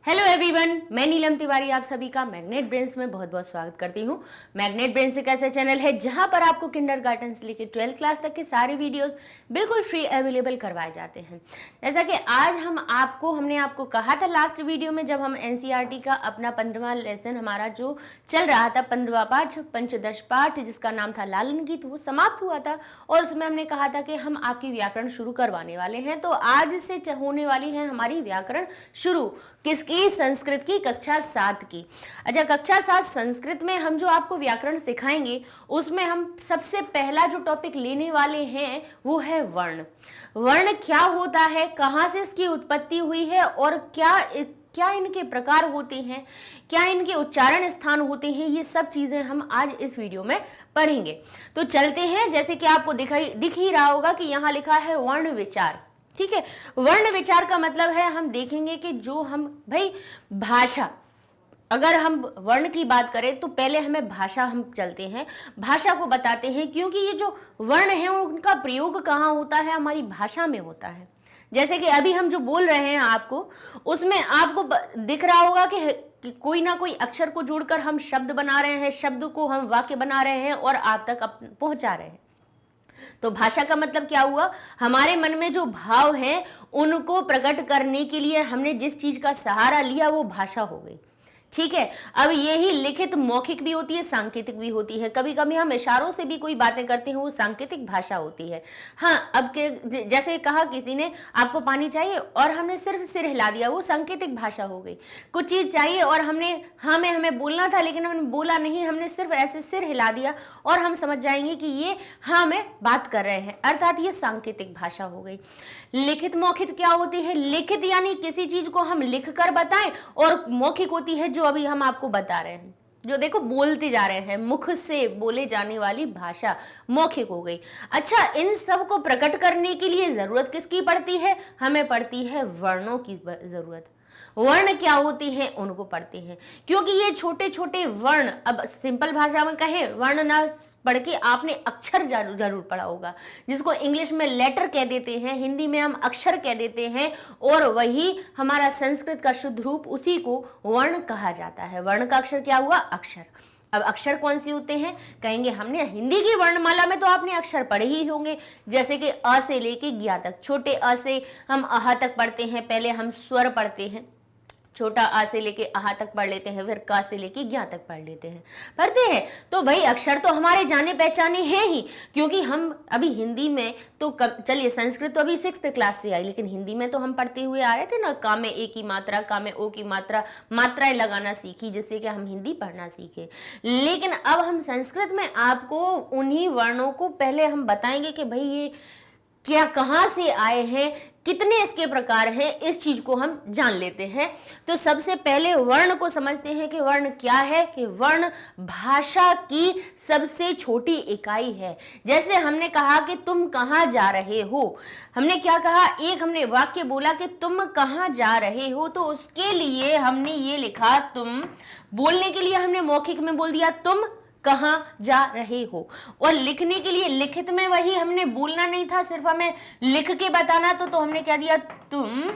Hello everyone, मैं नीलम तिवारी आप सभी का मैग्नेट ब्रेन्स में बहुत बहुत स्वागत करती हूँ। मैग्नेट ब्रेन्स एक ऐसा चैनल है जहां पर आपको किंडरगार्टन से लेकर 12th क्लास तक के सारे वीडियोस बिल्कुल फ्री अवेलेबल करवाए जाते हैं। जैसा कि आज हमने आपको कहा था लास्ट वीडियो में, जब हम एनसीईआरटी का अपना 15वां लेसन हमारा जो चल रहा था, 15वां पाठ पंचदश पाठ जिसका नाम था लालन गीत, वो समाप्त हुआ था और उसमें हमने कहा था कि हम आपकी व्याकरण शुरू करवाने वाले हैं। तो आज से होने वाली है हमारी व्याकरण शुरू। किसकी? संस्कृत की, कक्षा 7 की। अच्छा, कक्षा 7 संस्कृत में हम जो आपको व्याकरण सिखाएंगे उसमें हम सबसे पहला जो टॉपिक लेने वाले हैं वो है वर्ण। वर्ण क्या होता है, कहाँ से इसकी उत्पत्ति हुई है और क्या इनके प्रकार होते हैं, क्या इनके उच्चारण स्थान होते हैं, ये सब चीजें हम आज इस वीडियो में पढ़ेंगे। तो चलते हैं। जैसे कि आपको दिख ही रहा होगा कि यहाँ लिखा है वर्ण विचार। ठीक है, वर्ण विचार का मतलब है, हम देखेंगे कि जो हम भाषा, अगर हम वर्ण की बात करें तो पहले हमें भाषा, हम चलते हैं भाषा को बताते हैं, क्योंकि ये जो वर्ण है उनका प्रयोग कहाँ होता है, हमारी भाषा में होता है। जैसे कि अभी हम जो बोल रहे हैं आपको, उसमें आपको दिख रहा होगा कि कोई ना कोई अक्षर को जोड़कर हम शब्द बना रहे हैं, शब्द को हम वाक्य बना रहे हैं और आप तक पहुंचा रहे हैं। तो भाषा का मतलब क्या हुआ, हमारे मन में जो भाव हैं उनको प्रकट करने के लिए हमने जिस चीज का सहारा लिया वो भाषा हो गई। ठीक है, अब यही लिखित मौखिक भी होती है, सांकेतिक भी होती है। कभी कभी हम इशारों से भी कोई बातें करते हैं, वो सांकेतिक भाषा होती है। हाँ, अब के जैसे कहा किसी ने आपको पानी चाहिए और हमने सिर्फ सिर हिला दिया, वो सांकेतिक भाषा हो गई। कुछ चीज चाहिए और हमें बोलना था लेकिन हमने बोला नहीं, हमने सिर्फ ऐसे सिर हिला दिया और हम समझ जाएंगे कि ये हाँ में बात कर रहे हैं, अर्थात ये सांकेतिक भाषा हो गई। लिखित मौखिक क्या होती है? लिखित यानी किसी चीज को हम लिख कर बताएं, और मौखिक होती है जो अभी हम आपको बता रहे हैं, जो देखो बोलते जा रहे हैं, मुख से बोले जाने वाली भाषा मौखिक हो गई। अच्छा, इन सब को प्रकट करने के लिए जरूरत किसकी पड़ती है? हमें पड़ती है वर्णों की जरूरत। वर्ण क्या होते हैं उनको पढ़ते हैं, क्योंकि ये छोटे छोटे वर्ण, अब सिंपल भाषा में कहें, वर्ण ना पढ़ के आपने अक्षर जरूर पढ़ा होगा, जिसको इंग्लिश में लेटर कह देते हैं, हिंदी में हम अक्षर कह देते हैं, और वही हमारा संस्कृत का शुद्ध रूप, उसी को वर्ण कहा जाता है। वर्ण का अक्षर क्या हुआ? अक्षर। अब अक्षर कौन से होते हैं? कहेंगे हमने हिंदी की वर्णमाला में तो आपने अक्षर पढ़े ही होंगे, जैसे कि अ से लेके ज्ञ तक। छोटे अ से हम अह तक पढ़ते हैं, पहले हम स्वर पढ़ते हैं, छोटा आ से लेके आहा तक पढ़ लेते हैं, फिर का से लेके ज्ञा तक पढ़ते हैं। तो भाई अक्षर तो हमारे जाने पहचाने हैं ही, क्योंकि हम अभी हिंदी में तो चलिए, संस्कृत तो अभी 6th क्लास से आई, लेकिन हिंदी में तो हम पढ़ते हुए आ रहे थे ना, का में ए की मात्रा, का में ओ की मात्रा, मात्राएं लगाना सीखी, जिससे कि हम हिंदी पढ़ना सीखे। लेकिन अब हम संस्कृत में आपको उन्हीं वर्णों को पहले हम बताएंगे कि भाई ये क्या, कहाँ से आए हैं, कितने इसके प्रकार हैं, इस चीज को हम जान लेते हैं। तो सबसे पहले वर्ण को समझते हैं कि वर्ण क्या है, कि वर्ण भाषा की सबसे छोटी इकाई है। जैसे हमने कहा कि तुम कहाँ जा रहे हो, हमने क्या कहा, एक हमने वाक्य बोला कि तुम कहाँ जा रहे हो, तो उसके लिए हमने ये लिखा तुम, बोलने के लिए हमने मौखिक में बोल दिया तुम कहाँ जा रहे हो, और लिखने के लिए लिखित में वही, हमने बोलना नहीं था, सिर्फ हमें लिख के बताना, तो हमने क्या दिया, तुम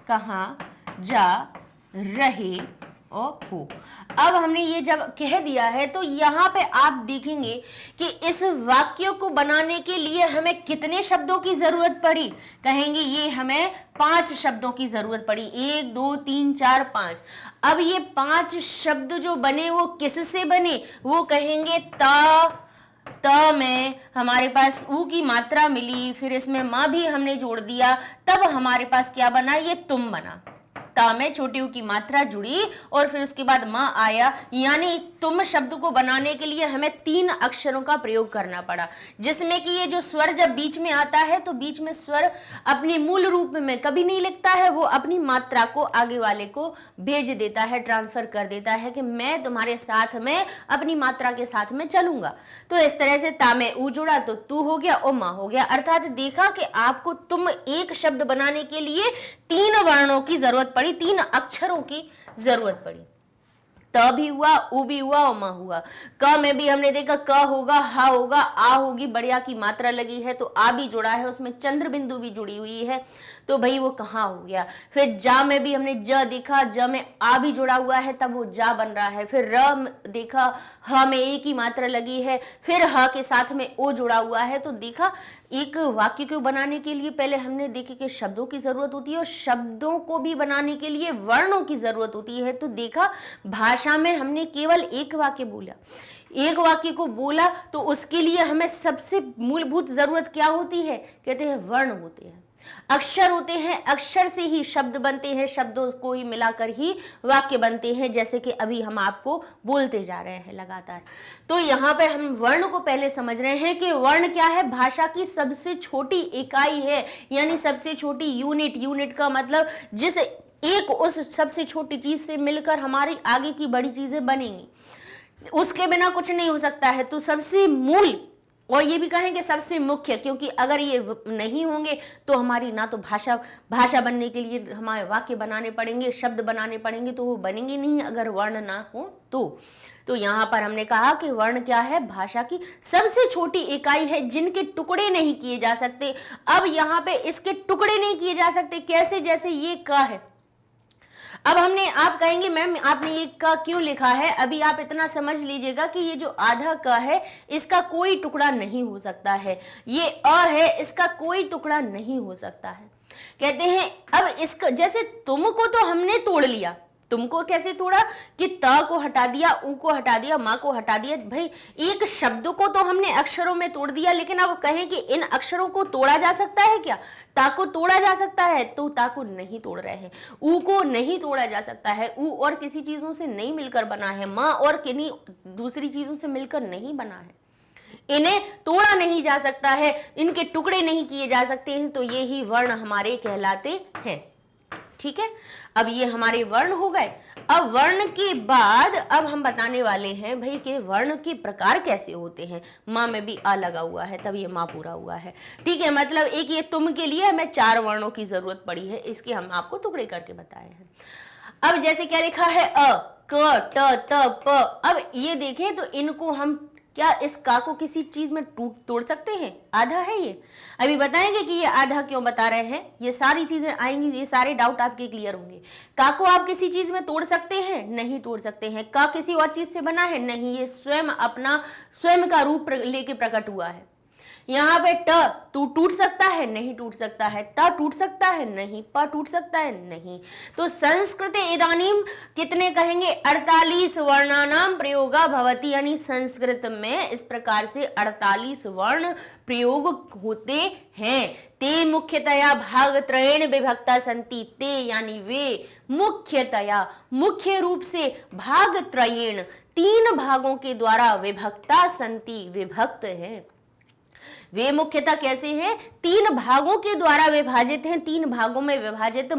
कहाँ जा रहे हो। अब हमने ये जब कह दिया है तो यहाँ पे आप देखेंगे कि इस वाक्य को बनाने के लिए हमें कितने शब्दों की जरूरत पड़ी। कहेंगे ये हमें 5 शब्दों की जरूरत पड़ी, 1 2 3 4 5। अब ये 5 शब्द जो बने वो किससे बने? वो कहेंगे त में हमारे पास ऊ की मात्रा मिली, फिर इसमें माँ भी हमने जोड़ दिया, तब हमारे पास क्या बना, ये तुम बना। ता में छोटी ऊ की मात्रा जुड़ी और फिर उसके बाद माँ आया, यानी तुम शब्द को बनाने के लिए हमें 3 अक्षरों का प्रयोग करना पड़ा, जिसमें कि ये जो स्वर जब बीच में आता है तो बीच में स्वर अपने मूल रूप में कभी नहीं लिखता है, वो अपनी मात्रा को आगे वाले को भेज देता है, ट्रांसफर कर देता है कि मैं तुम्हारे साथ में अपनी मात्रा के साथ में चलूंगा। तो इस तरह से ता में ऊ जुड़ा तो तू हो गया और माँ हो गया, अर्थात देखा कि आपको तुम एक शब्द बनाने के लिए 3 वर्णों की जरूरत पड़ी, 3 अक्षरों की जरूरत पड़ी। त भी हुआ, उ भी हुआ और म हुआ। क में भी हमने देखा क होगा, हा होगा, आ होगी, बढ़िया की मात्रा लगी है तो आ भी जुड़ा है, उसमें चंद्र बिंदु भी जुड़ी हुई है। तो भाई वो कहाँ हो गया। फिर जा में भी हमने ज देखा, ज में आ भी जुड़ा हुआ है तब वो जा बन रहा है। फिर र देखा, ह में एक ही मात्रा लगी है, फिर ह के साथ में ओ जुड़ा हुआ है। तो देखा एक वाक्य को बनाने के लिए पहले हमने देखे कि शब्दों की जरूरत होती है और शब्दों को भी बनाने के लिए वर्णों की जरूरत होती है। तो देखा भाषा में हमने केवल एक वाक्य बोला, एक वाक्य को बोला तो उसके लिए हमें सबसे मूलभूत जरूरत क्या होती है, कहते हैं वर्ण होते हैं, अक्षर होते हैं। अक्षर से ही शब्द बनते हैं, शब्दों को ही मिलाकर ही वाक्य बनते हैं, जैसे कि अभी हम आपको बोलते जा रहे हैं लगातार। तो यहाँ पे हम वर्ण को पहले समझ रहे हैं कि वर्ण क्या है, भाषा की सबसे छोटी इकाई है, यानी सबसे छोटी यूनिट। यूनिट का मतलब जिस एक उस सबसे छोटी चीज से मिलकर हमारी आगे की बड़ी चीजें बनेंगी, उसके बिना कुछ नहीं हो सकता है। तो सबसे मूल, और ये भी कहेंगे सबसे मुख्य, क्योंकि अगर ये नहीं होंगे तो हमारी ना तो भाषा बनने के लिए हमारे वाक्य बनाने पड़ेंगे, शब्द बनाने पड़ेंगे, तो वो बनेंगे नहीं अगर वर्ण ना हो तो यहाँ पर हमने कहा कि वर्ण क्या है, भाषा की सबसे छोटी इकाई है जिनके टुकड़े नहीं किए जा सकते। अब यहाँ पे इसके टुकड़े नहीं किए जा सकते कैसे, जैसे ये क है। अब हमने, आप कहेंगे मैम आपने ये का क्यों लिखा है, अभी आप इतना समझ लीजिएगा कि ये जो आधा क है इसका कोई टुकड़ा नहीं हो सकता है, ये अ है इसका कोई टुकड़ा नहीं हो सकता है। कहते हैं अब इसका, जैसे तुमको तो हमने तोड़ लिया, तुमको कैसे तोड़ा कि त को हटा दिया, ऊ को हटा दिया, माँ को हटा दिया। भाई एक शब्द को तो हमने अक्षरों में तोड़ दिया, लेकिन अब कहें कि इन अक्षरों को तोड़ा जा सकता है क्या, ता को तोड़ा जा सकता है, तो ता को नहीं तोड़ रहे हैं। ऊ को नहीं तोड़ा जा सकता है, ऊ और किसी चीजों से नहीं मिलकर बना है, माँ और किन्हीं दूसरी चीजों से मिलकर नहीं बना है, इन्हें तोड़ा नहीं जा सकता है, इनके टुकड़े नहीं किए जा सकते हैं। तो ये ही वर्ण हमारे कहलाते हैं। ठीक है, अब ये हमारे वर्ण हो गए। अब वर्ण के बाद अब हम बताने वाले हैं भाई कि वर्ण के प्रकार कैसे होते हैं। माँ में भी आ लगा हुआ है तब ये माँ पूरा हुआ है। ठीक है, मतलब एक ये तुम के लिए हमें 4 वर्णों की जरूरत पड़ी है, इसके हम आपको टुकड़े करके बताए हैं। अब जैसे क्या लिखा है, अ, क, ट, त, प। अब ये देखें तो इनको हम क्या इस का को किसी चीज में तोड़ सकते हैं, आधा है ये। अभी बताएंगे कि ये आधा क्यों बता रहे हैं, ये सारी चीजें आएंगी, ये सारे डाउट आपके क्लियर होंगे। का को आप किसी चीज में तोड़ सकते हैं, नहीं तोड़ सकते हैं। का किसी और चीज से बना है, नहीं, ये स्वयं अपना स्वयं का रूप लेके प्रकट हुआ है। यहाँ पे ट तू टूट सकता है, नहीं टूट सकता है। त टूट सकता है, नहीं। प टूट सकता है, नहीं। तो संस्कृत इदानीम कितने कहेंगे, 48 वर्णानाम प्रयोगा भवति, यानी संस्कृत में इस प्रकार से 48 वर्ण प्रयोग होते हैं। ते मुख्यतया भाग त्रयेण विभक्ता संति, ते यानी वे मुख्यतया मुख्य रूप से भाग त्रयेण 3 भागों के द्वारा विभक्ता संति विभक्त है। वे मुख्यतः कैसे हैं, 3 भागों के द्वारा विभाजित हैं। 3 भागों में विभाजित,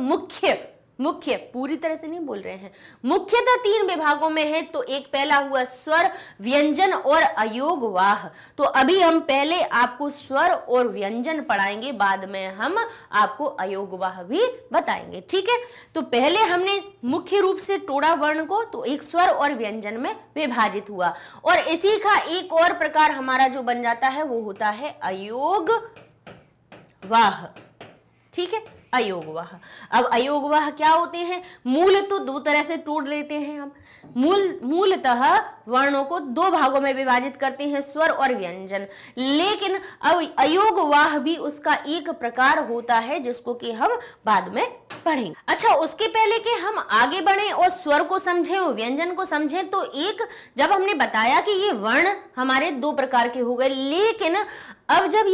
मुख्य पूरी तरह से नहीं बोल रहे हैं, मुख्यतः 3 विभागों में है। तो एक पहला हुआ स्वर, व्यंजन और अयोगवाह। तो अभी हम पहले आपको स्वर और व्यंजन पढ़ाएंगे, बाद में हम आपको अयोगवाह भी बताएंगे। ठीक है, तो पहले हमने मुख्य रूप से तोड़ा वर्ण को, तो एक स्वर और व्यंजन में विभाजित हुआ। और इसी का एक और प्रकार हमारा जो बन जाता है वो होता है अयोगवाह। ठीक है, अयोगवाह। अब अयोगवाह क्या होते हैं, मूल तो 2 तरह से तोड़ लेते हैं हम। मूलतः वर्णों को 2 भागों में विभाजित करते हैं, स्वर और व्यंजन। लेकिन अब अयोगवाह भी उसका एक प्रकार होता है जिसको कि हम बाद में पढ़ेंगे। अच्छा, उसके पहले कि हम आगे बढ़ें और स्वर को समझें और व्यंजन को समझें, तो एक जब हमने बताया कि ये वर्ण हमारे 2 प्रकार के हो गए, लेकिन अब जब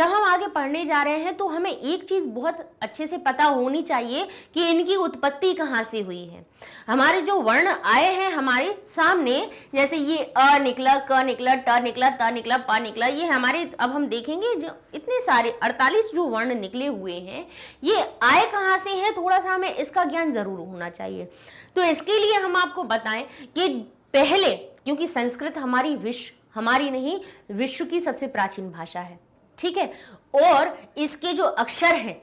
हम आगे पढ़ने जा रहे हैं तो हमें एक चीज बहुत अच्छे से पता होनी चाहिए कि इनकी उत्पत्ति कहाँ से हुई है। हमारे जो वर्ण आए हैं हमारे सामने, जैसे ये अ निकला, क निकला, ट निकला, त निकला, प निकला, ये हमारे, अब हम देखेंगे जो इतने सारे 48 जो वर्ण निकले हुए हैं, ये आए कहाँ से हैं, थोड़ा सा हमें इसका ज्ञान जरूर होना चाहिए। तो इसके लिए हम आपको बताएं कि पहले, क्योंकि संस्कृत हमारी नहीं, विश्व की सबसे प्राचीन भाषा है। ठीक है, और इसके जो अक्षर हैं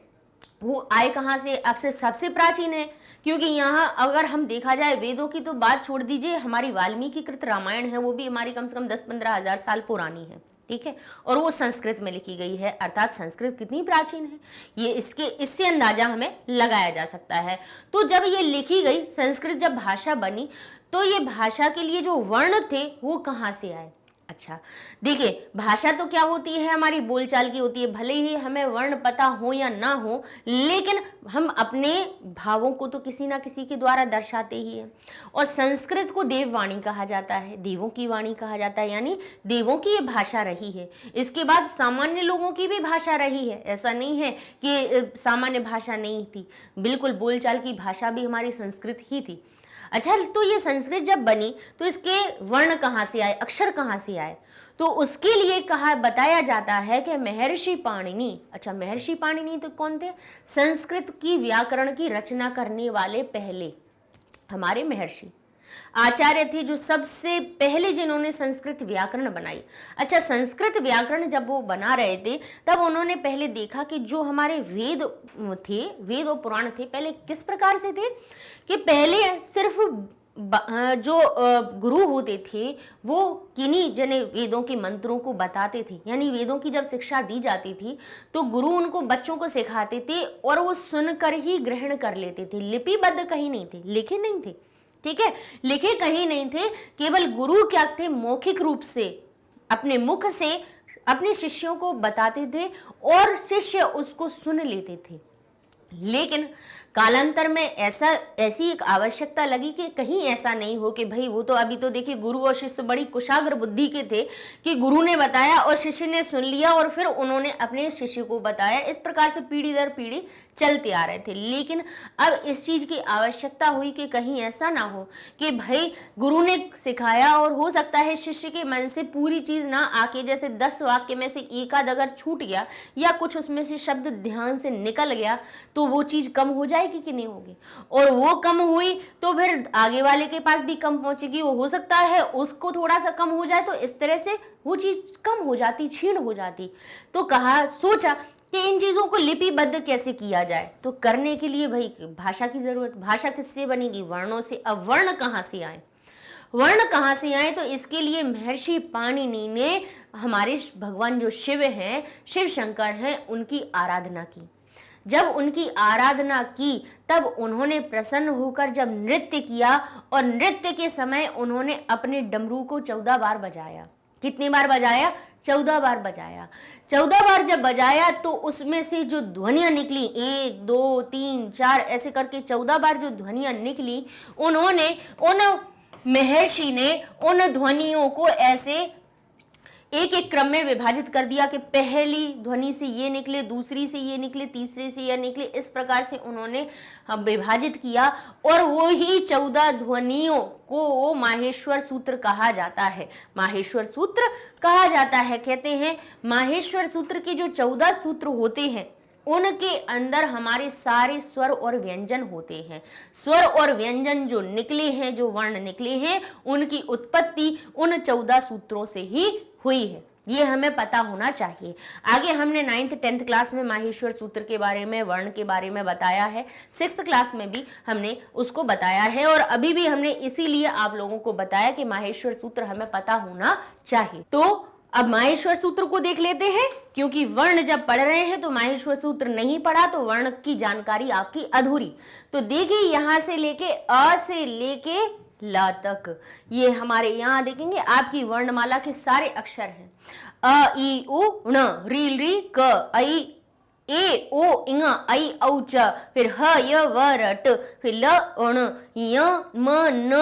वो आए कहाँ से, अब से सबसे प्राचीन है। क्योंकि यहाँ अगर हम देखा जाए, वेदों की तो बात छोड़ दीजिए, हमारी वाल्मीकि कृत रामायण है, वो भी हमारी कम से कम 10-15 हजार साल पुरानी है। ठीक है, और वो संस्कृत में लिखी गई है, अर्थात संस्कृत कितनी प्राचीन है ये इससे अंदाजा हमें लगाया जा सकता है। तो जब ये लिखी गई संस्कृत, जब भाषा बनी, तो ये भाषा के लिए जो वर्ण थे वो कहाँ से आए? अच्छा देखिए, भाषा तो क्या होती है, हमारी बोलचाल की होती है, भले ही हमें वर्ण पता हो या ना हो, लेकिन हम अपने भावों को तो किसी ना किसी के द्वारा दर्शाते ही हैं। और संस्कृत को देववाणी कहा जाता है, देवों की वाणी कहा जाता है, यानी देवों की ये भाषा रही है। इसके बाद सामान्य लोगों की भी भाषा रही है, ऐसा नहीं है कि सामान्य भाषा नहीं थी, बिल्कुल बोलचाल की भाषा भी हमारी संस्कृत ही थी। अच्छा, तो ये संस्कृत जब बनी तो इसके वर्ण कहाँ से आए, अक्षर कहाँ से आए? तो उसके लिए बताया जाता है कि महर्षि पाणिनि। अच्छा, महर्षि पाणिनि तो कौन थे? संस्कृत की व्याकरण की रचना करने वाले पहले हमारे महर्षि आचार्य थे, जो सबसे पहले जिन्होंने संस्कृत व्याकरण बनाई। अच्छा, संस्कृत व्याकरण जब वो बना रहे थे तब उन्होंने पहले देखा कि जो हमारे वेद थे, वेद और पुराण थे, पहले किस प्रकार से थे कि पहले सिर्फ जो गुरु होते थे वो किन्हीं जने वेदों के मंत्रों को बताते थे, यानी वेदों की जब शिक्षा दी जाती थी तो गुरु उनको बच्चों को सिखाते थे और वो सुनकर ही ग्रहण कर लेते थे, लिपिबद्ध कहीं नहीं थे, लिखे नहीं थे, ठीक है, लिखे कहीं नहीं थे। केवल गुरु क्या थे, मौखिक रूप से अपने मुख से अपने शिष्यों को बताते थे और शिष्य उसको सुन लेते थे। लेकिन कालांतर में ऐसी एक आवश्यकता लगी कि कहीं ऐसा नहीं हो कि भाई वो तो अभी तो देखिए गुरु और शिष्य बड़ी कुशाग्र बुद्धि के थे कि गुरु ने बताया और शिष्य ने सुन लिया और फिर उन्होंने अपने शिष्य को बताया, इस प्रकार से पीढ़ी दर पीढ़ी चलते आ रहे थे। लेकिन अब इस चीज की आवश्यकता हुई कि कहीं ऐसा ना हो कि भाई गुरु ने सिखाया और हो सकता है शिष्य के मन से पूरी चीज ना आके, जैसे 10 वाक्य में से एकाध अगर छूट गया या कुछ उसमें से शब्द ध्यान से निकल गया तो वो चीज कम हो जाएगी कि नहीं होगी, और वो कम हुई तो फिर आगे वाले के पास भी कम पहुंचेगी, वो हो सकता है उसको थोड़ा सा कम हो जाए, तो इस तरह से वो चीज कम हो जाती, क्षीण हो जाती। तो सोचा कि इन चीजों को लिपिबद्ध कैसे किया जाए। तो करने के लिए भाई भाषा की जरूरत, भाषा किससे बनेगी? वर्णों से। अब वर्ण कहाँ से आए, वर्ण कहाँ से आए? तो इसके लिए महर्षि पाणिनि ने हमारे भगवान जो शिव हैं, शिव शंकर हैं, उनकी आराधना की। जब उनकी आराधना की तब उन्होंने प्रसन्न होकर जब नृत्य किया और नृत्य के समय उन्होंने अपने डमरू को 14 बार बजाया। कितनी बार बजाया? 14 बार बजाया। 14 बार जब बजाया तो उसमें से जो ध्वनियां निकली, 1 2 3 4 ऐसे करके 14 बार जो ध्वनियां निकली, उन्होंने उन महर्षि ने उन ध्वनियों को ऐसे एक एक क्रम में विभाजित कर दिया कि पहली ध्वनि से ये निकले, दूसरी से ये निकले, तीसरी से ये निकले, इस प्रकार से उन्होंने विभाजित किया और वो ही 14 ध्वनियों को माहेश्वर सूत्र कहा जाता है। माहेश्वर सूत्र कहा जाता है। कहते हैं माहेश्वर सूत्र के जो 14 सूत्र होते हैं उनके अंदर हमारे सारे स्वर और व्यंजन होते हैं। स्वर और व्यंजन जो निकले हैं, जो वर्ण निकले हैं, उनकी उत्पत्ति उन 14 सूत्रों से ही हुई है। ये हमें पता होना चाहिए। आगे हमने 9th 10th क्लास में माहेश्वर सूत्र के बारे में, वर्ण के बारे में बताया है। 6th क्लास में भी हमने उसको बताया है और अभी भी हमने इसीलिए आप लोगों को बताया कि माहेश्वर सूत्र हमें पता होना चाहिए। तो अब माहेश्वर सूत्र को देख लेते हैं, क्योंकि वर्ण जब पढ़ रहे हैं तो माहेश्वर सूत्र नहीं पढ़ा तो वर्ण की जानकारी आपकी अधूरी। तो देखिए यहां से लेके अ से लेके ल तक, ये हमारे यहाँ देखेंगे आपकी वर्णमाला के सारे अक्षर हैं। अ ई उ ण, री री क, ऐ ए ओ इंग, ऐ औ च, फिर ह य व र ट, फिर ल ण, य म न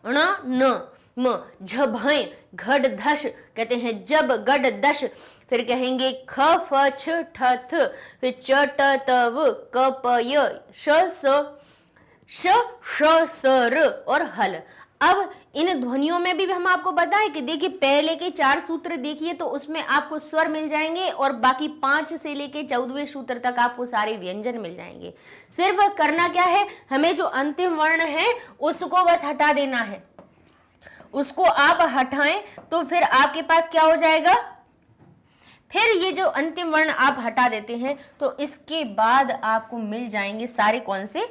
ण न, म झ भय, घड धश, कहते हैं जब गड दश, फिर कहेंगे ख फ छ ठ थ, फिर च ट त व, क प य, श स श श स र और हल। अब इन ध्वनियों में भी हम आपको बताएं कि देखिए पहले के 4 सूत्र देखिए तो उसमें आपको स्वर मिल जाएंगे और बाकी 5 से लेके 14वें सूत्र तक आपको सारे व्यंजन मिल जाएंगे। सिर्फ करना क्या है, हमें जो अंतिम वर्ण है उसको बस हटा देना है। उसको आप हटाएं तो फिर आपके पास क्या हो जाएगा, फिर ये जो अंतिम वर्ण आप हटा देते हैं तो इसके बाद आपको मिल जाएंगे सारे कौन से,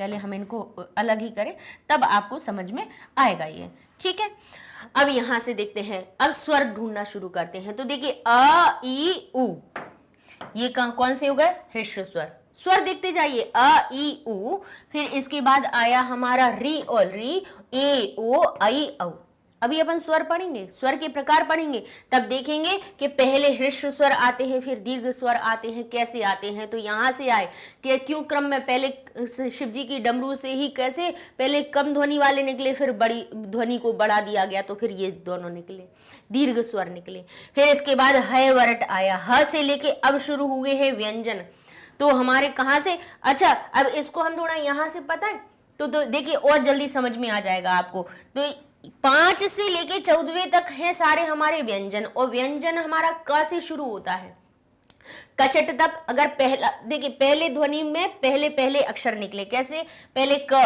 पहले हम इनको अलग ही करें, तब आपको समझ में आएगा ये। ठीक है, अब यहां से देखते हैं, अब स्वर ढूंढना शुरू करते हैं। तो देखिए अ ई उ, ये कौन से हो गए? ह्रस्व स्वर। स्वर देखते जाइए, अ ई उ, फिर इसके बाद आया हमारा री और री, ए ओ आई औ। अभी अपन स्वर पढ़ेंगे, स्वर के प्रकार पढ़ेंगे, तब देखेंगे कि पहले ह्रस्व स्वर आते हैं, फिर दीर्घ स्वर आते हैं, कैसे आते हैं। तो यहां से आए कि क्यों क्रम में, पहले शिव जी की डमरू से ही कैसे पहले कम ध्वनि वाले निकले, फिर बड़ी ध्वनि को बढ़ा दिया गया, तो फिर ये दोनों निकले, दीर्घ स्वर निकले। फिर इसके बाद ह वरट आया, ह से लेके अब शुरू हुए हैं व्यंजन। तो हमारे कहां से, अच्छा अब इसको हम थोड़ा यहां से पता है तो देखिए और जल्दी समझ में आ जाएगा आपको। तो 5 से लेके 14वें तक है सारे हमारे व्यंजन, और व्यंजन हमारा क से शुरू होता है। कचट तब अगर पहला, देखिए पहले ध्वनि में पहले पहले अक्षर निकले, कैसे? पहले क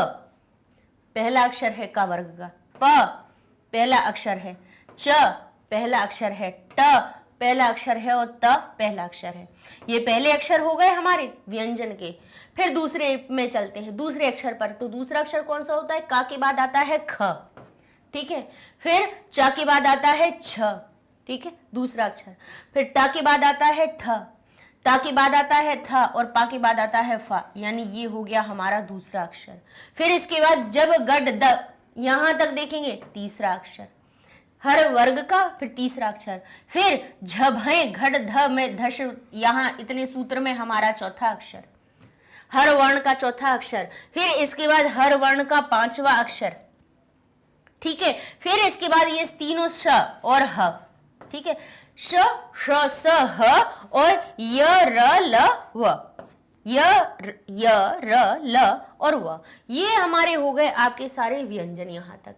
पहला अक्षर है क वर्ग का, प पहला अक्षर है, च पहला अक्षर है, ट पहला अक्षर है, और त पहला अक्षर है। ये पहले अक्षर हो गए हमारे व्यंजन के। फिर दूसरे में चलते हैं, दूसरे अक्षर पर। तो दूसरा अक्षर कौन सा होता है? का के बाद आता है ख, ठीक है। फिर च के बाद आता है छ, ठीक है, दूसरा अक्षर। फिर ट के बाद आता है ठ, ता के बाद आता है थ, और पा के बाद आता है फा, यानी ये हो गया हमारा दूसरा अक्षर। फिर इसके बाद जब गड द, यहां तक देखेंगे तीसरा अक्षर, हर वर्ग का फिर तीसरा अक्षर। फिर झ भय घट ध में धश, यहां इतने सूत्र में हमारा चौथा अक्षर, हर वर्ण का चौथा अक्षर। फिर इसके बाद हर वर्ण का 5वां अक्षर, ठीक है। फिर इसके बाद ये तीनों श और ह, ठीक है, श श स ह और य र ल व, य र ल और व, ये हमारे हो गए आपके सारे व्यंजन यहां तक।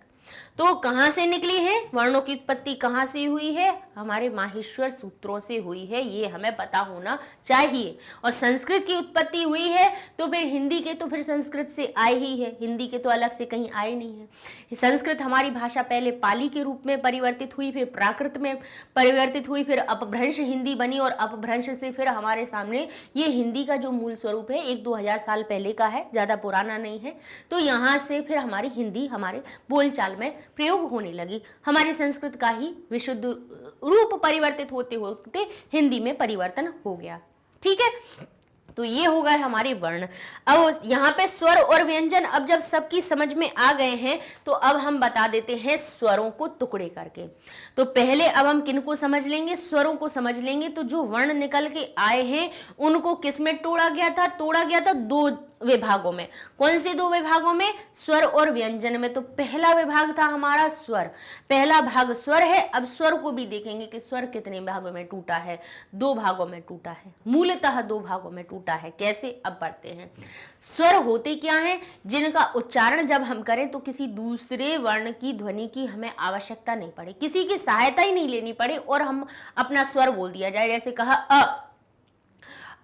तो कहां से निकली है वर्णों की उत्पत्ति, कहां से हुई है? हमारे माहेश्वर सूत्रों से हुई है, ये हमें पता होना चाहिए। और संस्कृत की उत्पत्ति हुई है तो फिर हिंदी के, तो फिर संस्कृत से आए ही है, हिंदी के तो अलग से कहीं आए नहीं है। संस्कृत हमारी भाषा पहले पाली के रूप में परिवर्तित हुई, फिर प्राकृत में परिवर्तित हुई, फिर अपभ्रंश हिंदी बनी, और अपभ्रंश से फिर हमारे सामने ये हिंदी का जो मूल स्वरूप है 1-2 हजार साल पहले का है, ज्यादा पुराना नहीं है। तो यहाँ से फिर हमारी हिंदी हमारे बोलचाल में प्रयोग होने लगी। हमारी संस्कृत का ही विशुद्ध रूप परिवर्तित होते होते हिंदी में परिवर्तन हो गया, ठीक है। तो ये हो गए हमारे वर्ण। अब यहाँ पे स्वर और व्यंजन अब जब सबकी समझ में आ गए हैं तो अब हम बता देते हैं स्वरों को टुकड़े करके। तो पहले अब हम किनको समझ लेंगे? स्वरों को समझ लेंगे। तो जो वर्ण निकल के आए हैं उनको किस में तोड़ा गया था? तोड़ा गया था 2 विभागों में। कौन से 2 विभागों में? स्वर और व्यंजन में। तो पहला विभाग था हमारा स्वर, पहला भाग स्वर है। अब स्वर को भी देखेंगे कि स्वर कितने भागों में टूटा है। 2 भागों में टूटा है, मूलतः 2 भागों में टूटा है। कैसे? अब पढ़ते हैं। स्वर होते क्या हैं? जिनका उच्चारण जब हम करें तो किसी दूसरे वर्ण की ध्वनि की हमें आवश्यकता नहीं पड़े, किसी की सहायता ही नहीं लेनी पड़े और हम अपना स्वर बोल दिया जाए। जैसे कहा अ,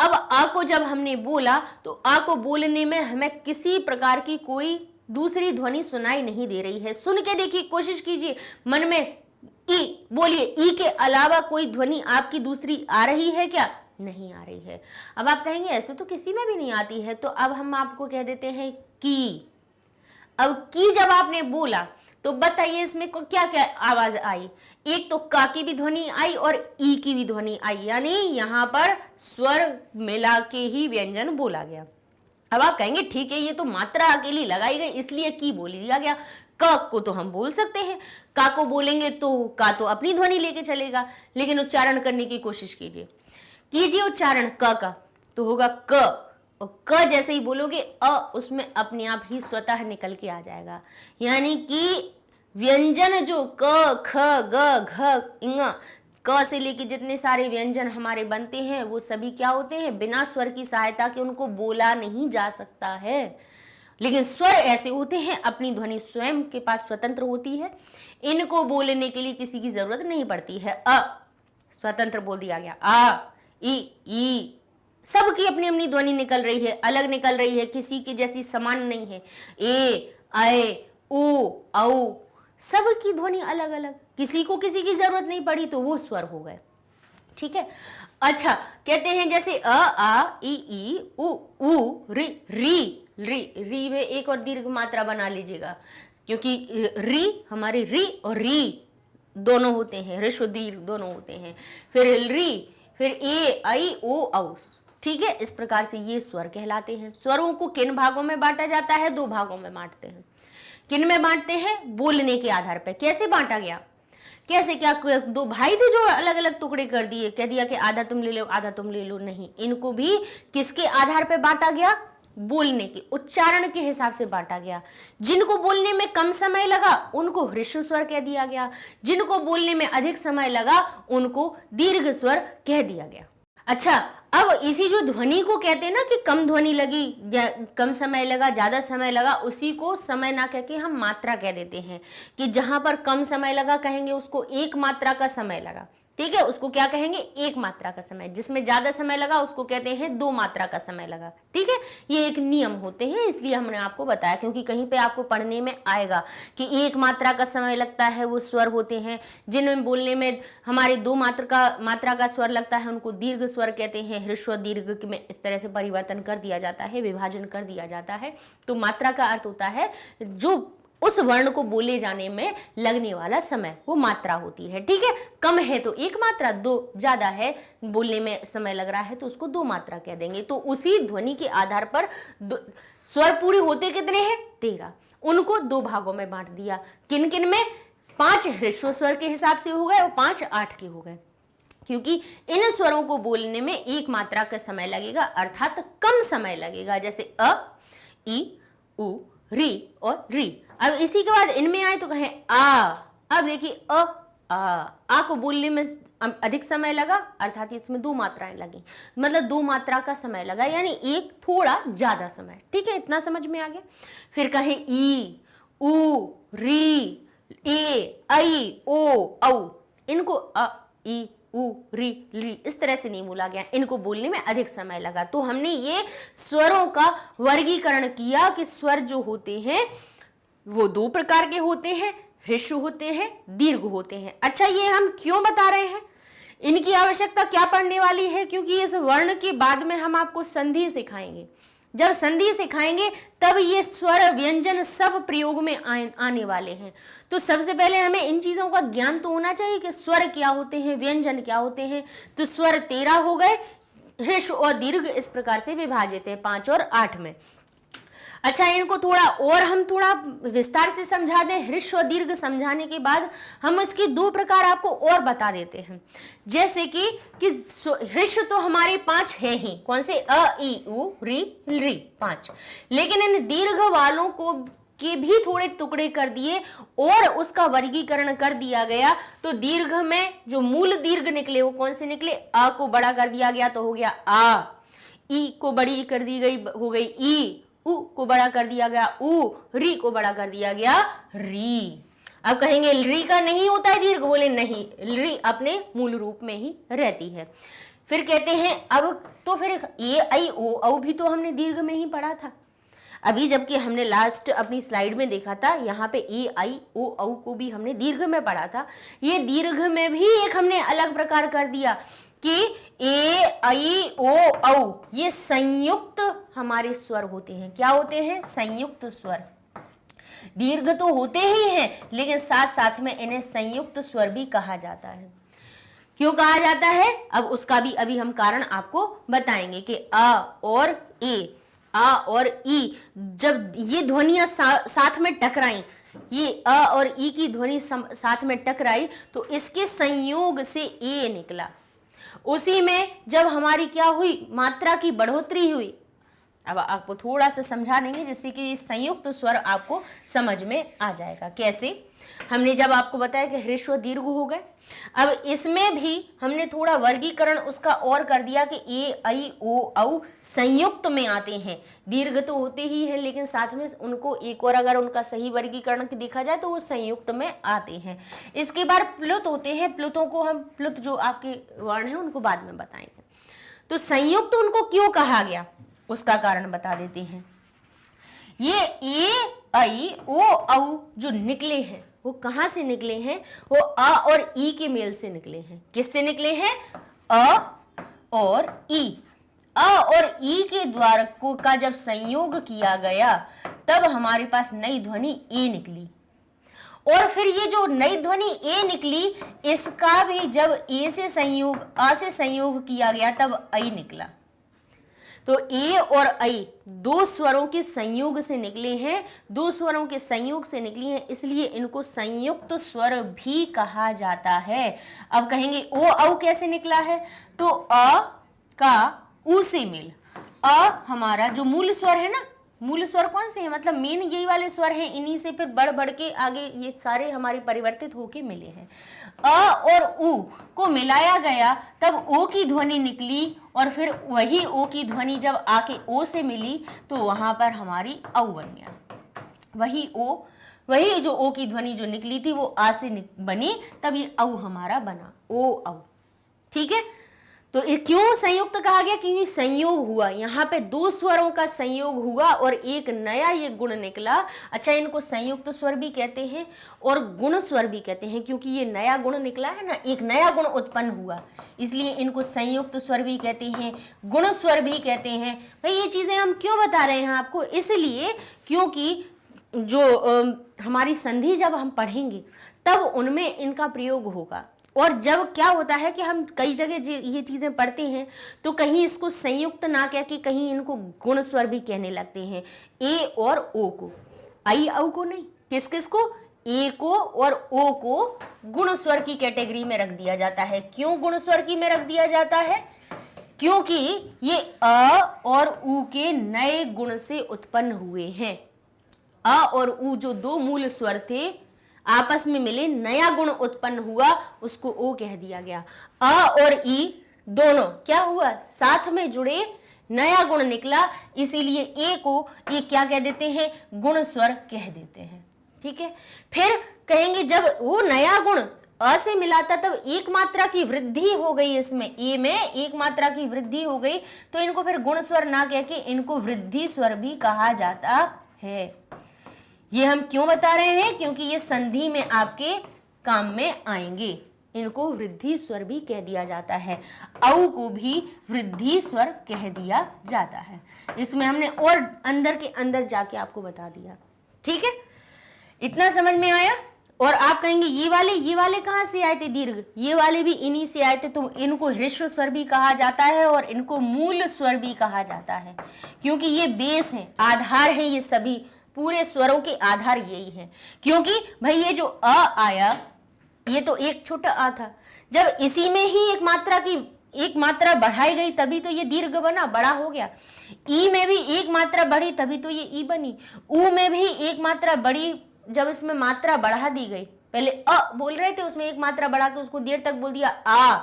अब आ को जब हमने बोला तो आ को बोलने में हमें किसी प्रकार की कोई दूसरी ध्वनि सुनाई नहीं दे रही है। सुन के देखिए, कोशिश कीजिए, मन में ई बोलिए, ई के अलावा कोई ध्वनि आपकी दूसरी आ रही है क्या? नहीं आ रही है। अब आप कहेंगे ऐसे तो किसी में भी नहीं आती है, तो अब हम आपको कह देते हैं की। अब की जब आपने बोला तो बताइए इसमें को क्या क्या आवाज आई? एक तो का की भी ध्वनि आई और ई की भी ध्वनि आई, यानी यहां पर स्वर मिला के ही व्यंजन बोला गया। अब आप कहेंगे ठीक है, ये तो मात्रा अकेली लगाई गई इसलिए की बोल दिया गया। क को तो हम बोल सकते हैं, का को बोलेंगे तो का तो अपनी ध्वनि लेके चलेगा, लेकिन उच्चारण करने की कोशिश कीजिए उच्चारण क का, तो होगा क, और क जैसे ही बोलोगे अ उसमें अपने आप ही स्वतः निकल के आ जाएगा। यानी कि व्यंजन जो क ख ग घ ङ, क से लेके जितने सारे व्यंजन हमारे बनते हैं वो सभी क्या होते हैं? बिना स्वर की सहायता के उनको बोला नहीं जा सकता है। लेकिन स्वर ऐसे होते हैं अपनी ध्वनि स्वयं के पास स्वतंत्र होती है, इनको बोलने के लिए किसी की जरूरत नहीं पड़ती है। अ स्वतंत्र बोल दिया गया, आ ई सबकी अपनी अपनी ध्वनि निकल रही है, अलग निकल रही है, किसी की जैसी समान नहीं है। ए आए ऊ औ सबकी ध्वनि अलग अलग, किसी को किसी की जरूरत नहीं पड़ी तो वो स्वर हो गए, ठीक है। अच्छा, कहते हैं जैसे अ आ ई उ री री, री, री में एक और दीर्घ मात्रा बना लीजिएगा, क्योंकि री हमारे री और री दोनों होते हैं, ह्रस्व दीर्घ दोनों होते हैं। फिर री, फिर ए आई ओ औ, ठीक है। इस प्रकार से ये स्वर कहलाते हैं। स्वरों को किन भागों में बांटा जाता है? 2 भागों में बांटते हैं। किन में बांटते हैं? बोलने के आधार पर। कैसे बांटा गया? कैसे? क्या 2 भाई थे जो अलग अलग टुकड़े कर दिए, कह दिया कि आधा तुम ले लो आधा तुम ले लो? नहीं, इनको भी किसके आधार पर बांटा गया? बोलने के, उच्चारण के हिसाब से बांटा गया। जिनको बोलने में कम समय लगा उनको ह्रस्व स्वर कह दिया गया, जिनको बोलने में अधिक समय लगा उनको दीर्घ स्वर कह दिया गया। अच्छा, अब इसी जो ध्वनि को कहते हैं ना कि कम ध्वनि लगी, कम समय लगा, ज्यादा समय लगा, उसी को समय ना कह के हम मात्रा कह देते हैं। कि जहां पर कम समय लगा कहेंगे उसको 1 मात्रा का समय लगा, ठीक है, उसको क्या कहेंगे? 1 मात्रा का समय। जिसमें ज्यादा समय लगा उसको कहते हैं 2 मात्रा का समय लगा, ठीक है। ये एक नियम होते हैं, इसलिए हमने आपको बताया, क्योंकि कहीं पे आपको पढ़ने में आएगा कि 1 मात्रा का समय लगता है वो स्वर होते हैं। जिनमें बोलने में हमारे 2 मात्रा का स्वर लगता है उनको दीर्घ स्वर कहते हैं। ह्रस्व दीर्घ में इस तरह से परिवर्तन कर दिया जाता है, विभाजन कर दिया जाता है। तो मात्रा का अर्थ होता है जो उस वर्ण को बोले जाने में लगने वाला समय, वो मात्रा होती है, ठीक है। कम है तो 1 मात्रा, 2 ज्यादा है, बोलने में समय लग रहा है तो उसको 2 मात्रा कह देंगे। तो उसी ध्वनि के आधार पर स्वर पूरे होते कितने हैं? 13। उनको 2 भागों में बांट दिया। किन किन में? 5 ह्रस्व स्वर के हिसाब से हो गए और 5 8 के हो गए, क्योंकि इन स्वरों को बोलने में 1 मात्रा का समय लगेगा, अर्थात कम समय लगेगा। जैसे अ, ई, उ, री और री। अब इसी के बाद इनमें आए तो कहें आ। अब देखिए आ को बोलने में अधिक समय लगा, अर्थात इसमें 2 मात्राएं लगी, मतलब 2 मात्रा का समय लगा, यानी एक थोड़ा ज्यादा समय, ठीक है। इतना समझ में आ गया। फिर कहें ई, उ, री, ए, आई, ओ, औ। इनको अ, ई, उ, री, ली इस तरह से नहीं बोला गया, इनको बोलने में अधिक समय लगा। तो हमने ये स्वरों का वर्गीकरण किया कि स्वर जो होते हैं वो 2 प्रकार के होते हैं, ह्रस्व होते हैं, दीर्घ होते हैं। अच्छा, ये हम क्यों बता रहे हैं? इनकी आवश्यकता क्या पड़ने वाली है? क्योंकि इस वर्ण के बाद में हम आपको संधि सिखाएंगे। जब संधि सिखाएंगे तब ये स्वर व्यंजन सब प्रयोग में आने वाले हैं। तो सबसे पहले हमें इन चीजों का ज्ञान तो होना चाहिए कि स्वर क्या होते हैं, व्यंजन क्या होते हैं। तो स्वर 13 हो गए, ह्रस्व और दीर्घ इस प्रकार से विभाजित है 5 और 8 में। अच्छा, इनको थोड़ा विस्तार से समझा दें। ह्रस्व दीर्घ समझाने के बाद हम इसके 2 प्रकार आपको और बता देते हैं। जैसे कि ह्रस्व तो हमारे 5 हैं ही, कौन से? अ, ई, उ, री, री, 5। लेकिन इन दीर्घ वालों को के भी थोड़े टुकड़े कर दिए और उसका वर्गीकरण कर दिया गया। तो दीर्घ में जो मूल दीर्घ निकले वो कौन से निकले? अ को बड़ा कर दिया गया तो हो गया आ, ई को बड़ी कर दी गई हो गई ई, उ को बड़ा कर दिया गया उ, री को बड़ा कर दिया गया री। अब कहेंगे री का नहीं होता है दीर्घ, बोले नहीं, री अपने मूल रूप में ही रहती है। फिर कहते हैं अब तो फिर ए आई ओ औ भी तो हमने दीर्घ में ही पढ़ा था अभी, जबकि हमने लास्ट अपनी स्लाइड में देखा था यहाँ पे ए आई ओ औ को भी हमने दीर्घ में पढ़ा था। ये दीर्घ में भी एक हमने अलग प्रकार कर दिया कि ए आई ओ औ ये संयुक्त हमारे स्वर होते हैं। क्या होते हैं? संयुक्त स्वर। दीर्घ तो होते ही हैं लेकिन साथ साथ में इन्हें संयुक्त स्वर भी कहा जाता है। क्यों कहा जाता है? अब उसका भी अभी हम कारण आपको बताएंगे कि अ और ए, आ और ई, जब ये ध्वनियां साथ में टकराई, ये अ और ई की ध्वनि साथ में टकराई तो इसके संयोग से ए निकला। उसी में जब हमारी क्या हुई? मात्रा की बढ़ोतरी हुई। अब आपको थोड़ा सा समझा देंगे जिससे कि संयुक्त स्वर आपको समझ में आ जाएगा। कैसे? हमने जब आपको बताया कि ह्रस्व दीर्घ हो गए, अब इसमें भी हमने थोड़ा वर्गीकरण उसका और कर दिया कि ए आई ओ औ संयुक्त में आते हैं। दीर्घ तो होते ही हैं लेकिन साथ में उनको एक और अगर उनका सही वर्गीकरण देखा जाए तो वो संयुक्त में आते हैं। इसके बाद प्लुत होते हैं। प्लुतों को हम, प्लुत जो आपके वर्ण हैं उनको बाद में बताएंगे। तो संयुक्त उनको क्यों कहा गया उसका कारण बता देते हैं। ये ए आई ओ औ जो निकले हैं वो कहां से निकले हैं? वो अ और ई के मेल से निकले हैं। किससे निकले हैं? अ और ई। अ और ई के द्वारकों का जब संयोग किया गया तब हमारे पास नई ध्वनि ए निकली, और फिर ये जो नई ध्वनि ए निकली इसका भी जब ए से संयोग अ से संयोग किया गया तब ऐ निकला। तो ए और ऐ दो स्वरों के संयोग से निकले हैं, दो स्वरों के संयोग से निकली हैं, इसलिए इनको संयुक्त स्वर भी कहा जाता है। अब कहेंगे ओ औ कैसे निकला है, तो अ का उ से मेल, अ हमारा जो मूल स्वर है ना, मूल स्वर कौन से हैं, मतलब मेन यही वाले स्वर हैं, इन्हीं से फिर बढ़ बढ़ के आगे ये सारे हमारे परिवर्तित होके मिले हैं। अ और उ को मिलाया गया तब ओ की ध्वनि निकली, और फिर वही ओ की ध्वनि जब आके ओ से मिली तो वहां पर हमारी औ बन गया। वही जो ओ की ध्वनि जो निकली थी वो आ से बनी, तब ये औ हमारा बना, ओ औ। ठीक है, तो क्यों संयुक्त कहा गया, क्योंकि संयोग हुआ, यहाँ पे दो स्वरों का संयोग हुआ और एक नया ये गुण निकला। अच्छा, इनको संयुक्त स्वर भी कहते हैं और गुण स्वर भी कहते हैं, क्योंकि ये नया गुण निकला है ना, एक नया गुण उत्पन्न हुआ, इसलिए इनको संयुक्त स्वर भी कहते हैं, गुण स्वर भी कहते हैं। भाई ये चीजें हम क्यों बता रहे हैं आपको, इसलिए क्योंकि जो हमारी संधि जब हम पढ़ेंगे तब उनमें इनका प्रयोग होगा। और जब क्या होता है कि हम कई जगह ये चीजें पढ़ते हैं तो कहीं इसको संयुक्त ना कह के कहीं इनको गुण स्वर भी कहने लगते हैं, ए और ओ को, आई औ को नहीं, किस किस को, ए को और ओ को गुण स्वर की कैटेगरी में रख दिया जाता है। क्यों गुण स्वर की में रख दिया जाता है, क्योंकि ये अ और उ के नए गुण से उत्पन्न हुए हैं। अ और उ जो दो मूल स्वर थे आपस में मिले, नया गुण उत्पन्न हुआ, उसको ओ कह दिया गया। अ और ई दोनों क्या हुआ, साथ में जुड़े, नया गुण निकला, इसीलिए ए को ये क्या कह देते हैं, गुण स्वर कह देते हैं। ठीक है, फिर कहेंगे जब वो नया गुण अ से मिला था तब एक मात्रा की वृद्धि हो गई, इसमें ए में एक मात्रा की वृद्धि हो गई, तो इनको फिर गुण स्वर ना कह के इनको वृद्धि स्वर भी कहा जाता है। ये हम क्यों बता रहे हैं, क्योंकि ये संधि में आपके काम में आएंगे। इनको वृद्धि स्वर भी कह दिया जाता है, औ को भी वृद्धि स्वर कह दिया जाता है। इसमें हमने और अंदर के अंदर जाके आपको बता दिया। ठीक है, इतना समझ में आया। और आप कहेंगे ये वाले कहाँ से आए थे दीर्घ, ये वाले भी इन्हीं से आए थे, तो इनको ह्रस्व स्वर भी कहा जाता है और इनको मूल स्वर भी कहा जाता है, क्योंकि ये बेस है, आधार है, ये सभी पूरे स्वरों के आधार यही है। क्योंकि भाई ये जो अ आया ये तो एक छोटा आ था, जब इसी में ही एक मात्रा बढ़ाई गई तभी तो ये दीर्घ बना, बड़ा हो गया। ई में भी एक मात्रा बढ़ी तभी तो ये ई बनी। उ में भी एक मात्रा बढ़ी, जब इसमें मात्रा बढ़ा दी गई, पहले अ बोल रहे थे उसमें एक मात्रा बढ़ा के उसको देर तक बोल दिया आ,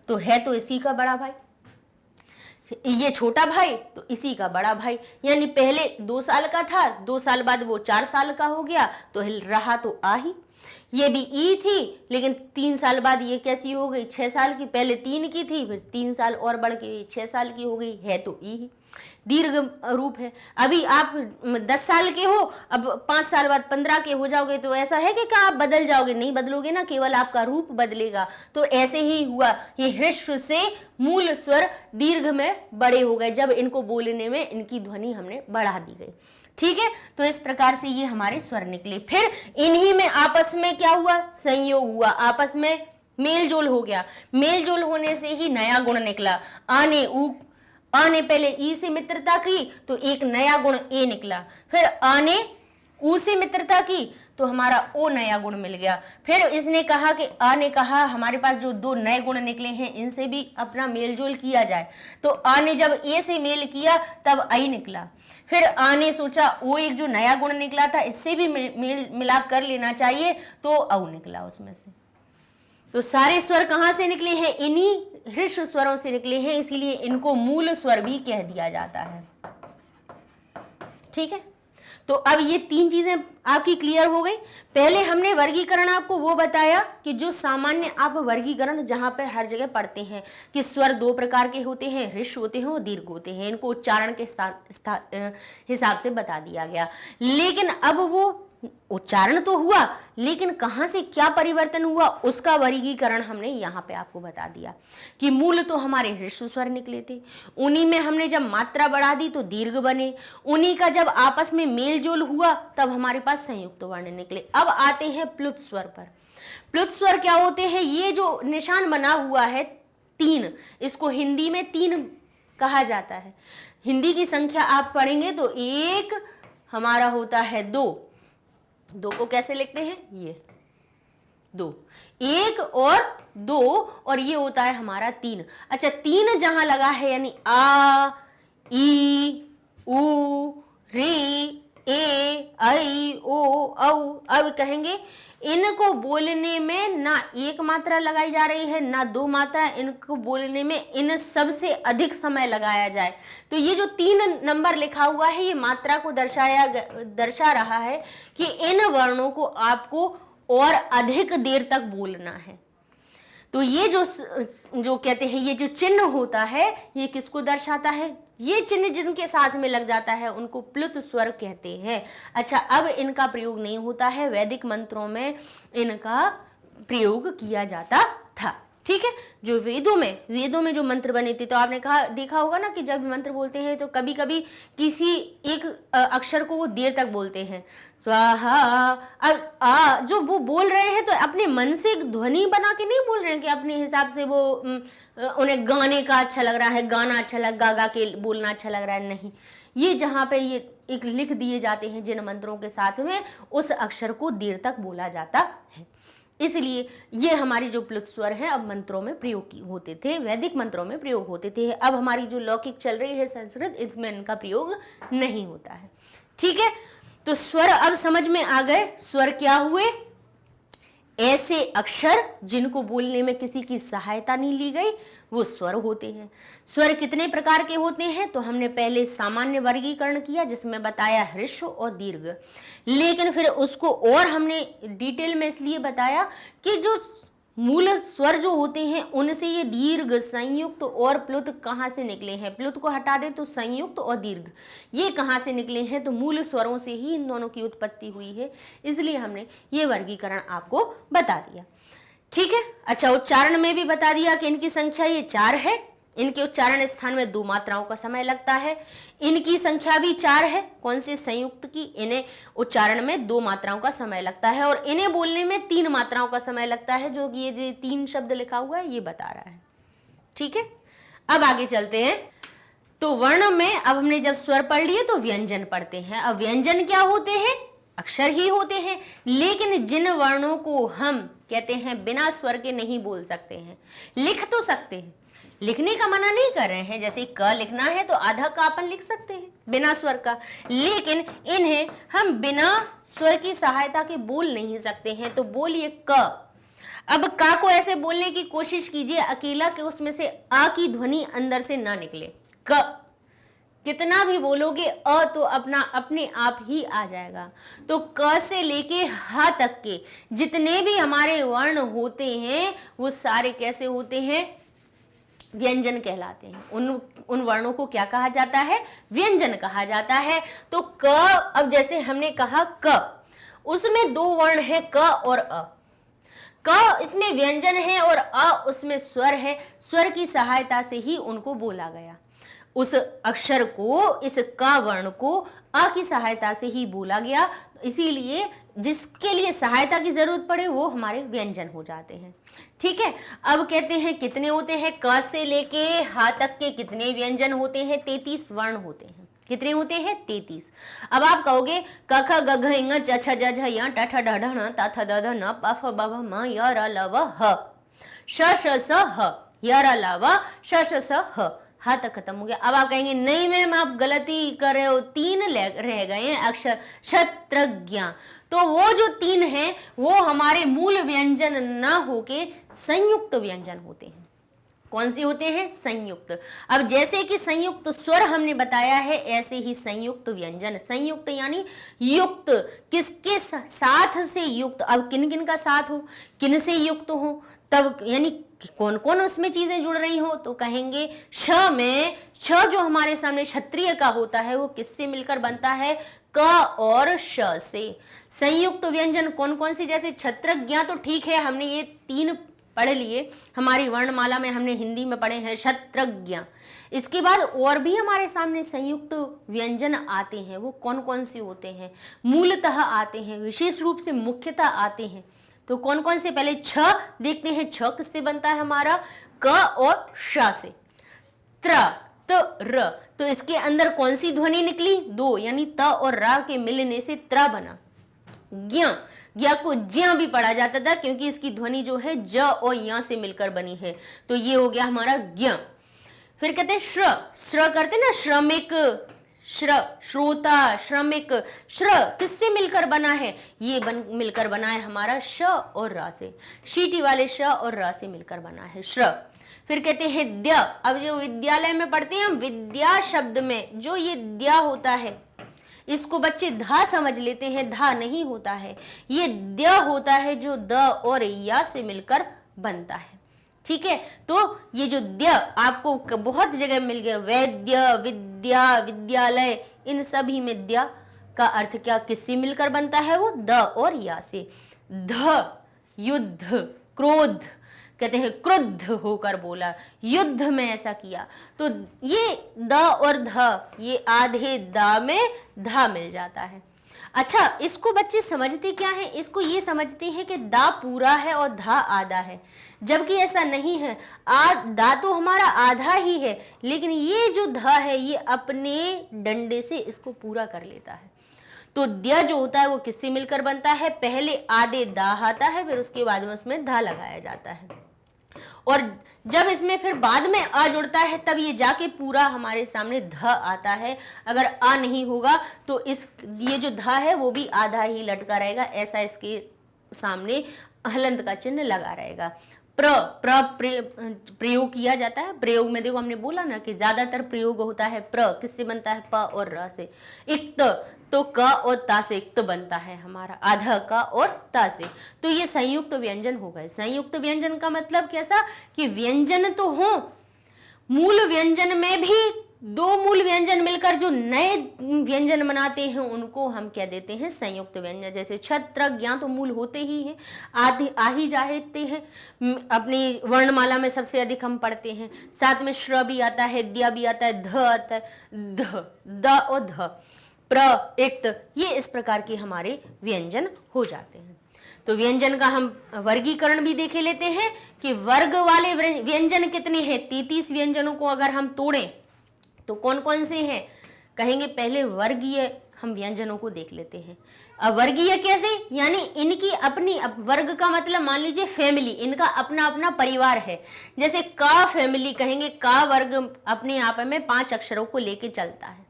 तो है तो इसी का बड़ा भाई, ये छोटा भाई तो इसी का बड़ा भाई। यानी पहले 2 साल का था, 2 साल बाद वो 4 साल का हो गया, तो रहा तो आ ही। ये भी ई थी, लेकिन 3 साल बाद ये कैसी हो गई, 6 साल की, पहले 3 की थी, फिर 3 साल और बढ़ के 6 साल की हो गई, है तो ई ही, दीर्घ रूप है। अभी आप 10 साल के हो, अब 5 साल बाद 15 के हो जाओगे, तो ऐसा है कि आप बदल जाओगे, नहीं बदलोगे ना, केवल आपका रूप बदलेगा। तो ऐसे ही हुआ, ये ह्रस्व से मूल स्वर दीर्घ में बड़े हो गए, जब इनको बोलने में इनकी ध्वनि हमने बढ़ा दी गई। ठीक है, तो इस प्रकार से ये हमारे स्वर निकले। फिर इन्हीं में आपस में क्या हुआ, संयोग हुआ, आपस में मेल जोल हो गया। मेल जोल होने से ही नया गुण निकला। आ ने पहले ई से मित्रता की तो एक नया गुण ए निकला, फिर आ ने ऊ से मित्रता की तो हमारा ओ नया गुण मिल गया। फिर इसने कहा कि आ ने कहा हमारे पास जो 2 नए गुण निकले हैं इनसे भी अपना मेल जोल किया जाए, तो आ ने जब ए से मेल किया तब आई निकला। फिर आ ने सोचा ओ एक जो नया गुण निकला था इससे भी मेल मिलाप कर लेना चाहिए, तो औ निकला उसमें से। तो सारे स्वर कहाँ से निकले हैं, इन्हीं ह्रस्व स्वरों से निकले हैं, इसीलिए इनको मूल स्वर भी कह दिया जाता है। ठीक है, तो अब ये 3 चीजें आपकी क्लियर हो गई। पहले हमने वर्गीकरण आपको वो बताया कि जो सामान्य आप वर्गीकरण जहां पे हर जगह पढ़ते हैं कि स्वर 2 प्रकार के होते हैं, ह्रस्व होते हैं और दीर्घ होते हैं, इनको उच्चारण के हिसाब से बता दिया गया। लेकिन अब वो उच्चारण तो हुआ, लेकिन कहां से क्या परिवर्तन हुआ उसका वर्गीकरण हमने यहाँ पे आपको बता दिया कि मूल तो हमारे ह्रस्व स्वर निकले थे, उन्हीं में हमने जब मात्रा बढ़ा दी तो दीर्घ बने, उन्हीं का जब आपस में मेल जोल हुआ तब हमारे पास संयुक्त वर्ण निकले। अब आते हैं प्लुत स्वर पर। प्लुत स्वर क्या होते हैं? ये जो निशान बना हुआ है 3, इसको हिंदी में 3 कहा जाता है। हिंदी की संख्या आप पढ़ेंगे तो 1 हमारा होता है 2 को कैसे लिखते हैं? ये 2, 1 और 2, और ये होता है हमारा 3। अच्छा, 3 जहां लगा है यानी आ, ई, उ, री, ए, ऐ, ओ, औ, अब कहेंगे इनको बोलने में ना 1 मात्रा लगाई जा रही है ना 2 मात्रा, इनको बोलने में इन सबसे अधिक समय लगाया जाए। तो ये जो 3 नंबर लिखा हुआ है ये मात्रा को दर्शा रहा है कि इन वर्णों को आपको और अधिक देर तक बोलना है। तो ये जो कहते हैं ये जो चिन्ह होता है ये किसको दर्शाता है? ये चिन्ह जिनके साथ में लग जाता है उनको प्लुत स्वर कहते हैं। अच्छा, अब इनका प्रयोग नहीं होता है, वैदिक मंत्रों में इनका प्रयोग किया जाता था। ठीक है, जो वेदों में जो मंत्र बने थे, तो आपने देखा होगा ना कि जब मंत्र बोलते हैं तो कभी कभी किसी एक अक्षर को वो देर तक बोलते हैं, स्वाहा। अब जो वो बोल रहे हैं तो अपने मन से एक ध्वनि बना के नहीं बोल रहे हैं कि अपने हिसाब से वो उन्हें गाने का अच्छा लग रहा है, गाना अच्छा गा के बोलना अच्छा लग रहा है, नहीं। ये जहाँ पे ये एक लिख दिए जाते हैं जिन मंत्रों के साथ में, उस अक्षर को देर तक बोला जाता है, इसलिए ये हमारी जो प्लुत स्वर है अब मंत्रों में प्रयोग होते थे, वैदिक मंत्रों में प्रयोग होते थे। अब हमारी जो लौकिक चल रही है संस्कृत, इसमें इनका प्रयोग नहीं होता है। ठीक है, तो स्वर अब समझ में आ गए। स्वर क्या हुए? ऐसे अक्षर जिनको बोलने में किसी की सहायता नहीं ली गई, वो स्वर होते हैं। स्वर कितने प्रकार के होते हैं? तो हमने पहले सामान्य वर्गीकरण किया जिसमें बताया ह्रस्व और दीर्घ, लेकिन फिर उसको और हमने डिटेल में इसलिए बताया कि जो मूल स्वर जो होते हैं उनसे ये दीर्घ, संयुक्त और प्लुत कहाँ से निकले हैं। प्लुत को हटा दे तो संयुक्त और दीर्घ ये कहाँ से निकले हैं? तो मूल स्वरों से ही इन दोनों की उत्पत्ति हुई है, इसलिए हमने ये वर्गीकरण आपको बता दिया। ठीक है, अच्छा, उच्चारण में भी बता दिया कि इनकी संख्या ये 4 है। इनके उच्चारण स्थान में 2 मात्राओं का समय लगता है। इनकी संख्या भी 4 है। कौन से? संयुक्त की। इन्हें उच्चारण में 2 मात्राओं का समय लगता है और इन्हें बोलने में 3 मात्राओं का समय लगता है, जो कि ये 3 शब्द लिखा हुआ है ये बता रहा है। ठीक है, अब आगे चलते हैं। तो वर्ण में अब हमने जब स्वर पढ़ लिए तो व्यंजन पढ़ते हैं। अब व्यंजन क्या होते हैं? अक्षर ही होते हैं, लेकिन जिन वर्णों को हम कहते हैं बिना स्वर के नहीं बोल सकते हैं, लिख तो सकते हैं, लिखने का मना नहीं कर रहे हैं। जैसे क लिखना है तो आधा का अपन लिख सकते हैं बिना स्वर का, लेकिन इन्हें हम बिना स्वर की सहायता के बोल नहीं सकते हैं। तो बोलिए क। अब का को ऐसे बोलने की कोशिश कीजिए अकेला कि उसमें से आ की ध्वनि अंदर से ना निकले। क कितना भी बोलोगे अ तो अपने आप ही आ जाएगा। तो क से लेके ह तक के जितने भी हमारे वर्ण होते हैं वो सारे कैसे होते हैं? व्यंजन कहलाते हैं। उन वर्णों को क्या कहा जाता है? व्यंजन कहा जाता है। तो क, अब जैसे हमने कहा क, उसमें 2 वर्ण है क और अ। क इसमें व्यंजन है और अ उसमें स्वर है। स्वर की सहायता से ही उनको बोला गया। उस अक्षर को, इस क वर्ण को अ की सहायता से ही बोला गया, इसीलिए जिसके लिए सहायता की जरूरत पड़े वो हमारे व्यंजन हो जाते हैं। ठीक है, अब कहते हैं कितने होते हैं? क से लेके ह तक के कितने व्यंजन होते हैं? 33 वर्ण होते हैं। कितने होते हैं? 33। अब आप कहोगे क ख ग घ ङ च छ ज झ य ट ठ ड ढ ण त थ द ध न प फ ब भ म य र ल व ह श श स ह य र ल व श श स ह। हाँ तक खत्म हो गया। अब आप कहेंगे नहीं मैम आप गलती कर रहे हो, 3 रह गए हैं अक्षर। क्षत्रज्ञ, तो वो जो 3 हैं वो हमारे मूल व्यंजन ना होके संयुक्त व्यंजन होते हैं। कौन से होते हैं? संयुक्त। अब जैसे कि संयुक्त स्वर हमने बताया है, ऐसे ही संयुक्त व्यंजन। संयुक्त यानी युक्त, किसके साथ से युक्त। अब किन किन का साथ हो, किन से युक्त हो, तब यानी कि कौन कौन उसमें चीजें जुड़ रही हो, तो कहेंगे श में, श जो हमारे सामने क्षत्रिय का होता है वो किससे मिलकर बनता है, क और श से। संयुक्त व्यंजन कौन कौन से, जैसे क्षत्रज्ञ तो ठीक है, हमने ये 3 पढ़ लिए, हमारी वर्णमाला में हमने हिंदी में पढ़े हैं क्षत्रज्ञ। इसके बाद और भी हमारे सामने संयुक्त व्यंजन आते हैं, वो कौन कौन से होते हैं, मूलतः आते हैं, विशेष रूप से मुख्यतः आते हैं। तो कौन कौन से, पहले छ देखते हैं, छ किससे बनता है हमारा, क और श से। त्र, त, र, तो इसके अंदर कौन सी ध्वनि निकली, 2, यानी त और र के मिलने से त्र बना। ज्ञ, ज्ञ को ज्ञ भी पढ़ा जाता था क्योंकि इसकी ध्वनि जो है ज और य से मिलकर बनी है, तो ये हो गया हमारा ज्ञ। फिर कहते हैं श्र, श्र करते ना, श्रमिक, श्र, श्रोता, श्रमिक, श्र किससे मिलकर बना है, ये मिलकर बना है हमारा श और र से, शीटी वाले श और र से मिलकर बना है श्र। फिर कहते हैं द्य, अब जो विद्यालय में पढ़ते हैं हम, विद्या शब्द में जो ये द्या होता है, इसको बच्चे धा समझ लेते हैं, धा नहीं होता है, ये द्य होता है जो द और या से मिलकर बनता है। ठीक है, तो ये जो द्य आपको बहुत जगह मिल गया, वैद्य, विद्या, विद्यालय, इन सभी में द्य का अर्थ क्या, किससे मिलकर बनता है, वो द और या से। ध, युद्ध, क्रोध, कहते हैं क्रुद्ध होकर बोला, युद्ध में ऐसा किया, तो ये द और ध, ये आधे द में धा मिल जाता है। अच्छा, इसको बच्चे समझते क्या है, इसको ये समझते हैं कि दा पूरा है और धा आधा है, जबकि ऐसा नहीं है। दा तो हमारा आधा ही है, लेकिन ये जो धा है ये अपने डंडे से इसको पूरा कर लेता है। तो द्य जो होता है वो किससे मिलकर बनता है, पहले आधे दा आता है, फिर उसके बाद में उसमें धा लगाया जाता है, और जब इसमें फिर बाद में आ जुड़ता है तब ये जाके पूरा हमारे सामने ध आता है। अगर आ नहीं होगा तो ये जो ध है वो भी आधा ही लटका रहेगा, ऐसा इसके सामने हलंत का चिन्ह लगा रहेगा। प्रयोग किया जाता है, प्रयोग में देखो हमने बोला ना कि ज्यादातर प्रयोग होता है किससे बनता है, प और र से। इक्त, तो क और ता से इक्त बनता है हमारा, आधा क और ता से। तो ये संयुक्त व्यंजन हो गए। संयुक्त व्यंजन का मतलब कैसा, कि व्यंजन तो हो, मूल व्यंजन में भी 2 मूल व्यंजन मिलकर जो नए व्यंजन बनाते हैं उनको हम क्या देते हैं, संयुक्त व्यंजन। जैसे क्षत्रज्ञ तो मूल होते ही हैं, आ ही जाते हैं, अपनी वर्णमाला में सबसे अधिक हम पढ़ते हैं। साथ में श्र भी आता है, द्या भी आता है, ध आता है, द और ध, प्र, इक्त, ये इस प्रकार के हमारे व्यंजन हो जाते हैं। तो व्यंजन का हम वर्गीकरण भी देखे लेते हैं कि वर्ग वाले व्यंजन कितने हैं। 33 व्यंजनों को अगर हम तोड़ें तो कौन कौन से हैं, कहेंगे पहले वर्गीय हम व्यंजनों को देख लेते हैं। अवर्गीय कैसे, यानी इनकी अपनी, वर्ग का मतलब मान लीजिए फैमिली, इनका अपना अपना परिवार है। जैसे का फैमिली कहेंगे, का वर्ग अपने आप में 5 अक्षरों को लेके चलता है।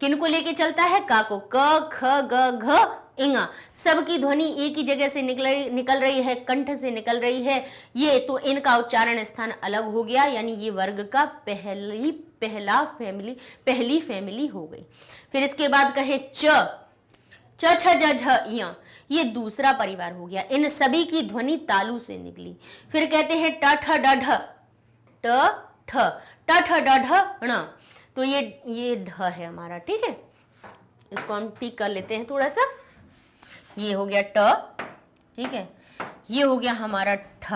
किनको लेके चलता है, का को, क, ख, ग, घ, इंगा, सबकी ध्वनि एक ही जगह से निकल रही है, कंठ से निकल रही है। ये तो इनका उच्चारण स्थान अलग हो गया, यानी ये वर्ग का पहली फैमिली हो गई। फिर इसके बाद कहे च, छ, ज, झ, य, ये दूसरा परिवार हो गया। इन सभी की ध्वनि तालु से निकली। फिर कहते हैं ट, ठ, ड, ढ, ट, ठ, ड, ढ, ण, तो ये ढ है हमारा। ठीक है, इसको हम ठीक कर लेते हैं थोड़ा सा। ये हो गया ट, ठीक है, ये हो गया हमारा ठ,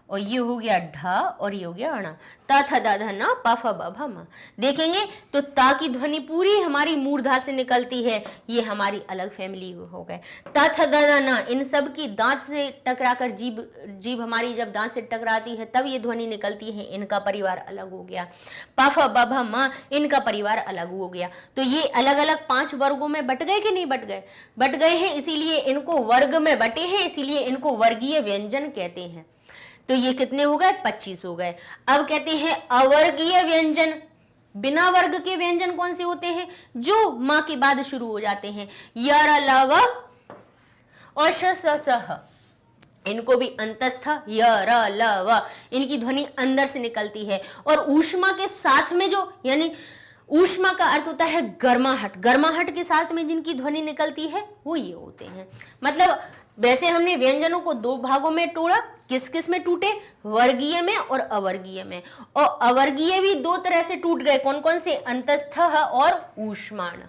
और ये हो गया ढ, और ये हो गया अणा। ता, थ, द, ध, न, प, फ, ब, भ, म। देखेंगे तो ता की ध्वनि पूरी हमारी मूर्धा से निकलती है, ये हमारी अलग फैमिली हो गए। ता, थ, द, ध, न, इन सब की दांत से टकराकर जीभ हमारी जब दांत से टकराती है तब ये ध्वनि निकलती है, इनका परिवार अलग हो गया। प, फ, ब, भ, म, इनका परिवार अलग हो गया। तो ये अलग अलग 5 वर्गों में बट गए कि नहीं बट गए, बट गए हैं, इसीलिए इनको वर्ग में बटे हैं, इसीलिए इनको वर्गीय व्यंजन कहते हैं। तो ये कितने हो गए, 25 हो गए। अब कहते हैं अवर्गीय व्यंजन। बिना वर्ग के व्यंजन कौन से होते हैं, जो मां के बाद शुरू हो जाते हैं, यर, लव और श, स, स, ह। इनको भी अंतस्थ यर, लव, इनकी ध्वनि अंदर से निकलती है। और ऊष्मा के साथ में जो, यानी ऊष्मा का अर्थ होता है गर्माहट, गर्माहट के साथ में जिनकी ध्वनि निकलती है वो ये होते हैं। मतलब वैसे हमने व्यंजनों को 2 भागों में तोड़ा, किस किस में टूटे? वर्गीय में और अवर्गीय में। और अवर्गीय भी दो तरह से टूट गए, कौन कौन से? अंतस्थ और ऊष्माण।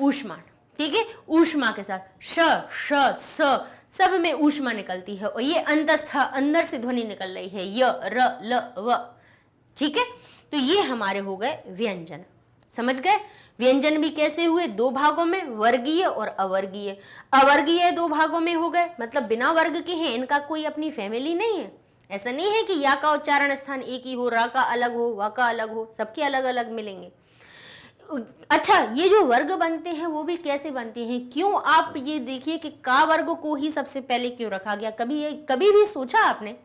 ऊष्माण, ठीक है, ऊष्मा के साथ श श स सब में ऊष्मा निकलती है, और ये अंतस्थ, अंदर से ध्वनि निकल रही है, य र ल व, ठीक है। तो ये हमारे हो गए व्यंजन, समझ गए? व्यंजन भी कैसे हुए? दो भागों में, वर्गीय और अवर्गीय। अवर्गीय दो भागों में हो गए, मतलब बिना वर्ग के हैं, इनका कोई अपनी फैमिली नहीं है। ऐसा नहीं है कि या का उच्चारण स्थान एक ही हो, रा का अलग हो, वा का अलग हो, सबके अलग अलग मिलेंगे। अच्छा, ये जो वर्ग बनते हैं वो भी कैसे बनते हैं? क्यों? आप ये देखिए कि का वर्ग को ही सबसे पहले क्यों रखा गया? कभी भी सोचा आपने?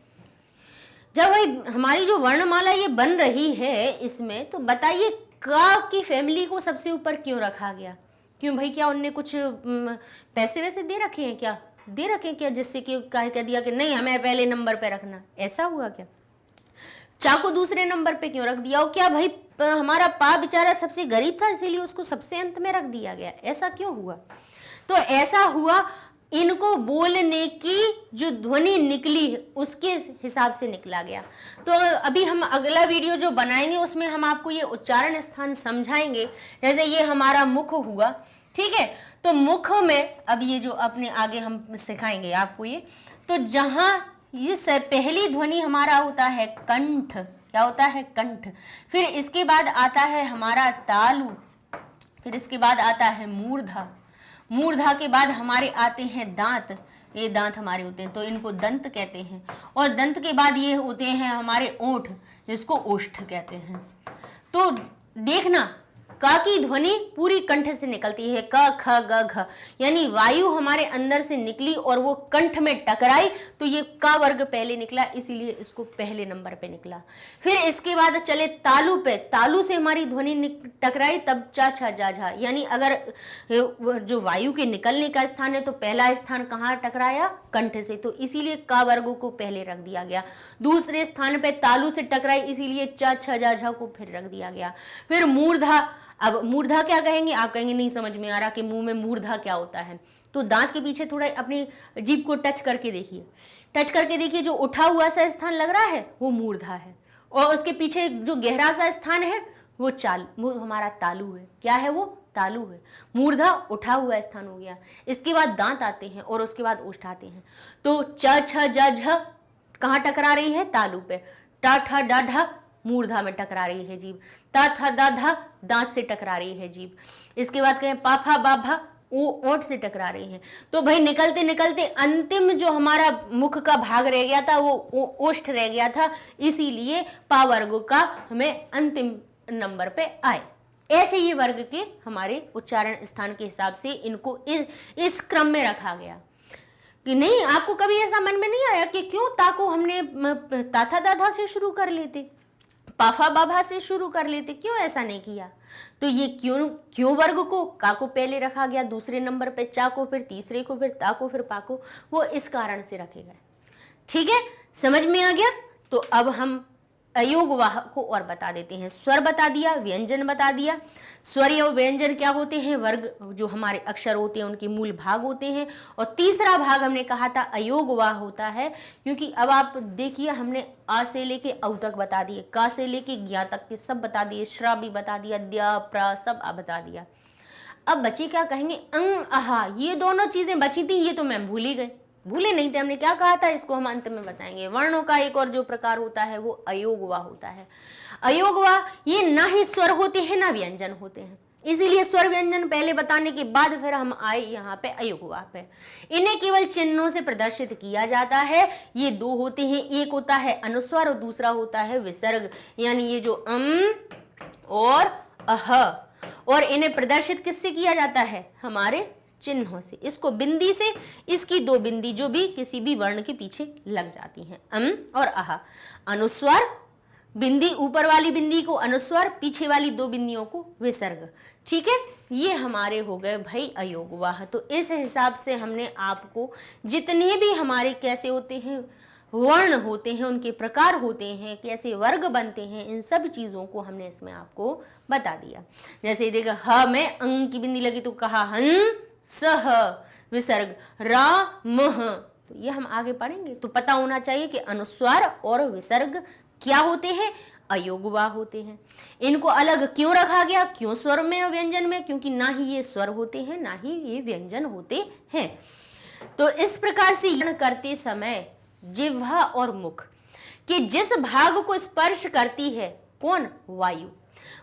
जब भाई हमारी जो वर्णमाला ये बन रही है इसमें, तो बताइए का की फैमिली को सबसे ऊपर क्यों रखा गया? क्यों भाई, क्या उनने कुछ पैसे वैसे दे रखे हैं क्या? दे रखे हैं क्या, जिससे कि कह दिया कि नहीं हमें पहले नंबर पे रखना? ऐसा हुआ क्या? चा को दूसरे नंबर पे क्यों रख दिया? और क्या भाई हमारा पा बेचारा सबसे गरीब था इसीलिए उसको सबसे अंत में रख दिया गया? ऐसा क्यों हुआ? तो ऐसा हुआ, इनको बोलने की जो ध्वनि निकली उसके हिसाब से निकला गया। तो अभी हम अगला वीडियो जो बनाएंगे उसमें हम आपको ये उच्चारण स्थान समझाएंगे। जैसे ये हमारा मुख हुआ, ठीक है, तो मुख में अब ये जो अपने आगे हम सिखाएंगे आपको ये, तो जहां ये पहली ध्वनि हमारा होता है कंठ, क्या होता है? कंठ। फिर इसके बाद आता है हमारा तालु, फिर इसके बाद आता है मूर्धा, मूर्धा के बाद हमारे आते हैं दांत, ये दांत हमारे होते हैं तो इनको दंत कहते हैं, और दंत के बाद ये होते हैं हमारे ओठ, जिसको ओष्ठ कहते हैं। तो देखना, का की ध्वनि पूरी कंठ से निकलती है, क ख ग घ, यानी वायु हमारे अंदर से निकली और वो कंठ में टकराई, तो ये का वर्ग पहले निकला, इसीलिए इसको पहले नंबर पे निकला। फिर इसके बाद चले तालु पे, तालु से हमारी ध्वनि टकराई, तब चा छा जा झा, यानी अगर जो वायु के निकलने का स्थान है तो पहला स्थान कहाँ टकराया? कंठ से, तो इसीलिए का वर्ग को पहले रख दिया गया। दूसरे स्थान पे तालु से टकराई, इसीलिए चा छा जा झा को फिर रख दिया गया। फिर मूर्धा, अब मूर्धा क्या कहेंगे? आप कहेंगे नहीं समझ में आ रहा कि मुंह में मूर्धा क्या होता है, तो दांत के पीछे थोड़ा अपनी जीभ को टच करके देखिए, टच करके देखिए, जो उठा हुआ सा स्थान लग रहा है वो मूर्धा है, और उसके पीछे जो गहरा सा स्थान है वो हमारा तालु है। क्या है वो? तालु है। मूर्धा उठा हुआ स्थान हो गया। इसके बाद दांत आते हैं और उसके बाद ओष्ठ आते हैं। तो च छ ज झ कहाँ टकरा रही है? तालु पे। टा ठा डा ढा मूर्धा में टकरा रही है जीभ। ता था दा धा दांत से टकरा रही है जीभ। इसके बाद कहें पाफा बाभा ओंठ से टकरा रही है। तो भाई निकलते निकलते अंतिम जो हमारा मुख का भाग रह गया था वो ओष्ठ रह गया था, इसीलिए पा वर्ग का हमें अंतिम नंबर पे आए। ऐसे ये वर्ग के हमारे उच्चारण स्थान के हिसाब से इनको इस क्रम में रखा गया। कि नहीं, आपको कभी ऐसा मन में नहीं आया कि क्यों ता को हमने ताथा दाधा से शुरू कर लेते, पाफा बाभा से शुरू कर लेते, क्यों ऐसा नहीं किया? तो ये क्यों वर्ग को का को पहले रखा गया, दूसरे नंबर पे चा को, फिर तीसरे को, फिर ता को, फिर पा को, वो इस कारण से रखे गए। ठीक है, समझ में आ गया? तो अब हम अयोगवाह को और बता देते हैं। स्वर बता दिया, व्यंजन बता दिया। स्वर या व्यंजन क्या होते हैं? वर्ग, जो हमारे अक्षर होते हैं उनके मूल भाग होते हैं। और तीसरा भाग हमने कहा था अयोगवाह होता है, क्योंकि अब आप देखिए हमने आ से लेके औ तक बता दिए, का से लेके ज्ञा तक के सब बता दिए, श्रा भी बता दिया, द्या प्र सब बता दिया। अब बच्चे क्या कहेंगे? अंग आहा, ये दोनों चीजें बची थी, ये तो मैं भूल ही गए। भूले नहीं थे, हमने क्या कहा था, इसको हम अंत में बताएंगे। वर्णों का एक और जो प्रकार होता है वो अयोगवाह होता है। अयोगवाह ये ना ही स्वर होते हैं ना व्यंजन होते हैं, इसीलिए स्वर व्यंजन पहले बताने के बाद फिर हम आए यहाँ पे अयोगवाह पे। इन्हें केवल चिन्हों से प्रदर्शित किया जाता है। ये दो होते हैं, एक होता है अनुस्वार और दूसरा होता है विसर्ग, यानी ये जो और अह, और इन्हें प्रदर्शित किससे किया जाता है? हमारे चिन्हों से। इसको बिंदी से, इसकी दो बिंदी जो भी किसी भी वर्ण के पीछे लग जाती हैं, और आह। अनुस्वार बिंदी, ऊपर वाली बिंदी को अनुस्वार, पीछे वाली दो बिंदियों को विसर्ग। ठीक है, ये हमारे हो गए भाई अयोगवाह। तो इस हिसाब से हमने आपको जितने भी हमारे कैसे होते हैं वर्ण होते हैं, उनके प्रकार होते हैं, कैसे वर्ग बनते हैं, इन सब चीजों को हमने इसमें आपको बता दिया। जैसे देखो ह में अंग की बिंदी लगी तो कहा हन सह विसर्ग, रा मह तो ये हम आगे पढ़ेंगे। तो पता होना चाहिए कि अनुस्वार और विसर्ग क्या होते हैं, अयोगवा होते हैं। इनको अलग क्यों रखा गया, क्यों स्वर में और व्यंजन में, क्योंकि ना ही ये स्वर होते हैं ना ही ये व्यंजन होते हैं। तो इस प्रकार से करते समय जिह्वा और मुख के जिस भाग को स्पर्श करती है, कौन, वायु,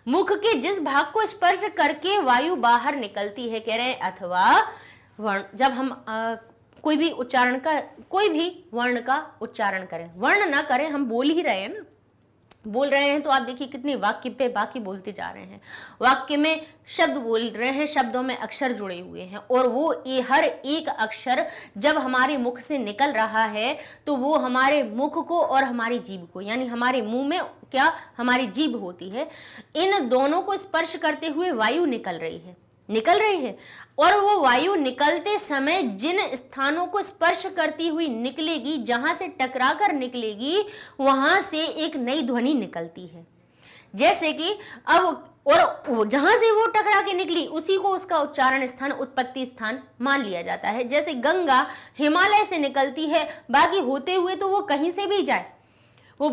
मुख के जिस भाग को स्पर्श करके वायु बाहर निकलती है, कह रहे हैं, अथवा जब हम कोई भी उच्चारण का, कोई भी वर्ण का उच्चारण करें, वर्ण ना करें, हम बोल ही रहे हैं ना, बोल रहे हैं, तो आप देखिए कितने वाक्य पे वाक्य बोलते जा रहे हैं, वाक्य में शब्द बोल रहे हैं, शब्दों में अक्षर जुड़े हुए हैं, और वो ये हर एक अक्षर जब हमारे मुख से निकल रहा है तो वो हमारे मुख को और हमारी जीभ को, यानी हमारे मुंह में क्या हमारी जीभ होती है, इन दोनों को स्पर्श करते हुए वायु निकल रही है, और वो वायु निकलते समय जिन स्थानों को स्पर्श करती हुई निकलेगी, जहां से टकराकर निकलेगी, वहां से एक नई ध्वनि निकलती है। जैसे कि अब, और जहां से वो टकरा के निकली उसी को उसका उच्चारण स्थान, उत्पत्ति स्थान मान लिया जाता है। जैसे गंगा हिमालय से निकलती है, बाकी होते हुए तो वो कहीं से भी जाए, वो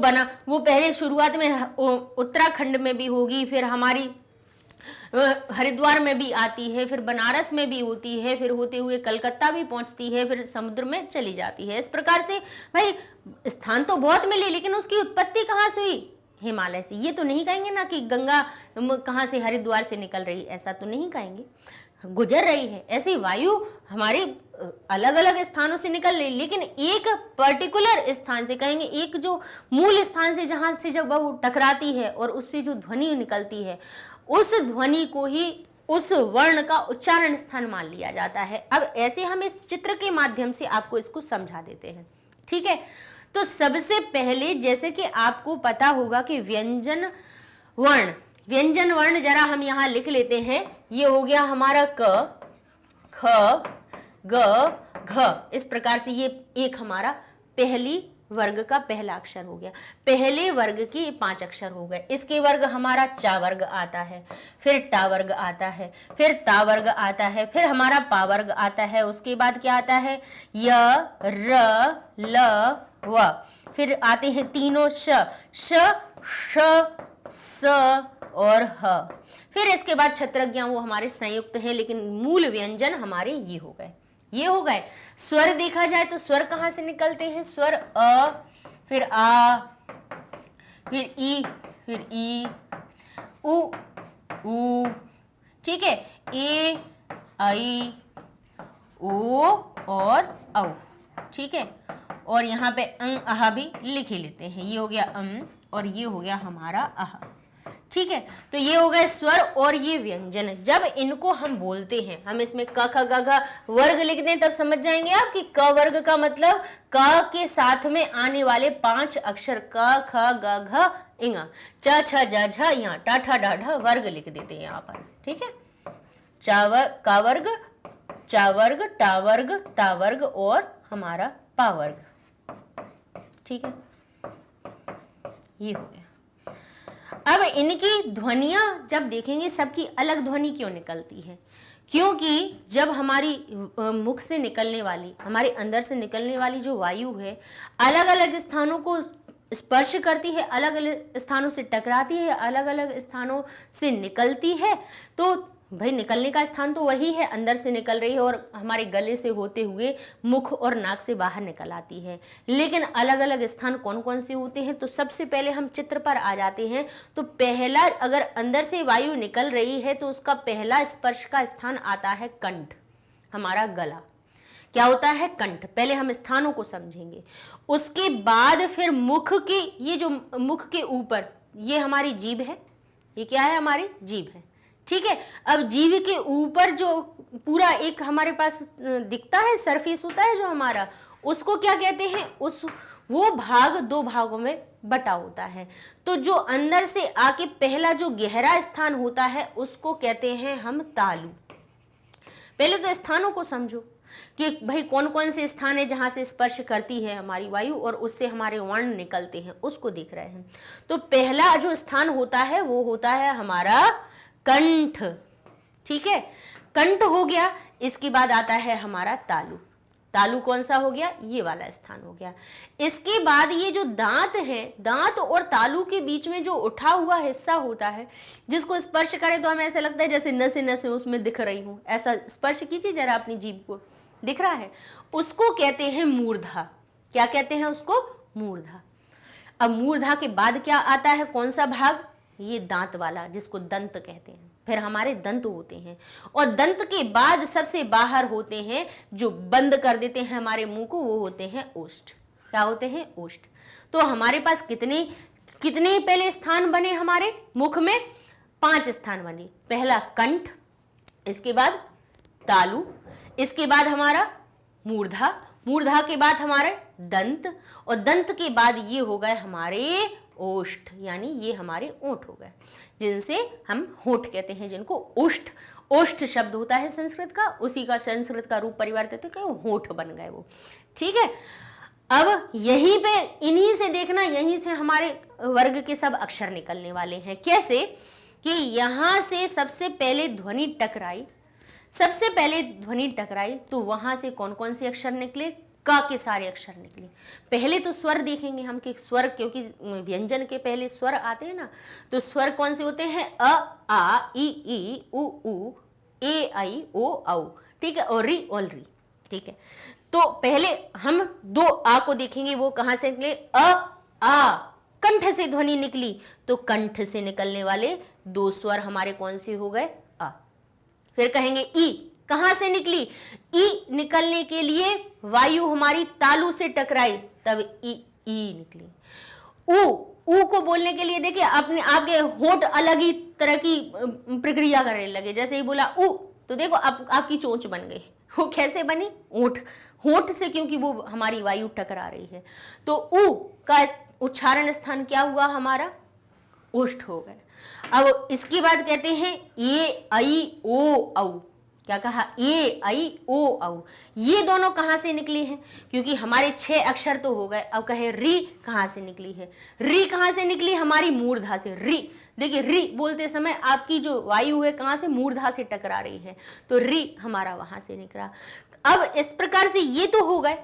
पहले शुरुआत में उत्तराखंड में भी होगी, फिर हमारी हरिद्वार में भी आती है, फिर बनारस में भी होती है, फिर होते हुए कलकत्ता भी पहुंचती है, फिर समुद्र में चली जाती है। इस प्रकार से भाई स्थान तो बहुत मिले, लेकिन उसकी उत्पत्ति कहाँ से हुई, हिमालय से। ये तो नहीं कहेंगे ना कि गंगा कहाँ से, हरिद्वार से निकल रही, ऐसा तो नहीं कहेंगे, गुजर रही है। ऐसी वायु हमारे अलग अलग स्थानों से निकल रही, लेकिन एक पर्टिकुलर स्थान से कहेंगे, एक जो मूल स्थान से, जहां से जब वो टकराती है और उससे जो ध्वनि निकलती है, उस ध्वनि को ही उस वर्ण का उच्चारण स्थान मान लिया जाता है। अब ऐसे हम इस चित्र के माध्यम से आपको इसको समझा देते हैं, ठीक है। तो सबसे पहले, जैसे कि आपको पता होगा कि व्यंजन वर्ण जरा हम यहां लिख लेते हैं। ये हो गया हमारा क, ख, ग, घ। इस प्रकार से ये एक हमारा पहली वर्ग का पहला अक्षर हो गया। पहले वर्ग के 5 अक्षर हो गए। इसके वर्ग हमारा चा वर्ग आता है, फिर टा वर्ग आता है, फिर ता वर्ग आता है, फिर हमारा पा वर्ग आता है। उसके बाद क्या आता है, य, र, ल, व। फिर आते हैं तीनों श, श, स और ह। फिर इसके बाद छत्रज्ञ, वो हमारे संयुक्त हैं, लेकिन मूल व्यंजन हमारे ये हो गए। स्वर देखा जाए तो स्वर कहां से निकलते हैं, स्वर अ, फिर आ, फिर ई, उ, ठीक है, ए, आई, ओ और औ, ठीक है। और यहाँ पे अंग अहा भी लिख ही लेते हैं। ये हो गया और ये हो गया हमारा अहा, ठीक है। तो ये हो गए स्वर और ये व्यंजन। जब इनको हम बोलते हैं, हम इसमें क, ख, ग, घ वर्ग लिख दें, तब समझ जाएंगे आप कि क वर्ग का मतलब क के साथ में आने वाले 5 अक्षर, क, ख, ग, घ, इंग, च, छ, ज, झ, यहाँ टा, ठा, डा, ढ वर्ग लिख देते हैं यहाँ पर, ठीक है। का वर्ग, चा वर्ग, टा वर्ग, ता वर्ग और हमारा पा वर्ग, ठीक है। ये हो गया। अब इनकी ध्वनियां जब देखेंगे, सबकी अलग ध्वनि क्यों निकलती है, क्योंकि जब हमारी मुख से निकलने वाली, हमारे अंदर से निकलने वाली जो वायु है, अलग अलग स्थानों को स्पर्श करती है, अलग अलग स्थानों से टकराती है, अलग अलग स्थानों से निकलती है, तो भाई निकलने का स्थान तो वही है, अंदर से निकल रही है और हमारे गले से होते हुए मुख और नाक से बाहर निकल आती है। लेकिन अलग अलग स्थान कौन कौन से होते हैं, तो सबसे पहले हम चित्र पर आ जाते हैं। तो पहला, अगर अंदर से वायु निकल रही है तो उसका पहला स्पर्श का स्थान आता है कंठ, हमारा गला। क्या होता है, कंठ। पहले हम स्थानों को समझेंगे, उसके बाद फिर मुख के, ये जो मुख के ऊपर ये हमारी जीभ है, ये क्या है, हमारी जीभ है, ठीक है। अब जीभ के ऊपर जो पूरा एक हमारे पास दिखता है, सरफेस होता है जो हमारा, उसको क्या कहते हैं, वो भाग 2 भागों में बटा होता है। तो जो अंदर से आके पहला जो गहरा स्थान होता है उसको कहते हैं हम तालु। पहले तो स्थानों को समझो कि भाई कौन कौन से स्थान है जहां से स्पर्श करती है हमारी वायु और उससे हमारे वर्ण निकलते हैं, उसको देख रहे हैं। तो पहला जो स्थान होता है वो होता है हमारा कंठ, ठीक है। कंठ हो गया। इसके बाद आता है हमारा तालु। तालु कौन सा हो गया, ये वाला स्थान हो गया। इसके बाद ये जो दांत है, दांत और तालु के बीच में जो उठा हुआ हिस्सा होता है, जिसको स्पर्श करें तो हमें ऐसा लगता है जैसे नसें नसें उसमें दिख रही हूं, ऐसा स्पर्श कीजिए जरा अपनी जीभ को, दिख रहा है, उसको कहते हैं मूर्धा। क्या कहते हैं उसको, मूर्धा। अब मूर्धा के बाद क्या आता है, कौन सा भाग, ये दांत वाला जिसको दंत कहते हैं। फिर हमारे दंत होते हैं, और दंत के बाद सबसे बाहर होते हैं जो बंद कर देते हैं हमारे मुंह को, वो होते हैं ओष्ठ। क्या होते हैं, ओष्ठ। तो हमारे पास कितने कितने पहले स्थान बने हमारे मुख में, 5 स्थान बने। पहला कंठ, इसके बाद तालु, इसके बाद हमारा मूर्धा, मूर्धा के बाद हमारे दंत, और दंत के बाद ये हो गए हमारे ओष्ठ, यानी ये हमारे ओंठ हो गए, जिनसे हम होठ कहते हैं, जिनको ओष्ठ, ओष्ठ शब्द होता है संस्कृत का, उसी का संस्कृत का रूप परिवर्तित है, होठ बन गए वो। ठीक है, अब यहीं पे इन्हीं से देखना, यहीं से हमारे वर्ग के सब अक्षर निकलने वाले हैं। कैसे कि यहां से सबसे पहले ध्वनि टकराई, सबसे पहले ध्वनि टकराई तो वहां से कौन कौन से अक्षर निकले, का के सारे अक्षर निकले। पहले तो स्वर देखेंगे हम कि स्वर, क्योंकि व्यंजन के पहले स्वर आते हैं ना, तो स्वर कौन से होते हैं, अ, आ, ई, उ, ए, आई, ओ, औ। ठीक है, और री, और री। ठीक है, तो पहले हम 2 आ को देखेंगे, वो कहां से निकले, अ, आ, कंठ से ध्वनि निकली, तो कंठ से निकलने वाले 2 स्वर हमारे कौन से हो गए, आ। फिर कहेंगे ई, कहां से निकली, ई निकलने के लिए वायु हमारी तालु से टकराई, तब ई निकली। ऊ को बोलने के लिए देखिए अपने आपके होंठ अलग ही तरह की प्रक्रिया करने लगे। जैसे ही बोला ऊ, तो देखो आपकी चोंच बन गई। वो कैसे बनी, होंठ, होंठ से, क्योंकि वो हमारी वायु टकरा रही है। तो ऊ का उच्चारण स्थान क्या हुआ हमारा, ओष्ठ हो गए। अब इसके बाद कहते हैं ए, आई, ओ, औ। क्या कहा, ए, आई, ओ, औ। ये दोनों कहां से निकली हैं, क्योंकि हमारे 6 अक्षर तो हो गए। अब कहे री कहां से निकली है, री कहां से निकली, हमारी मूर्धा से। री, देखिए री बोलते समय आपकी जो वायु है कहां से, मूर्धा से टकरा रही है, तो री हमारा वहां से निकला। अब इस प्रकार से ये तो हो गए,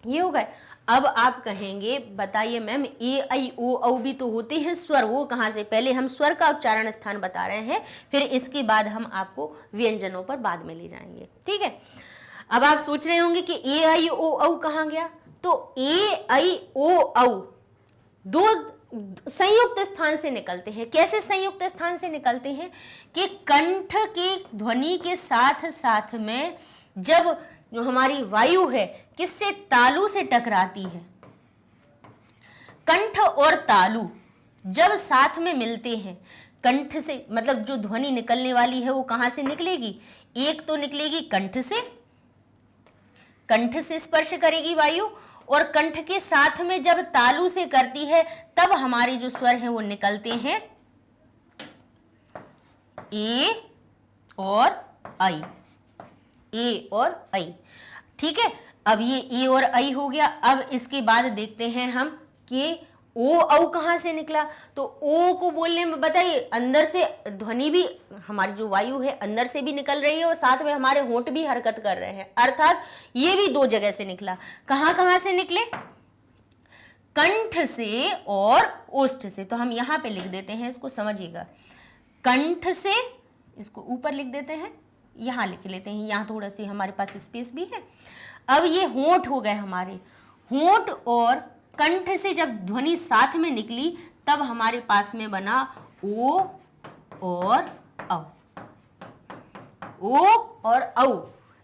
ये हो गए। अब आप कहेंगे बताइए मैम ए, आई, ओ, औ भी तो होते हैं स्वर, वो कहाँ से, पहले हम स्वर का उच्चारण स्थान बता रहे हैं, फिर इसके बाद हम आपको व्यंजनों पर बाद में ले जाएंगे। ठीक है, अब आप सोच रहे होंगे कि ए, आई, ओ, औ कहाँ गया, तो ए, आई, ओ, औ 2 संयुक्त स्थान से निकलते हैं। कैसे संयुक्त स्थान से निकलते हैं कि कंठ की ध्वनि के साथ साथ में जब जो हमारी वायु है किससे, तालु से टकराती है। कंठ और तालु जब साथ में मिलते हैं, कंठ से मतलब जो ध्वनि निकलने वाली है वो कहां से निकलेगी, एक तो निकलेगी कंठ से, कंठ से स्पर्श करेगी वायु, और कंठ के साथ में जब तालु से करती है तब हमारे जो स्वर हैं वो निकलते हैं ए और आई, ए और आई। ठीक है, अब ये ए और आई हो गया। अब इसके बाद देखते हैं हम कि ओ, औ कहां से निकला, तो ओ को बोलने में बताइए अंदर से ध्वनि भी, हमारी जो वायु है अंदर से भी निकल रही है और साथ में हमारे होंठ भी हरकत कर रहे हैं, अर्थात ये भी 2 जगह से निकला। कहां कहां से निकले, कंठ से और ओष्ठ से। तो हम यहां पे लिख देते हैं, इसको समझिएगा, कंठ से, इसको ऊपर लिख देते हैं, यहां लिख लेते हैं, यहां थोड़ा सी हमारे पास स्पेस भी है। अब ये होंठ हो गए हमारे, होंठ और कंठ से जब ध्वनि साथ में निकली तब हमारे पास में बना ओ और औ, ओ और औ।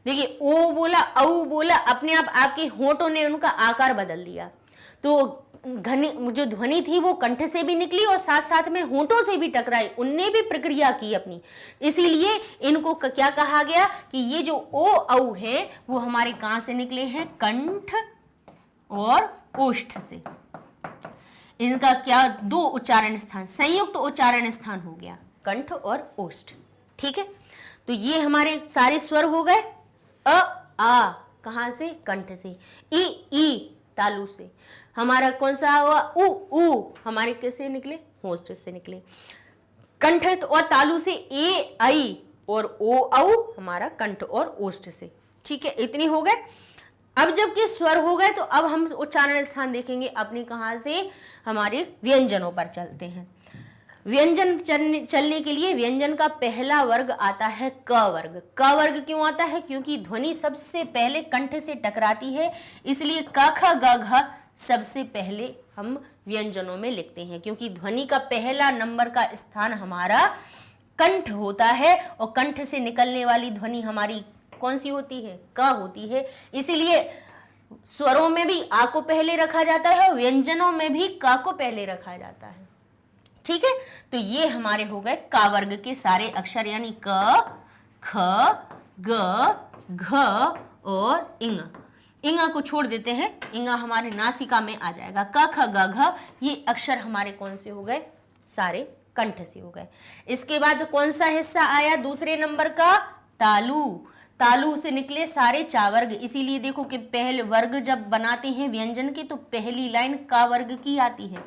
देखिए ओ बोला, औ बोला, अपने आप आपके होंठों ने उनका आकार बदल दिया। तो घनी जो ध्वनि थी वो कंठ से भी निकली और साथ साथ में होंठों से भी टकराई, उनने भी प्रक्रिया की अपनी, इसीलिए इनको क्या कहा गया कि ये जो ओ, औ हैं वो हमारे कहां से निकले हैं, कंठ और ओष्ठ से। इनका क्या 2 उच्चारण स्थान, संयुक्त उच्चारण स्थान हो गया, कंठ और ओष्ठ। ठीक है, तो ये हमारे सारे स्वर हो गए। अ, आ कहां से, कंठ से, ई तालु से, हमारा कौन सा हुआ, उ हमारे कैसे निकले, होंठ से निकले। कंठ और तालु से ए, आई और ओ, औ हमारा कंठ और ओष्ठ से। ठीक है, इतनी हो गए। अब जबकि स्वर हो गए तो अब हम उच्चारण स्थान देखेंगे अपनी, कहां से, हमारे व्यंजनों पर चलते हैं। व्यंजन चलने के लिए व्यंजन का पहला वर्ग आता है क वर्ग। क वर्ग क्यों आता है? क्योंकि ध्वनि सबसे पहले कंठ से टकराती है, इसलिए क ख ग घ सबसे पहले हम व्यंजनों में लिखते हैं, क्योंकि ध्वनि का पहला नंबर का स्थान हमारा कंठ होता है और कंठ से निकलने वाली ध्वनि हमारी कौन सी होती है? क होती है। इसीलिए स्वरों में भी आ को पहले रखा जाता है और व्यंजनों में भी क को पहले रखा जाता है। ठीक है, तो ये हमारे हो गए का वर्ग के सारे अक्षर, यानी क, ख, ग, घ और इंग। इंगा को छोड़ देते हैं, इंगा हमारे नासिका में आ जाएगा। क ख ग घ ये अक्षर हमारे कौन से हो गए? सारे कंठ से हो गए। इसके बाद कौन सा हिस्सा आया दूसरे नंबर का? तालु। तालु से निकले सारे चा वर्ग। इसीलिए देखो कि पहले वर्ग जब बनाते हैं व्यंजन के तो पहली लाइन का वर्ग की आती है,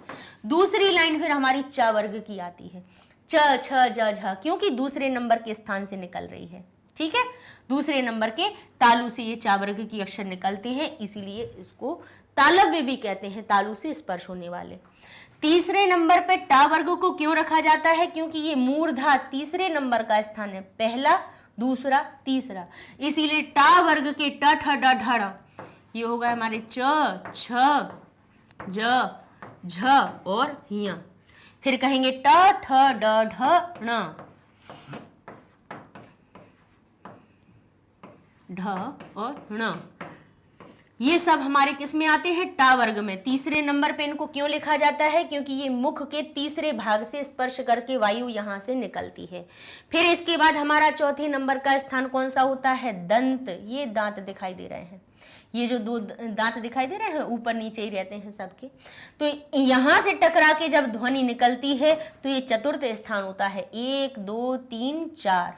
दूसरी लाइन फिर हमारी चा वर्ग की आती है, च छ ज झ, क्योंकि दूसरे नंबर के स्थान से निकल रही है। ठीक है, दूसरे नंबर के तालु से ये चा वर्ग की अक्षर निकलते हैं, इसीलिए इसको तालव्य भी कहते हैं, तालु से स्पर्श होने वाले। तीसरे नंबर पे टा वर्ग को क्यों रखा जाता है? क्योंकि ये मूर्धा तीसरे नंबर का स्थान है, पहला, दूसरा, तीसरा, इसीलिए टा वर्ग के ट ठ ड ढ ण ये होगा हमारे च छ ज झ और हिया। फिर कहेंगे ट ठ ड ढ ण, ढ और ण, ये सब हमारे किस में आते हैं? टा वर्ग में। तीसरे नंबर पे इनको क्यों लिखा जाता है? क्योंकि ये मुख के तीसरे भाग से स्पर्श करके वायु यहां से निकलती है। फिर इसके बाद हमारा चौथे नंबर का स्थान कौन सा होता है? दंत। ये दांत दिखाई दे रहे हैं, ये जो दो दांत दिखाई दे रहे हैं ऊपर नीचे ही रहते हैं सबके, तो यहां से टकरा के जब ध्वनि निकलती है तो ये चतुर्थ स्थान होता है। 1 2 3 4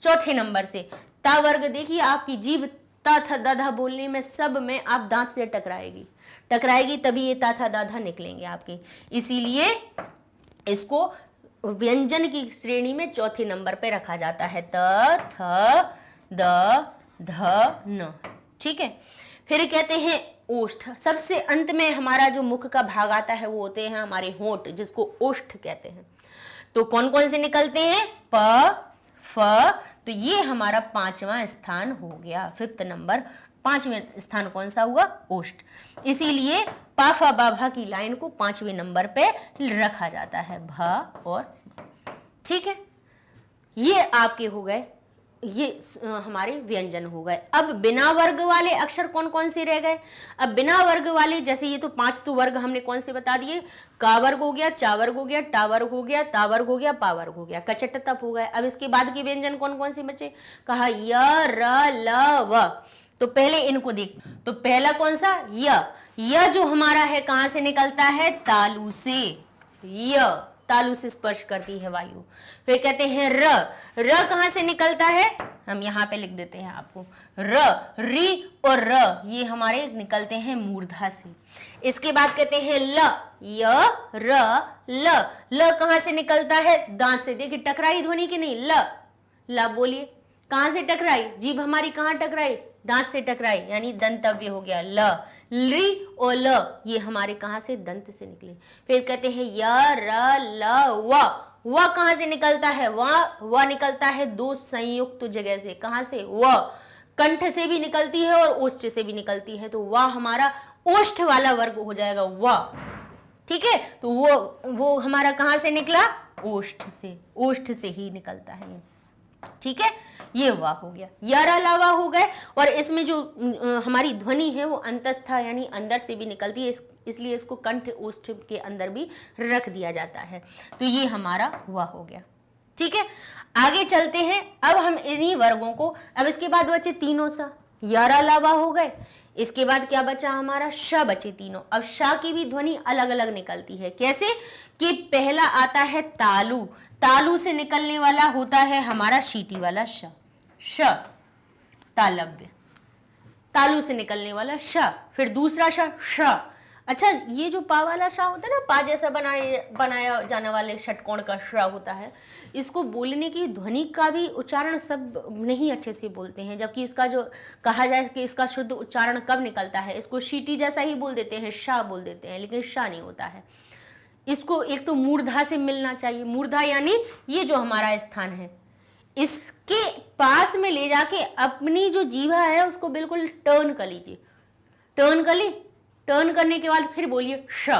चौथे नंबर से। ता वर्ग देखिए आपकी जीभ ता था दाधा बोलने में सब में आप दांत से टकराएगी तभी ये ता था दाधा निकलेंगे आपके, इसीलिए इसको व्यंजन की श्रेणी में चौथे नंबर पे रखा जाता है। त थ द ध न। ठीक है, फिर कहते हैं ओष्ठ। सबसे अंत में हमारा जो मुख का भाग आता है वो होते हैं हमारे होंठ, जिसको ओष्ठ कहते हैं। तो कौन कौन से निकलते हैं? प फ, तो ये हमारा पांचवा स्थान हो गया, फिफ्थ नंबर। पांचवें स्थान कौन सा हुआ? ओष्ठ। इसीलिए पा फा बा भा की लाइन को पांचवें नंबर पे रखा जाता है, भ और। ठीक है, ये आपके हो गए, ये हमारे व्यंजन हो गए। अब बिना वर्ग वाले अक्षर कौन कौन से रह गए? अब बिना वर्ग वाले, जैसे ये तो 5 तो वर्ग हमने कौन से बता दिए? का वर्ग हो गया, चा वर्ग हो गया, टा वर्ग हो गया, ता वर्ग हो गया, पा वर्ग हो गया, कचट तप हो गए। अब इसके बाद के व्यंजन कौन कौन से बचे? कहा य र ल व। तो पहले इनको देख, तो पहला कौन सा? य जो हमारा है कहां से निकलता है? तालु से। य तालु से स्पर्श करती है वायु। फिर कहते हैं र कहां से निकलता है? हम यहाँ पे लिख देते हैं आपको, री और र ये हमारे निकलते हैं मूर्धा से। इसके बाद कहते हैं य र ल कहां से निकलता है? दांत से। देखिए टकराई ध्वनि की नहीं, ल बोलिए, कहां से टकराई? जीभ हमारी कहां टकराई? दांत से टकराई, यानी दंतव्य हो गया ल। री और ल ये हमारे कहां से? दंत से निकले। फिर कहते हैं य र ल व कहां से निकलता है? व निकलता है दो संयुक्त जगह से। कहां से? व कंठ से भी निकलती है और ओष्ठ से भी निकलती है, तो व हमारा ओष्ठ वाला वर्ग हो जाएगा व। ठीक है, तो वो हमारा कहां से निकला? ओष्ठ से। ओष्ठ से ही निकलता है। ठीक है, ये वाह हो गया, यारा लावा हो गए। और इसमें जो हमारी ध्वनि है वो अंतस्था यानी अंदर से भी निकलती है, इसलिए इसको कंठ ओष्ठ के अंदर भी रख दिया जाता है। तो ये हमारा वाह हो गया। ठीक है, आगे चलते हैं। अब हम इन्हीं वर्गों को, अब इसके बाद बचे तीनों सा, यारा लावा हो गए। इसके बाद क्या बचा हमारा? श बचे तीनों। अब श की भी ध्वनि अलग अलग निकलती है। कैसे? कि पहला आता है तालु, तालु से निकलने वाला होता है हमारा शीटी वाला श, तालव्य, तालु से निकलने वाला श। फिर दूसरा श, अच्छा, ये जो पा वाला श होता है ना, पा जैसा बनाया जाने वाले षटकोण का श होता है, इसको बोलने की ध्वनि का भी उच्चारण सब नहीं अच्छे से बोलते हैं, जबकि इसका जो कहा जाए कि इसका शुद्ध उच्चारण कब निकलता है, इसको शीटी जैसा ही बोल देते हैं, शा बोल देते हैं, लेकिन शा नहीं होता है। इसको एक तो मूर्धा से मिलना चाहिए, मूर्धा यानी ये जो हमारा स्थान है, इसके पास में ले जाके अपनी जो जीवा है उसको बिल्कुल टर्न कर लीजिए, टर्न कर ली, टर्न करने के बाद फिर बोलिए श।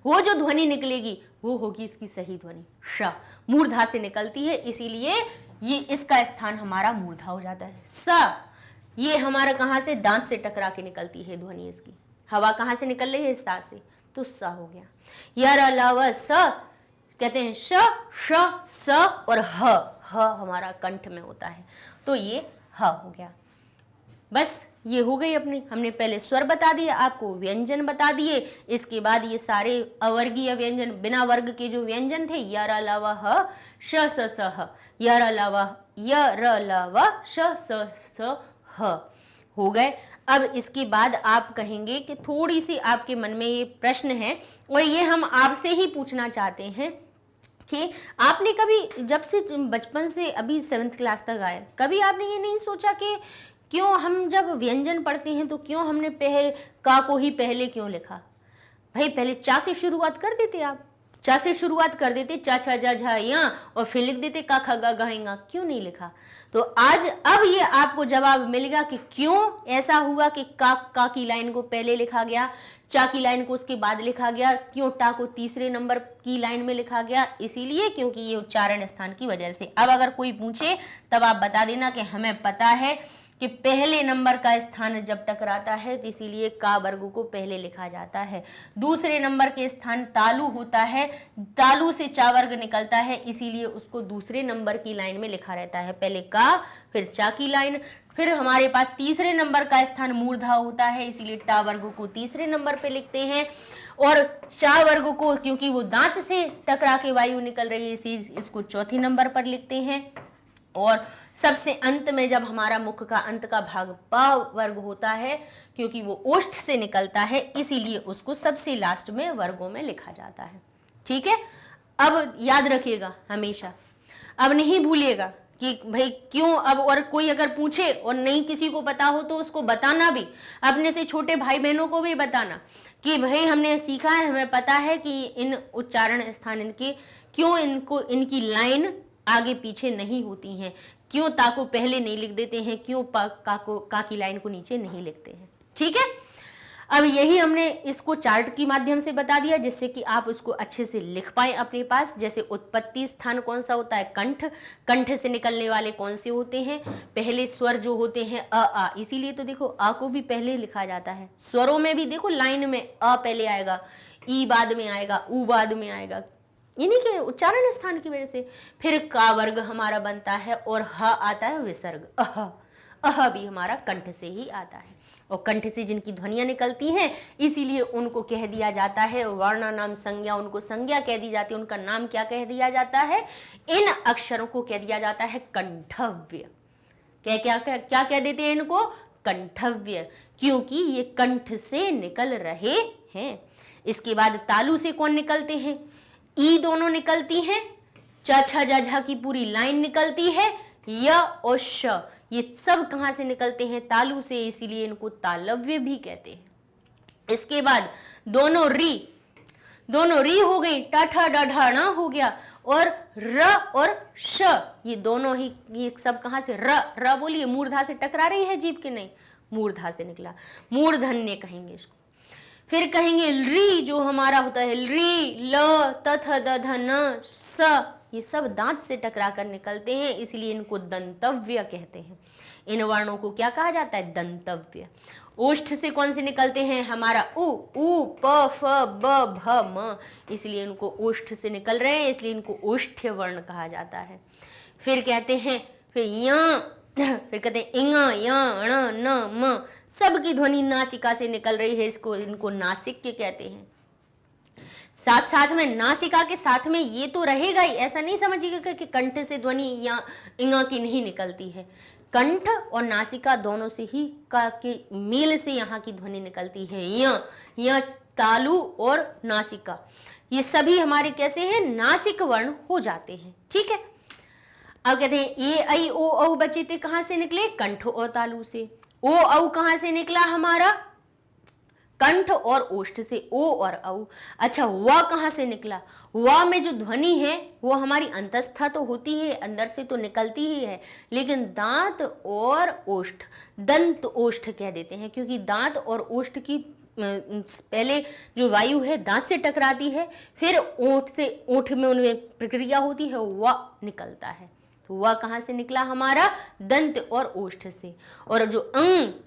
वो जो ध्वनि निकलेगी वो होगी इसकी सही ध्वनि, श मूर्धा से निकलती है, इसीलिए ये इसका स्थान हमारा मूर्धा हो जाता है। स ये हमारा कहां से, दांत से टकरा के निकलती है ध्वनि, इसकी हवा कहां से निकल रही है, सा से, तो स हो गया। यार अलावा स कहते हैं श, श, स और ह हमारा कंठ में होता है, तो ये ह हो गया। बस ये हो गई अपनी, हमने पहले स्वर बता दिए, आपको व्यंजन बता दिए, इसके बाद ये सारे अवर्गीय व्यंजन, बिना वर्ग के जो व्यंजन थे, य र ल व ह, श स स ह, य र ल व श स स ह हो गए। अब इसके बाद आप कहेंगे कि थोड़ी सी आपके मन में ये प्रश्न है और ये हम आपसे ही पूछना चाहते हैं कि आपने कभी, जब से बचपन से अभी 7th क्लास तक आए, कभी आपने ये नहीं सोचा कि क्यों हम जब व्यंजन पढ़ते हैं तो क्यों हमने पहले का को ही पहले क्यों लिखा? भाई पहले चा से शुरुआत कर देते, आप चा से शुरुआत कर देते, चा छा जा झा या, और फिर लिख देते का खा गा गाएंगा, क्यों नहीं लिखा? तो आज अब ये आपको जवाब मिलेगा कि क्यों ऐसा हुआ कि का की लाइन को पहले लिखा गया, चा की लाइन को उसके बाद लिखा गया, क्यों टा को तीसरे नंबर की लाइन में लिखा गया, इसीलिए क्योंकि ये उच्चारण स्थान की वजह से। अब अगर कोई पूछे तब आप बता देना कि हमें पता है कि पहले नंबर का स्थान जब टकराता है तो इसीलिए का वर्ग को पहले लिखा जाता है, दूसरे नंबर के स्थान तालु होता है, तालु से चा वर्ग निकलता है, इसीलिए उसको दूसरे नंबर की लाइन में लिखा रहता है, पहले का फिर चा की लाइन, फिर हमारे पास तीसरे नंबर का स्थान मूर्धा होता है, इसीलिए टा वर्ग को तीसरे नंबर पे लिखते हैं, और चा वर्ग को क्योंकि वो दांत से टकरा के वायु निकल रही है इसी इसको चौथे नंबर पर लिखते हैं, और सबसे अंत में जब हमारा मुख का अंत का भाग पा वर्ग होता है क्योंकि वो ओष्ठ से निकलता है, इसीलिए उसको सबसे लास्ट में वर्गों में लिखा जाता है। ठीक है, अब याद रखिएगा हमेशा, अब नहीं भूलिएगा कि भाई क्यों। अब और कोई अगर पूछे और नहीं किसी को पता हो तो उसको बताना भी, अपने से छोटे भाई बहनों को भी बताना कि भाई हमने सीखा है, हमें पता है कि इन उच्चारण स्थान इनके क्यों, इनको इनकी लाइन आगे पीछे नहीं होती हैं, क्यों ता को पहले नहीं लिख देते हैं, क्यों का की लाइन को नीचे नहीं लिखते हैं। ठीक है, अब यही हमने इसको चार्ट के माध्यम से बता दिया जिससे कि आप इसको अच्छे से लिख पाए अपने पास। जैसे उत्पत्ति स्थान कौन सा होता है, कंठ, कंठ से निकलने वाले कौन से होते हैं, पहले स्वर जो होते हैं अ आ, इसीलिए तो देखो आ को भी पहले लिखा जाता है। स्वरों में भी देखो लाइन में अ पहले आएगा, ई बाद में आएगा, ऊ बाद में आएगा, इन्हीं के उच्चारण स्थान की वजह से। फिर का वर्ग हमारा बनता है और ह आता है विसर्ग, अह भी हमारा कंठ से ही आता है, और कंठ से जिनकी ध्वनियां निकलती हैं इसीलिए उनको कह दिया जाता है वर्ण नाम संज्ञा, उनको संज्ञा कह दी जाती है, उनका नाम क्या कह दिया जाता है, इन अक्षरों को कह दिया जाता है कंठव्य। क्या क्या क्या, क्या कह देते हैं इनको, कंठव्य, क्योंकि ये कंठ से निकल रहे हैं। इसके बाद तालु से कौन निकलते हैं, ई दोनों निकलती हैं, च छ ज झ की पूरी लाइन निकलती है, य और श ये सब कहां से निकलते हैं, तालु से, इसीलिए इनको तालव्य भी कहते हैं। इसके बाद दोनों री हो गई, ट ठ ड ढ ण हो गया, और र और श ये दोनों ही, ये सब कहां से, र बोलिए, मूर्धा से टकरा रही है जीभ के, नहीं मूर्धा से निकला, मूर्धन्य कहेंगे इसको। फिर कहेंगे री जो हमारा होता है, री ल तथ द ध न स, ये सब दांत से टकरा कर निकलते हैं, इसलिए इनको दंतव्य कहते हैं। इन वर्णों को क्या कहा जाता है, दंतव्य। ओष्ठ से कौन से निकलते हैं, हमारा उ प फ ब भ म, इसलिए इनको ओष्ठ से निकल रहे हैं, इसलिए इनको ओष्ठ्य वर्ण कहा जाता है। फिर कहते हैं, फिर फिर कहते हैं इंग य ण न म, सबकी ध्वनि नासिका से निकल रही है, इसको इनको नासिक्य कहते हैं। साथ साथ में नासिका के साथ में ये तो रहेगा ही, ऐसा नहीं समझिएगा कि कंठ से ध्वनि या इंगा की नहीं निकलती है, कंठ और नासिका दोनों से ही का के मेल से यहाँ की ध्वनि निकलती है। य तालु और नासिका ये सभी हमारे कैसे हैं, नासिक वर्ण हो जाते हैं। ठीक है, अब कहते हैं ए ऐ ओ औ बचे थे कहां से निकले, कंठ और तालु से। ओ औ कहां से निकला हमारा, कंठ और ओष्ठ से, ओ और औ। अच्छा, व कहां से निकला, व में जो ध्वनि है वो हमारी अंतस्था तो होती है, अंदर से तो निकलती ही है, लेकिन दांत और ओष्ठ, दंत ओष्ठ कह देते हैं, क्योंकि दांत और ओष्ठ की पहले जो वायु है दांत से टकराती है, फिर ओंठ से, ओंठ में उनमें प्रक्रिया होती है, वह निकलता है। तो वह कहां से निकला हमारा, दंत और ओष्ठ से। और जो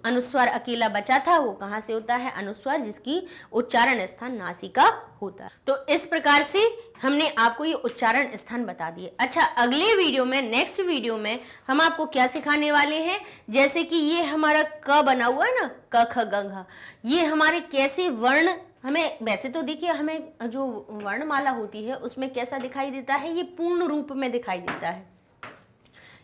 अनुस्वार अकेला बचा था वो कहां से होता है, अनुस्वार जिसकी उच्चारण स्थान नासिका होता है। तो इस प्रकार से हमने आपको ये उच्चारण स्थान बता दिए। अच्छा, अगले वीडियो में, नेक्स्ट वीडियो में हम आपको क्या सिखाने वाले हैं, जैसे कि ये हमारा क बना हुआ है ना, क ख ग घ, ये हमारे कैसे वर्ण, हमें वैसे तो देखिए हमें जो वर्णमाला होती है उसमें कैसा दिखाई देता है, ये पूर्ण रूप में दिखाई देता है,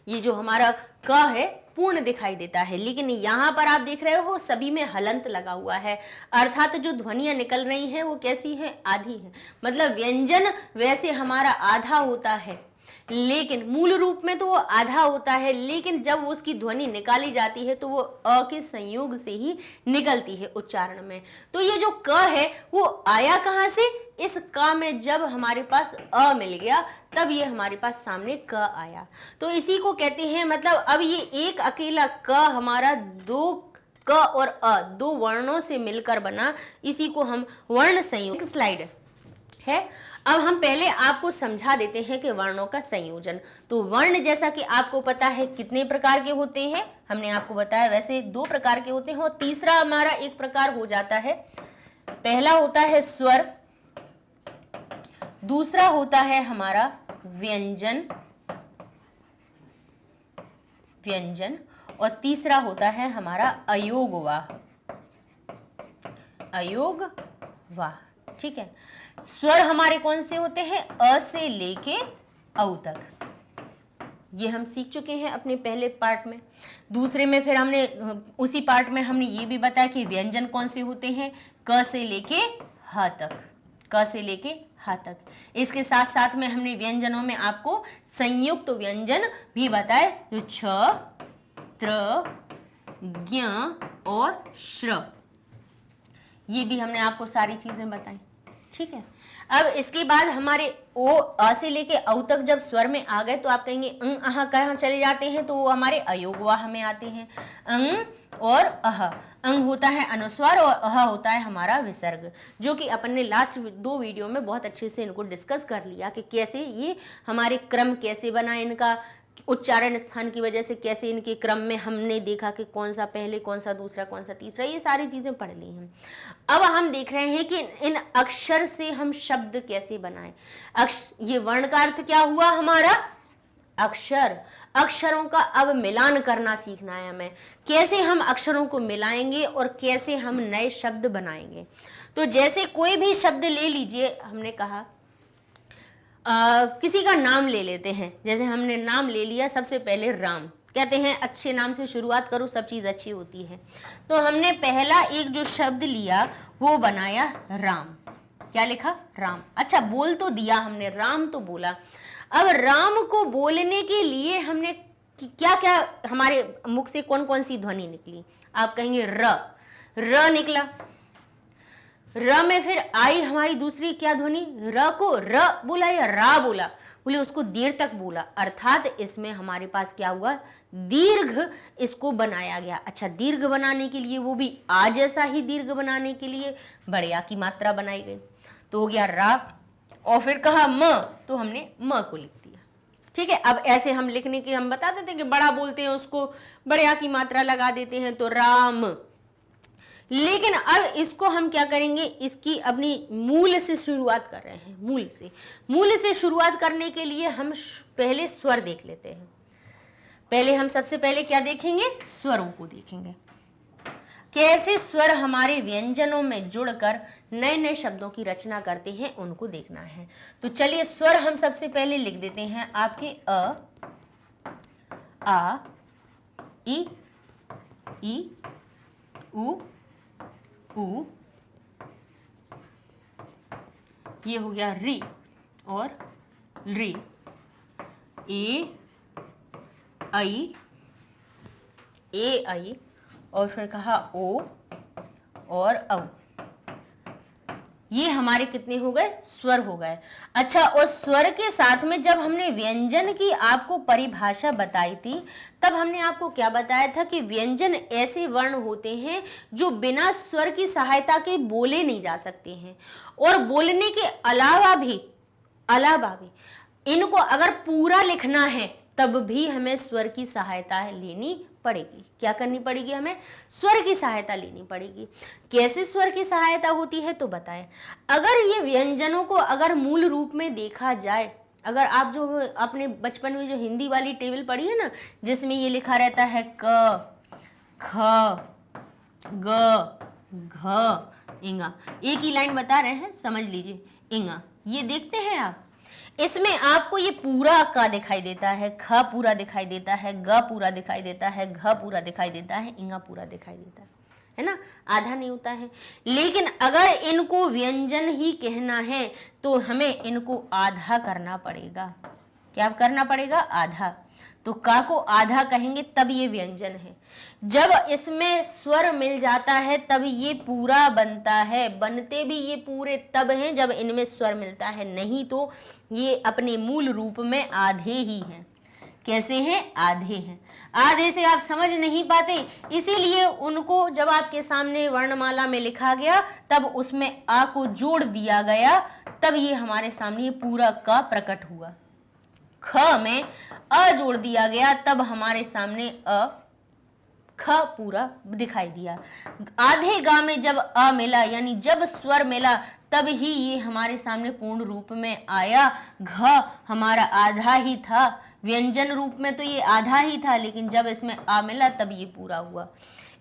ये जो हमारा क है पूर्ण दिखाई देता है, लेकिन यहाँ पर आप देख रहे हो सभी में हलंत लगा हुआ है, अर्थात जो ध्वनियां निकल रही हैं वो कैसी है, आधी है। मतलब व्यंजन वैसे हमारा आधा होता है, लेकिन मूल रूप में तो वो आधा होता है, लेकिन जब उसकी ध्वनि निकाली जाती है तो वो अ के संयोग से ही निकलती है उच्चारण में। तो ये जो क है वो आया कहाँ से, इस क में जब हमारे पास अ मिल गया तब ये हमारे पास सामने क आया, तो इसी को कहते हैं, मतलब अब ये एक अकेला क हमारा दो क और अ दो वर्णों से मिलकर बना, इसी को हम वर्ण संयोग। स्लाइड है, अब हम पहले आपको समझा देते हैं कि वर्णों का संयोजन। तो वर्ण जैसा कि आपको पता है कितने प्रकार के होते हैं, हमने आपको बताया वैसे 2 प्रकार के होते हैं, और तीसरा हमारा एक प्रकार हो जाता है। पहला होता है स्वर, दूसरा होता है हमारा व्यंजन, व्यंजन, और तीसरा होता है हमारा अयोगवाह, अयोगवाह। ठीक है, स्वर हमारे कौन से होते हैं, अ से लेके औ तक, ये हम सीख चुके हैं अपने पहले पार्ट में। दूसरे में फिर हमने उसी पार्ट में हमने ये भी बताया कि व्यंजन कौन से होते हैं, क से लेके ह तक, क से लेके ह तक। इसके साथ साथ में हमने व्यंजनों में आपको संयुक्त व्यंजन भी बताए, जो छ, त्र, ज्ञ और श्र, ये भी हमने आपको सारी चीजें बताई। ठीक है, अब इसके बाद हमारे ओ अ से लेके औ तक जब स्वर में आ गए तो आप कहेंगे अंग अह कहाँ चले जाते हैं, तो वो हमारे अयोगवाह में आते हैं। अंग और अह, अंग होता है अनुस्वार और अह होता है हमारा विसर्ग, जो कि अपन ने लास्ट 2 वीडियो में बहुत अच्छे से इनको डिस्कस कर लिया कि कैसे ये हमारे क्रम कैसे बना, इनका उच्चारण स्थान की वजह से कैसे इनके क्रम में हमने देखा कि कौन सा पहले, कौन सा दूसरा, कौन सा तीसरा, ये सारी चीजें पढ़ ली हैं। अब हम देख रहे हैं कि इन अक्षर से हम शब्द कैसे बनाएं। ये वर्ण का अर्थ क्या हुआ हमारा, अक्षर, अक्षरों का अब मिलान करना सीखना है हमें, कैसे हम अक्षरों को मिलाएंगे और कैसे हम नए शब्द बनाएंगे। तो जैसे कोई भी शब्द ले लीजिए, हमने कहा किसी का नाम ले लेते हैं, जैसे हमने नाम ले लिया सबसे पहले राम, कहते हैं अच्छे नाम से शुरुआत करो सब चीज अच्छी होती है, तो हमने पहला एक जो शब्द लिया वो बनाया राम, क्या लिखा, राम। अच्छा, बोल तो दिया हमने, राम तो बोला। अब राम को बोलने के लिए हमने क्या क्या, हमारे मुख से कौन कौन सी ध्वनि निकली, आप कहेंगे र निकला, र में फिर आई हमारी दूसरी क्या ध्वनि, र को र बोला या रा बोला, बोले उसको देर तक बोला, अर्थात इसमें हमारे पास क्या हुआ, दीर्घ इसको बनाया गया। अच्छा, दीर्घ बनाने के लिए, वो भी आ जैसा ही दीर्घ बनाने के लिए बड़े आ की मात्रा बनाई गई, तो हो गया रा, और फिर कहा म, तो हमने म को लिख दिया। ठीक है, अब ऐसे हम लिखने के हम बता देते हैं कि बड़ा बोलते हैं उसको बड़े आ की मात्रा लगा देते हैं, तो राम। लेकिन अब इसको हम क्या करेंगे, इसकी अपनी मूल से शुरुआत कर रहे हैं, मूल से शुरुआत करने के लिए हम पहले स्वर देख लेते हैं। पहले हम सबसे पहले क्या देखेंगे, स्वरों को देखेंगे, कैसे स्वर हमारे व्यंजनों में जुड़कर नए नए शब्दों की रचना करते हैं, उनको देखना है। तो चलिए स्वर हम सबसे पहले लिख देते हैं आपके अ, आ, ई, ई, उ, ऊ, ये हो गया री और री, ए आई, ए आई, और फिर कहा ओ और औ। ये हमारे कितने हो गए? स्वर हो गए। अच्छा, और स्वर के साथ में जब हमने व्यंजन की आपको परिभाषा बताई थी, तब हमने आपको क्या बताया था कि व्यंजन ऐसे वर्ण होते हैं जो बिना स्वर की सहायता के बोले नहीं जा सकते हैं, और बोलने के अलावा भी इनको अगर पूरा लिखना है तब भी हमें स्वर की सहायता लेनी पड़ेगी। क्या करनी पड़ेगी? हमें स्वर की सहायता लेनी पड़ेगी। कैसे स्वर की सहायता होती है तो बताएं। अगर ये व्यंजनों को अगर मूल रूप में देखा जाए, अगर आप जो अपने बचपन में जो हिंदी वाली टेबल पढ़ी है ना, जिसमें ये लिखा रहता है क, ख, ग, घ, इंगा, एक ही लाइन बता रहे हैं, समझ लीजिए, इंगा, ये देखते हैं आप, इसमें आपको ये पूरा का दिखाई देता है, ख पूरा दिखाई देता है, ग पूरा दिखाई देता है, घ पूरा दिखाई देता है, इंगा पूरा दिखाई देता है ना, आधा नहीं होता है। लेकिन अगर इनको व्यंजन ही कहना है तो हमें इनको आधा करना पड़ेगा। क्या करना पड़ेगा? आधा। तो का को आधा कहेंगे तब ये व्यंजन है। जब इसमें स्वर मिल जाता है तब ये पूरा बनता है। बनते भी ये पूरे तब हैं जब इनमें स्वर मिलता है, नहीं तो ये अपने मूल रूप में आधे ही हैं। कैसे हैं? आधे हैं। आधे से आप समझ नहीं पाते, इसीलिए उनको जब आपके सामने वर्णमाला में लिखा गया तब उसमें आ को जोड़ दिया गया, तब ये हमारे सामने पूरा का प्रकट हुआ। ख में अ जोड़ दिया गया तब हमारे सामने अ ख पूरा दिखाई दिया। आधे गा में जब अ मिला, यानी जब स्वर मिला, तब ही ये हमारे सामने पूर्ण रूप में आया। घ हमारा आधा ही था, व्यंजन रूप में तो ये आधा ही था, लेकिन जब इसमें आ मिला तब ये पूरा हुआ।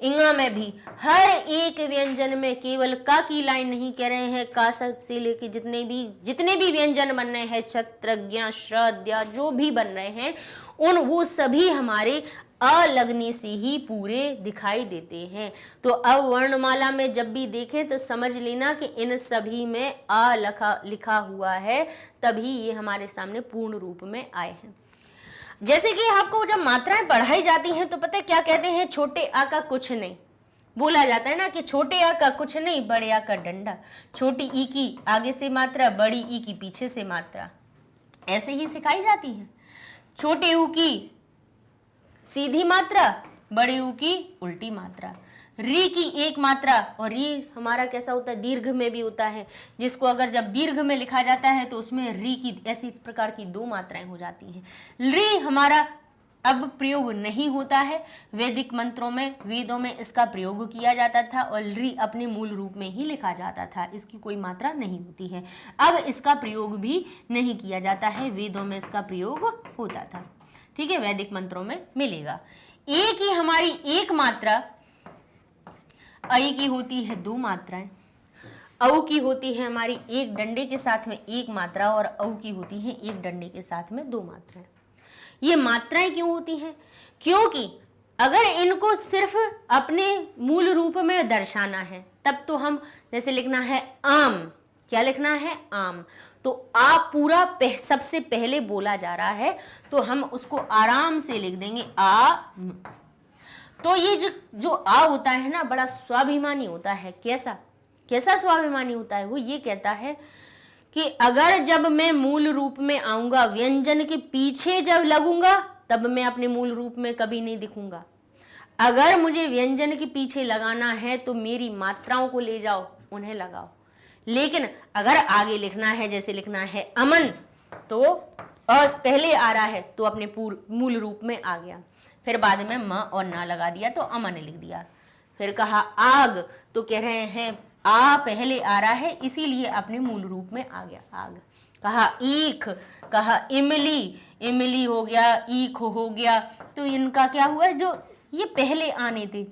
इंगा में भी हर एक व्यंजन में केवल का की लाइन नहीं कह रहे हैं, का से लेके जितने भी व्यंजन बन रहे हैं, छत्र, ज्ञ, श्रद्या जो भी बन रहे हैं, वो सभी हमारे अ लगने से ही पूरे दिखाई देते हैं। तो अब वर्णमाला में जब भी देखें तो समझ लेना कि इन सभी में अ लिखा हुआ है, तभी ये हमारे सामने पूर्ण रूप में आए हैं। जैसे कि आपको जब मात्राएं पढ़ाई जाती हैं तो पता है क्या कहते हैं? छोटे आ का कुछ नहीं। बोला जाता है ना कि छोटे आ का कुछ नहीं, बड़े आ का डंडा। छोटी ई की आगे से मात्रा, बड़ी ई की पीछे से मात्रा, ऐसे ही सिखाई जाती है। छोटे ऊ की सीधी मात्रा, बड़ी ऊ की उल्टी मात्रा। री की एक मात्रा, और री हमारा कैसा होता है? दीर्घ में भी होता है, जिसको अगर जब दीर्घ में लिखा जाता है तो उसमें री की ऐसी प्रकार की दो मात्राएं हो जाती हैं। री हमारा अब प्रयोग नहीं होता है। वैदिक मंत्रों में, वेदों में इसका प्रयोग किया जाता था और री अपने मूल रूप में ही लिखा जाता था, इसकी कोई मात्रा नहीं होती है। अब इसका प्रयोग भी नहीं किया जाता है, वेदों में इसका प्रयोग होता था। ठीक है, वैदिक मंत्रों में मिलेगा। ए की हमारी एक मात्रा, आई की होती है दो मात्राएं, औ की होती है हमारी एक डंडे के साथ में एक मात्रा, और औ की होती है एक डंडे के साथ में दो मात्राएं। ये मात्राएं क्यों होती हैं? क्योंकि अगर इनको सिर्फ अपने मूल रूप में दर्शाना है तब तो हम जैसे लिखना है आम, क्या लिखना है? आम। तो आ पूरा सबसे पहले बोला जा रहा है तो हम उसको आराम से लिख देंगे आ। तो ये जो आ होता है ना, बड़ा स्वाभिमानी होता है। कैसा स्वाभिमानी होता है? वो ये कहता है कि अगर जब मैं मूल रूप में आऊंगा, व्यंजन के पीछे जब लगूंगा, तब मैं अपने मूल रूप में कभी नहीं दिखूंगा। अगर मुझे व्यंजन के पीछे लगाना है तो मेरी मात्राओं को ले जाओ, उन्हें लगाओ। लेकिन अगर आगे लिखना है, जैसे लिखना है अमन, तो अ पहले आ रहा है तो अपने मूल रूप में आ गया, फिर बाद में म और ना लगा दिया तो अमन लिख दिया। फिर कहा आग, तो कह रहे हैं आ पहले आ रहा है इसीलिए अपने मूल रूप में आ गया, आग। कहा ईख, कहा इमली, इमली हो गया, ईख हो गया। तो इनका क्या हुआ? जो ये पहले आने थे,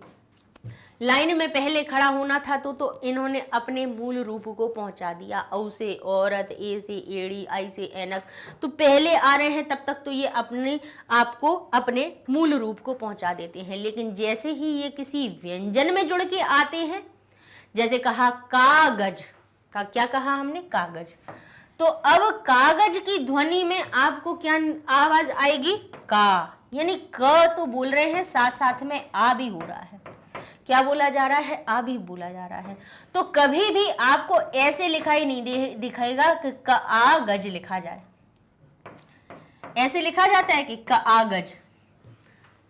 लाइन में पहले खड़ा होना था तो इन्होंने अपने मूल रूप को पहुंचा दिया। औ से औरत, ए से एड़ी, आई से ऐनक, तो पहले आ रहे हैं तब तक तो ये अपने आपको अपने मूल रूप को पहुंचा देते हैं। लेकिन जैसे ही ये किसी व्यंजन में जुड़ के आते हैं, जैसे कहा कागज का, क्या कहा हमने, कागज, तो अब कागज की ध्वनि में आपको क्या आवाज आएगी, का, यानी क तो बोल रहे हैं, साथ साथ में आ भी हो रहा है। क्या बोला जा रहा है, आ भी बोला जा रहा है। तो कभी भी आपको ऐसे लिखाई नहीं दिखाएगा कि क आ गज लिखा जाए। ऐसे लिखा जाता है कि क आ गज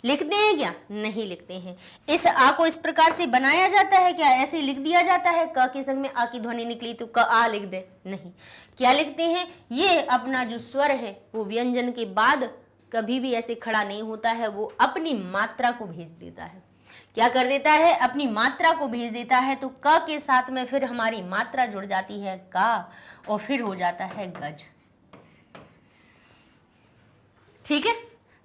लिखते हैं क्या, नहीं लिखते हैं। इस आ को इस प्रकार से बनाया जाता है क्या, ऐसे लिख दिया जाता है, क के संग में आ की ध्वनि निकली तो क आ लिख दे, नहीं। क्या लिखते हैं, ये अपना जो स्वर है वो व्यंजन के बाद कभी भी ऐसे खड़ा नहीं होता है, वो अपनी मात्रा को भेज देता है। क्या कर देता है, अपनी मात्रा को भेज देता है। तो क के साथ में फिर हमारी मात्रा जुड़ जाती है का, और फिर हो जाता है गज। ठीक है,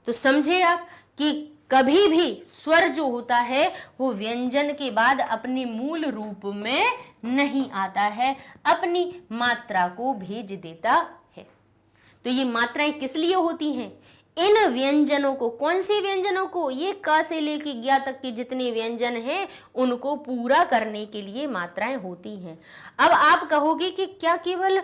तो समझे आप कि कभी भी स्वर जो होता है वो व्यंजन के बाद अपने मूल रूप में नहीं आता है, अपनी मात्रा को भेज देता है। तो ये मात्राएं किस लिए होती हैं, इन व्यंजनों को, कौन से व्यंजनों को, ये क से लेके ज्ञ तक के जितने व्यंजन हैं उनको पूरा करने के लिए मात्राएं होती हैं। अब आप कहोगे कि क्या केवल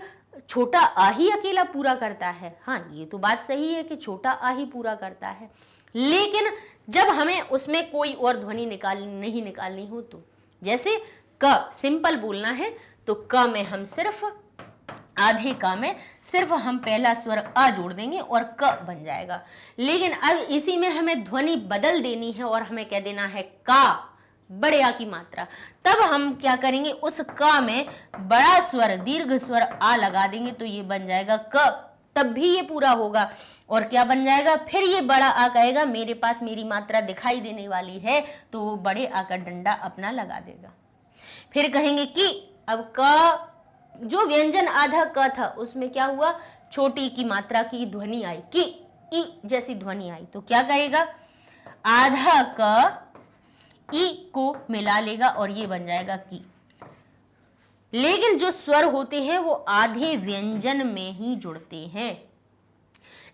छोटा आ ही अकेला पूरा करता है। हाँ, ये तो बात सही है कि छोटा आ ही पूरा करता है, लेकिन जब हमें उसमें कोई और ध्वनि नहीं निकालनी हो तो, जैसे क सिंपल बोलना है तो क में हम सिर्फ आधे का में सिर्फ हम पहला स्वर अ जोड़ देंगे और क बन जाएगा। लेकिन अब इसी में हमें ध्वनि बदल देनी है और हमें कह देना है का, बड़े आ की मात्रा। तब हम क्या करेंगे, उस क में बड़ा स्वर, दीर्घ स्वर आ लगा देंगे तो ये बन जाएगा क, तब भी ये पूरा होगा। और क्या बन जाएगा, फिर ये बड़ा आ कहेगा मेरे पास मेरी मात्रा दिखाई देने वाली है, तो वो बड़े आ का डंडा अपना लगा देगा। फिर कहेंगे कि अब क, जो व्यंजन आधा क था उसमें क्या हुआ, छोटी की मात्रा की ध्वनि आई, की ई जैसी ध्वनि आई, तो क्या कहेगा, आधा क ई को मिला लेगा और ये बन जाएगा की। लेकिन जो स्वर होते हैं वो आधे व्यंजन में ही जुड़ते हैं।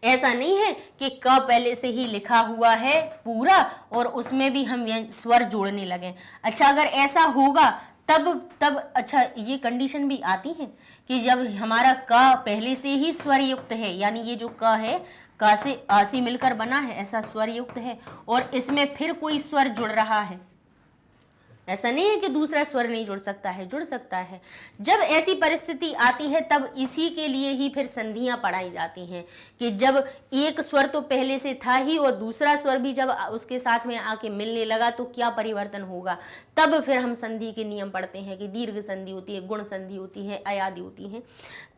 ऐसा नहीं है कि क पहले से ही लिखा हुआ है पूरा और उसमें भी हम स्वर जोड़ने लगे। अच्छा, अगर ऐसा होगा तब अच्छा, ये कंडीशन भी आती है कि जब हमारा क पहले से ही स्वर युक्त है, यानी ये जो क है क से अ से मिलकर बना है, ऐसा स्वर युक्त है और इसमें फिर कोई स्वर जुड़ रहा है। ऐसा नहीं है कि दूसरा स्वर नहीं जुड़ सकता है, जुड़ सकता है। जब ऐसी परिस्थिति आती है तब इसी के लिए ही फिर संधियां पढ़ाई जाती हैं कि जब एक स्वर तो पहले से था ही और दूसरा स्वर भी जब उसके साथ में आके मिलने लगा तो क्या परिवर्तन होगा, तब फिर हम संधि के नियम पढ़ते हैं कि दीर्घ संधि होती है, गुण संधि होती है, अयादि होती है,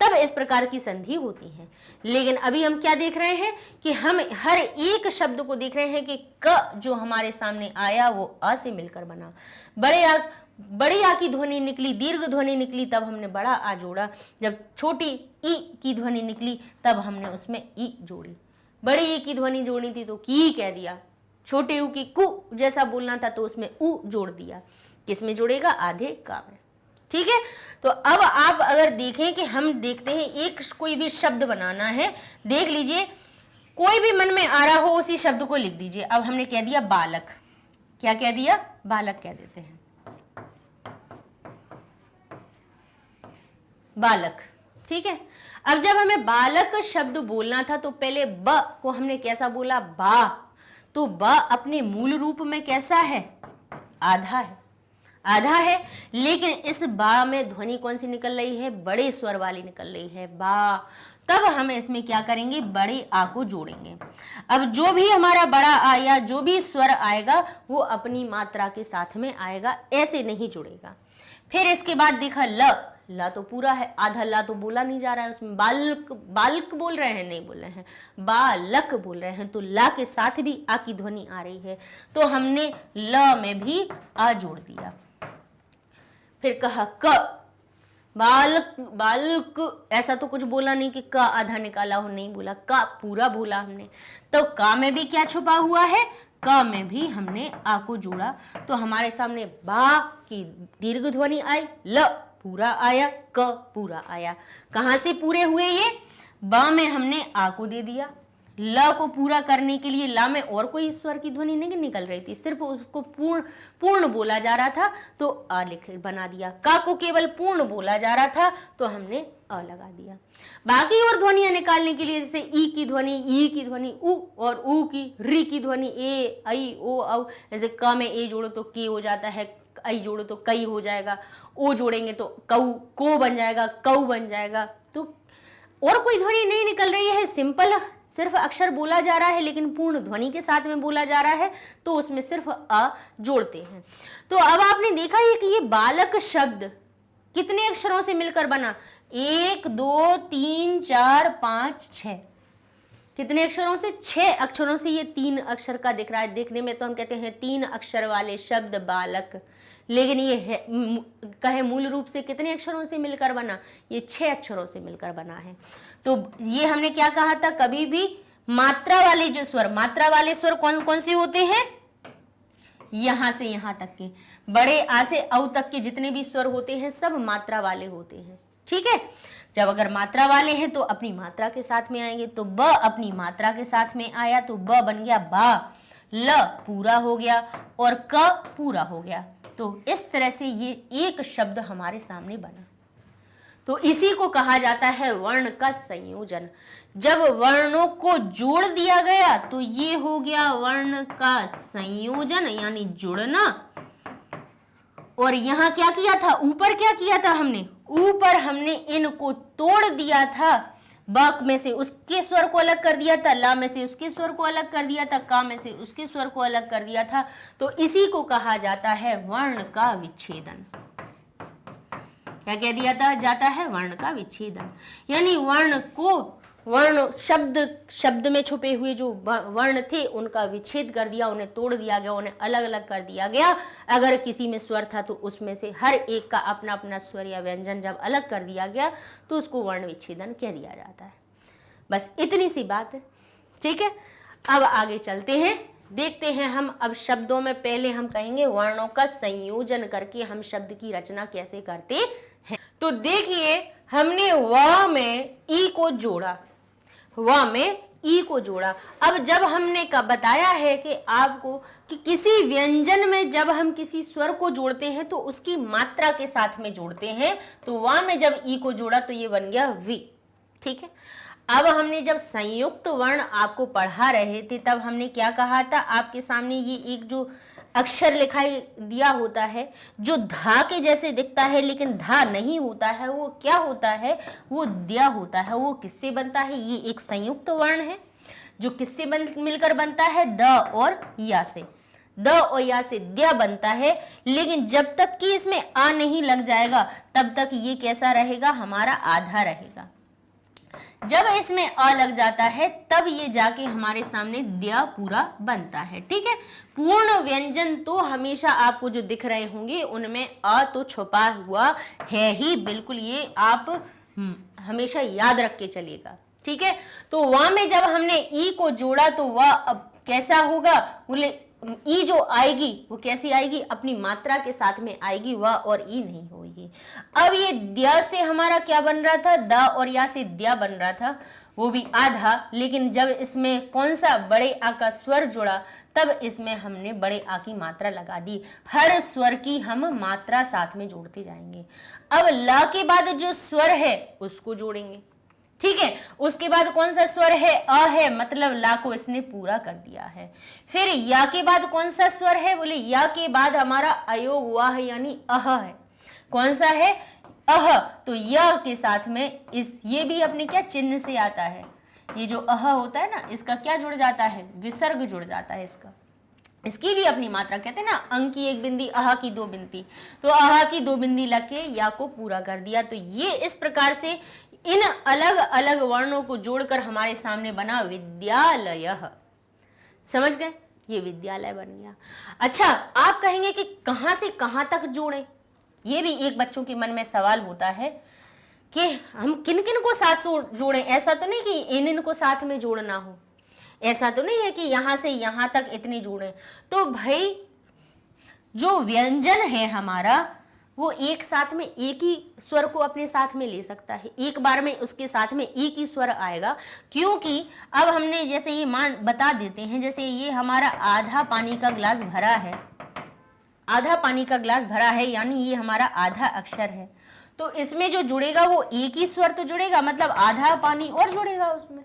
तब इस प्रकार की संधि होती है। लेकिन अभी हम क्या देख रहे हैं कि हम हर एक शब्द को देख रहे हैं कि क जो हमारे सामने आया वो अ से मिलकर बना, बड़ी आ की ध्वनि निकली, दीर्घ ध्वनि निकली, तब हमने बड़ा आ जोड़ा। जब छोटी ई की ध्वनि निकली तब हमने उसमें ई जोड़ी। बड़ी ई की ध्वनि जोड़नी थी तो की कह दिया, छोटे ऊ की कु जैसा बोलना था तो उसमें ऊ जोड़ दिया। किसमें जोड़ेगा, आधे का में। ठीक है, तो अब आप अगर देखें कि हम देखते हैं एक कोई भी शब्द बनाना है, देख लीजिए कोई भी मन में आ रहा हो उसी शब्द को लिख दीजिए। अब हमने कह दिया बालक, क्या कह दिया, बालक कह देते हैं, बालक। ठीक है, अब जब हमें बालक शब्द बोलना था तो पहले ब को हमने कैसा बोला, बा, तो ब अपने मूल रूप में कैसा है, आधा है, आधा है। लेकिन इस बा में ध्वनि कौन सी निकल रही है, बड़े स्वर वाली निकल रही है, बा। तब हम इसमें क्या करेंगे, बड़े आ को जोड़ेंगे। अब जो भी हमारा बड़ा आ या जो भी स्वर आएगा वो अपनी मात्रा के साथ में आएगा, ऐसे नहीं जुड़ेगा। फिर इसके बाद देखा ल, ला तो पूरा है, आधा ला तो बोला नहीं जा रहा है उसमें, बालक, बालक बोल रहे हैं, नहीं बोल रहे हैं, बालक बोल रहे हैं, तो ला के साथ भी आ की ध्वनि आ रही है, तो हमने ल में भी आ जोड़ दिया। फिर कहा क, बालक, बालक, ऐसा तो कुछ बोला नहीं कि का आधा निकाला हो, नहीं बोला, का पूरा बोला हमने। तो का में भी क्या छुपा हुआ है, क में भी हमने आ को जोड़ा तो हमारे सामने बा की दीर्घ ध्वनि आई, ल पूरा आया, क पूरा आया। कहां से पूरे हुए ये? बा में हमने आ को दे दिया, ल को पूरा करने के लिए ला में और कोई स्वर की ध्वनि नहीं निकल रही थी, सिर्फ उसको पूर्ण बोला जा रहा था तो अ लिख बना दिया। का को केवल पूर्ण बोला जा रहा था तो हमने अ लगा दिया। बाकी और ध्वनियां निकालने के लिए जैसे ई की ध्वनि उ, और ऊ की, री की ध्वनि ए, ऐ, ओ, औ। जैसे क में ए जोड़ो तो के हो जाता है, ऐ जोड़ो तो कई हो जाएगा, ओ जोड़ेंगे तो कऊ, को बन जाएगा, कऊ बन जाएगा। तो और कोई ध्वनि नहीं निकल रही है, सिंपल सिर्फ अक्षर बोला जा रहा है लेकिन पूर्ण ध्वनि के साथ में बोला जा रहा है तो उसमें सिर्फ अ जोड़ते हैं। तो अब आपने देखा है कि ये बालक शब्द कितने अक्षरों से मिलकर बना? 1 2 3 4 5 6। कितने अक्षरों से? 6 अक्षरों से ये 3 अक्षर का दिख रहा है। देखने में तो हम कहते हैं 3 अक्षर वाले शब्द बालक, लेकिन ये है कहे मूल रूप से कितने अक्षरों से मिलकर बना? ये 6 अक्षरों से मिलकर बना है। तो ये हमने क्या कहा था? कभी भी मात्रा वाले जो स्वर, मात्रा वाले स्वर कौन कौन से होते हैं? यहां से यहां तक के, बड़े आ से औ तक के जितने भी स्वर होते हैं सब मात्रा वाले होते हैं। ठीक है, जब अगर मात्रा वाले हैं तो अपनी मात्रा के साथ में आएंगे। तो ब अपनी मात्रा के साथ में आया तो ब बन गया बा, ल पूरा हो गया और क पूरा हो गया। तो इस तरह से ये एक शब्द हमारे सामने बना। तो इसी को कहा जाता है वर्ण का संयोजन। जब वर्णों को जोड़ दिया गया तो ये हो गया वर्ण का संयोजन यानी जुड़ना। और यहां क्या किया था? ऊपर क्या किया था हमने? ऊपर हमने इनको तोड़ दिया था। ब में से उसके स्वर को अलग कर दिया था, ला में से उसके स्वर को अलग कर दिया था, का में से उसके स्वर को अलग कर दिया था। तो इसी को कहा जाता है वर्ण का विच्छेदन। क्या कह दिया था जाता है? वर्ण का विच्छेदन। यानी वर्ण शब्द में छुपे हुए जो वर्ण थे उनका विच्छेद कर दिया, उन्हें तोड़ दिया गया, उन्हें अलग अलग कर दिया गया। अगर किसी में स्वर था तो उसमें से हर एक का अपना अपना स्वर या व्यंजन जब अलग कर दिया गया तो उसको वर्ण विच्छेदन कह दिया जाता है। बस इतनी सी बात है। ठीक है, अब आगे चलते हैं, देखते हैं हम अब शब्दों में। पहले हम कहेंगे वर्णों का संयोजन करके हम शब्द की रचना कैसे करते हैं। तो देखिए, हमने व में ई को जोड़ा, व में ई को जोड़ा। अब जब हमने बताया है कि आपको कि किसी व्यंजन में जब हम किसी स्वर को जोड़ते हैं तो उसकी मात्रा के साथ में जोड़ते हैं। तो व में जब ई को जोड़ा तो ये बन गया वी। ठीक है, अब हमने जब संयुक्त वर्ण आपको पढ़ा रहे थे तब हमने क्या कहा था? आपके सामने ये एक जो अक्षर लिखाई दिया होता है जो धा के जैसे दिखता है लेकिन धा नहीं होता है, वो क्या होता है? वो द्या होता है। वो किससे बनता है? ये एक संयुक्त वर्ण है जो किससे मिलकर बनता है? द और या से। द और या से द्या बनता है। लेकिन जब तक कि इसमें आ नहीं लग जाएगा तब तक ये कैसा रहेगा? हमारा आधा रहेगा। जब इसमें अ लग जाता है तब ये जाके हमारे सामने द्या पूरा बनता है। ठीक है, पूर्ण व्यंजन तो हमेशा आपको जो दिख रहे होंगे उनमें अ तो छुपा हुआ है ही, बिल्कुल ये आप हमेशा याद रख के चलिएगा। ठीक है, तो वहां में जब हमने ई को जोड़ा तो वह अब कैसा होगा? बोले ई जो आएगी वो कैसी आएगी? अपनी मात्रा के साथ में आएगी, व और ई नहीं होगी। अब ये द्या से हमारा क्या बन रहा था? द और या से द्या बन रहा था, वो भी आधा। लेकिन जब इसमें कौन सा बड़े आ का स्वर जुड़ा तब इसमें हमने बड़े आ की मात्रा लगा दी। हर स्वर की हम मात्रा साथ में जोड़ते जाएंगे। अब ला के बाद जो स्वर है उसको जोड़ेंगे। ठीक है, उसके बाद कौन सा स्वर है? अ है, मतलब ला को इसने पूरा कर दिया है। फिर या के बाद कौन सा स्वर है? बोले या के बाद हमारा अयोग वाह यानी अह है। कौन सा है? अह। तो य के साथ में ये भी अपने क्या चिन्ह से आता है। ये जो अह होता है ना, इसका क्या जुड़ जाता है? विसर्ग जुड़ जाता है इसका। इसकी भी अपनी मात्रा, कहते हैं ना अंक की एक बिंदी, अह की दो बिंदी। तो अह की दो बिंदी लग के या को पूरा कर दिया। तो ये इस प्रकार से इन अलग अलग वर्णों को जोड़कर हमारे सामने बना विद्यालय। समझ गए? ये विद्यालय बन गया। अच्छा, आप कहेंगे कि कहां से कहां तक जोड़े? ये भी एक बच्चों के मन में सवाल होता है कि हम किन किन को साथ जोड़ें। ऐसा तो नहीं कि इन को साथ में जोड़ना हो। ऐसा तो नहीं है कि यहां से यहां तक इतने जुड़े। तो भाई जो व्यंजन है हमारा वो एक साथ में एक ही स्वर को अपने साथ में ले सकता है, एक बार में उसके साथ में एक ही स्वर आएगा। क्योंकि अब हमने जैसे ये मान बता देते हैं, जैसे ये हमारा आधा पानी का ग्लास भरा है, आधा पानी का ग्लास भरा है, यानी ये हमारा आधा अक्षर है। तो इसमें जो जुड़ेगा वो एक ही स्वर तो जुड़ेगा, मतलब आधा पानी और जुड़ेगा उसमें।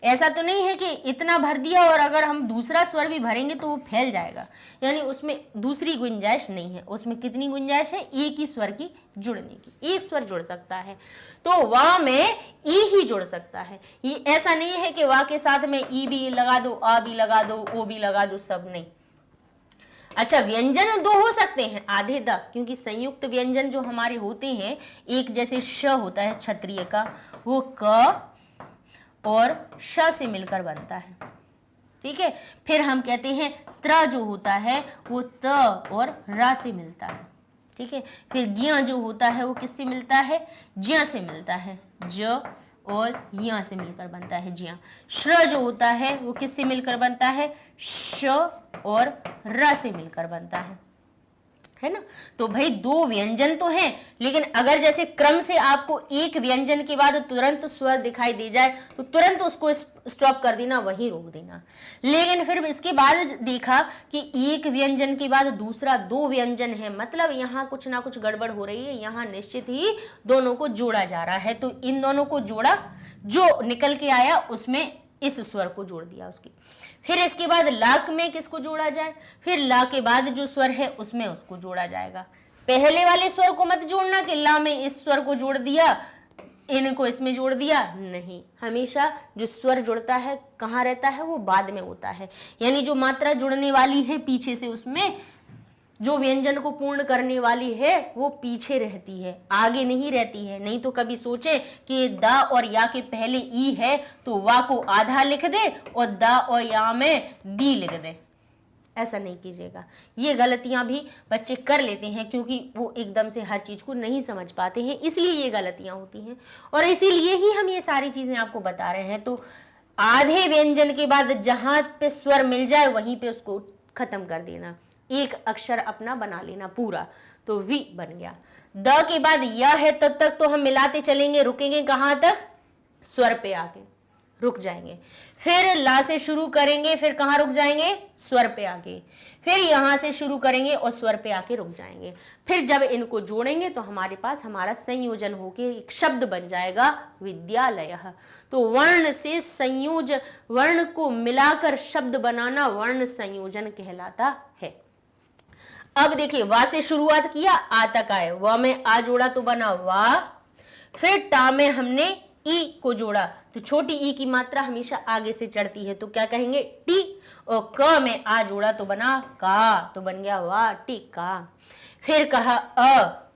ऐसा तो नहीं है कि इतना भर दिया और अगर हम दूसरा स्वर भी भरेंगे तो वो फैल जाएगा, यानी उसमें दूसरी गुंजाइश नहीं है। उसमें कितनी गुंजाइश है? एक ही स्वर की जुड़ने की, एक स्वर जुड़ सकता है। तो वा में ई ही जुड़ सकता है। ये ऐसा नहीं है कि वा के साथ में ई भी लगा दो, आ भी लगा दो, ओ भी लगा दो, सब नहीं। अच्छा, व्यंजन दो हो सकते हैं, आधे द, क्योंकि संयुक्त व्यंजन जो हमारे होते हैं, एक जैसे श होता है क्षत्रिय का, वो क और श से मिलकर बनता है, ठीक है। फिर हम कहते हैं त्र जो होता है वो त और रा से मिलता है, ठीक है। फिर ज्ञ जो होता है वो किससे मिलता है? ज्ञ से मिलता है, ज और य से मिलकर बनता है ज्ञ। श्र जो होता है वो किससे मिलकर बनता है? श और र से मिलकर बनता है ना। तो भाई दो व्यंजन तो हैं, लेकिन अगर जैसे क्रम से आपको एक व्यंजन के बाद तुरंत स्वर दिखाई दे जाए तो तुरंत उसको स्टॉप कर देना, वहीं रोक देना। लेकिन फिर इसके बाद देखा कि एक व्यंजन के बाद दूसरा दो व्यंजन है, मतलब यहाँ कुछ ना कुछ गड़बड़ हो रही है, यहाँ निश्चित ही दोनों को जोड़ा जा रहा है। तो इन दोनों को जोड़ा, जो निकल के आया उसमें इस स्वर को जोड़ दिया उसकी। फिर इसके बाद लाक में किसको जोड़ा जाए? फिर ला के बाद जो स्वर है उसमें उसको जोड़ा जाएगा। पहले वाले स्वर को मत जोड़ना कि ला में इस स्वर को जोड़ दिया, इनको इसमें जोड़ दिया, नहीं। हमेशा जो स्वर जुड़ता है कहाँ रहता है? वो बाद में होता है, यानी जो मात्रा जुड़ने वाली है पीछे से, उसमें जो व्यंजन को पूर्ण करने वाली है वो पीछे रहती है, आगे नहीं रहती है। नहीं तो कभी सोचे कि दा और या के पहले ई है तो वा को आधा लिख दे और दा और या में दी लिख दे, ऐसा नहीं कीजिएगा। ये गलतियां भी बच्चे कर लेते हैं क्योंकि वो एकदम से हर चीज को नहीं समझ पाते हैं, इसलिए ये गलतियां होती हैं और इसीलिए ही हम ये सारी चीजें आपको बता रहे हैं। तो आधे व्यंजन के बाद जहां पे स्वर मिल जाए वहीं पे उसको खत्म कर देना, एक अक्षर अपना बना लेना पूरा, तो वी बन गया। द के बाद या है तब तक तो हम मिलाते चलेंगे, रुकेंगे कहां तक? स्वर पे आके रुक जाएंगे। फिर ला से शुरू करेंगे, फिर कहां रुक जाएंगे? स्वर पे आके। फिर यहां से शुरू करेंगे और स्वर पे आके रुक जाएंगे। फिर जब इनको जोड़ेंगे तो हमारे पास हमारा संयोजन होके एक शब्द बन जाएगा विद्यालय। तो वर्ण से संयोज, वर्ण को मिलाकर शब्द बनाना वर्ण संयोजन कहलाता है। अब देखिए, वा से शुरुआत किया, आ तक आए, वा में आ जोड़ा तो बना वा। फिर टा में हमने ई को जोड़ा, तो छोटी ई की मात्रा हमेशा आगे से चढ़ती है, तो क्या कहेंगे? टी। और क में आ जोड़ा तो बना का, तो बन गया वा टीका। फिर कहा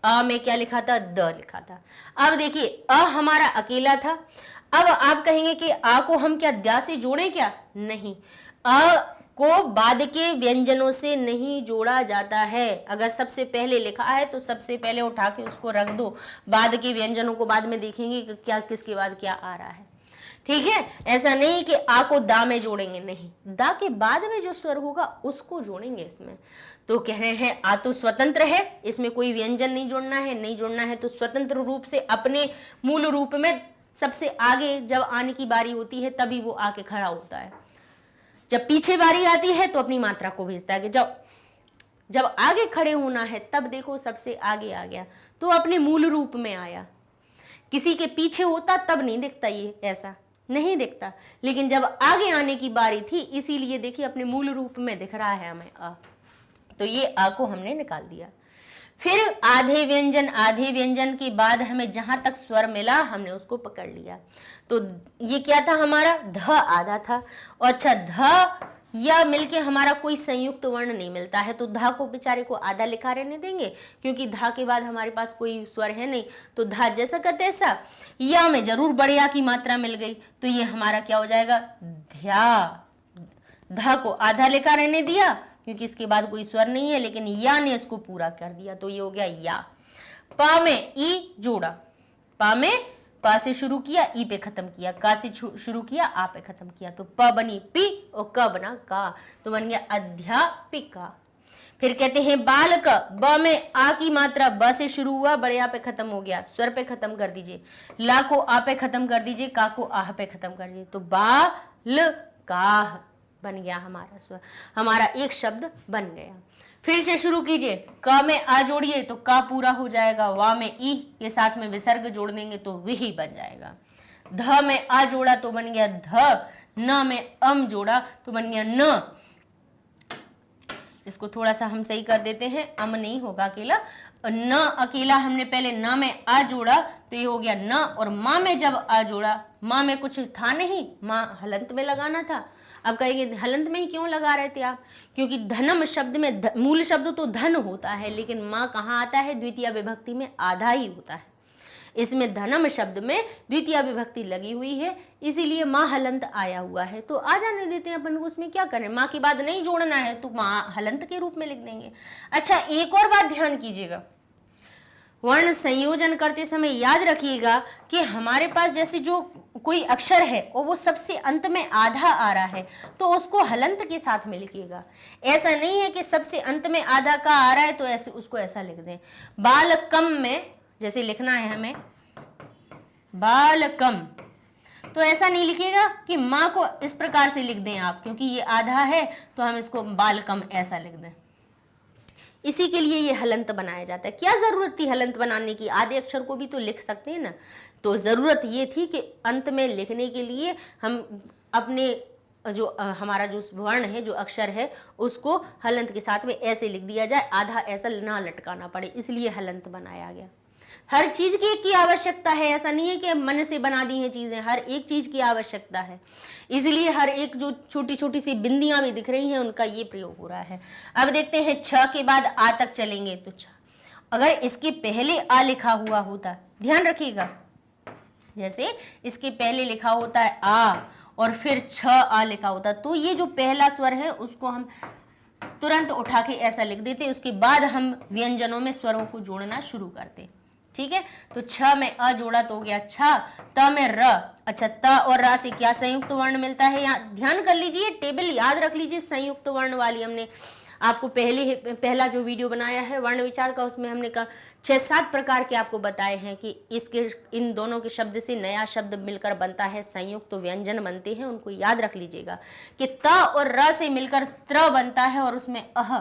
अ में क्या लिखा था? द लिखा था। अब देखिए, अ हमारा अकेला था। अब आप कहेंगे कि आ को हम क्या द से जोड़ें क्या? नहीं, अ को बाद के व्यंजनों से नहीं जोड़ा जाता है। अगर सबसे पहले लिखा है तो सबसे पहले उठा के उसको रख दो, बाद के व्यंजनों को बाद में देखेंगे कि क्या किसके बाद क्या आ रहा है, ठीक है। ऐसा नहीं कि आ को दा में जोड़ेंगे, नहीं, दा के बाद में जो स्वर होगा उसको जोड़ेंगे इसमें। तो कह रहे हैं आ तो स्वतंत्र है, इसमें कोई व्यंजन नहीं जोड़ना है, नहीं जोड़ना है तो स्वतंत्र रूप से अपने मूल रूप में सबसे आगे जब आने की बारी होती है तभी वो आके खड़ा होता है। जब पीछे बारी आती है तो अपनी मात्रा को भेजता है कि जब आगे खड़े होना है तब देखो सबसे आगे आ गया, तो अपने मूल रूप में आया। किसी के पीछे होता तब नहीं दिखता, ये ऐसा नहीं दिखता, लेकिन जब आगे आने की बारी थी इसीलिए देखिए अपने मूल रूप में दिख रहा है हमें आ। तो ये आ को हमने निकाल दिया। फिर आधे व्यंजन के बाद हमें जहां तक स्वर मिला हमने उसको पकड़ लिया। तो ये क्या था हमारा? ध आधा था। और अच्छा, ध या मिलके हमारा कोई संयुक्त वर्ण नहीं मिलता है, तो धा को बेचारे को आधा लिखा रहने देंगे क्योंकि धा के बाद हमारे पास कोई स्वर है नहीं, तो धा जैसा का तैसा। या में जरूर बड़े या की मात्रा मिल गई तो ये हमारा क्या हो जाएगा? ध्या। धा को आधा लिखा रहने दिया क्योंकि इसके बाद कोई स्वर नहीं है, लेकिन या ने इसको पूरा कर दिया तो ये हो गया या। पा में ई जोड़ा, पा में पा से शुरू किया, ई पे खत्म किया, का से शुरू किया, आ पे खत्म किया, तो प बनी पी और क बना का, तो बन गया अध्यापिका। फिर कहते हैं बालक, ब में आ की मात्रा ब से शुरू हुआ, बड़े आ पे खत्म हो गया, स्वर पे खत्म कर दीजिए, ला को आ पे खत्म कर दीजिए, का को आह पे खत्म कर दीजिए, तो बाल काह बन गया हमारा स्वर, हमारा एक शब्द बन गया। फिर से शुरू कीजिए, क में आ जोड़िए तो का पूरा हो जाएगा, वा में ई के साथ में विसर्ग जोड़ देंगे तो विही बन जाएगा, ध में आ जोड़ा तो बन गया ध, न में अम जोड़ा तो बन गया न। इसको थोड़ा सा हम सही कर देते हैं, अम नहीं होगा अकेला, न अकेला हमने पहले न में आ जोड़ा तो ये हो गया न, और माँ में जब आ जोड़ा, माँ में कुछ था नहीं, माँ हलंत में लगाना था। अब कहेंगे हलंत में ही क्यों लगा रहे थे आप, क्योंकि धनम शब्द में मूल शब्द तो धन होता है, लेकिन माँ कहाँ आता है, द्वितीय विभक्ति में आधा ही होता है। इसमें धनम शब्द में द्वितीय विभक्ति लगी हुई है, इसीलिए माँ हलंत आया हुआ है, तो आ जाने देते हैं अपन को, उसमें क्या करें, माँ के बाद नहीं जोड़ना है तो माँ हलंत के रूप में लिख देंगे। अच्छा, एक और बात ध्यान कीजिएगा, वर्ण संयोजन करते समय याद रखिएगा कि हमारे पास जैसे जो कोई अक्षर है और वो सबसे अंत में आधा आ रहा है तो उसको हलंत के साथ में लिखिएगा। ऐसा नहीं है कि सबसे अंत में आधा का आ रहा है तो ऐसे उसको ऐसा लिख दें। बालकम में जैसे लिखना है हमें बालकम, तो ऐसा नहीं लिखिएगा कि माँ को इस प्रकार से लिख दें आप, क्योंकि ये आधा है तो हम इसको बालकम ऐसा लिख दें। इसी के लिए ये हलंत बनाया जाता है। क्या जरूरत थी हलंत बनाने की, आधे अक्षर को भी तो लिख सकते हैं ना, तो जरूरत ये थी कि अंत में लिखने के लिए हम अपने जो हमारा जो वर्ण है, जो अक्षर है, उसको हलंत के साथ में ऐसे लिख दिया जाए, आधा ऐसा ना लटकाना पड़े, इसलिए हलंत बनाया गया। हर चीज की आवश्यकता है, ऐसा नहीं है कि मन से बना दी हैं चीजें, हर एक चीज की आवश्यकता है, इसलिए हर एक जो छोटी छोटी सी बिंदियां भी दिख रही हैं उनका ये प्रयोग हो रहा है। अब देखते हैं छ के बाद आ तक चलेंगे, तो छ अगर इसके पहले आ लिखा हुआ होता, ध्यान रखिएगा, जैसे इसके पहले लिखा होता है आ और फिर छ आ लिखा होता, तो ये जो पहला स्वर है उसको हम तुरंत उठा के ऐसा लिख देते, उसके बाद हम व्यंजनों में स्वरों को जोड़ना शुरू करते। ठीक है, तो छ में अ जोड़ा तो हो गया छ, त में र। अच्छा, त और र से क्या संयुक्त वर्ण मिलता है, यहाँ ध्यान कर लीजिए, टेबल याद रख लीजिए, संयुक्त वर्ण वाली हमने आपको पहला जो वीडियो बनाया है वर्ण विचार का, उसमें हमने कहा 6-7 प्रकार के आपको बताए हैं कि इसके इन दोनों के शब्द से नया शब्द मिलकर बनता है, संयुक्त तो व्यंजन बनते हैं, उनको याद रख लीजिएगा कि त और र से मिलकर त्र बनता है और उसमें अह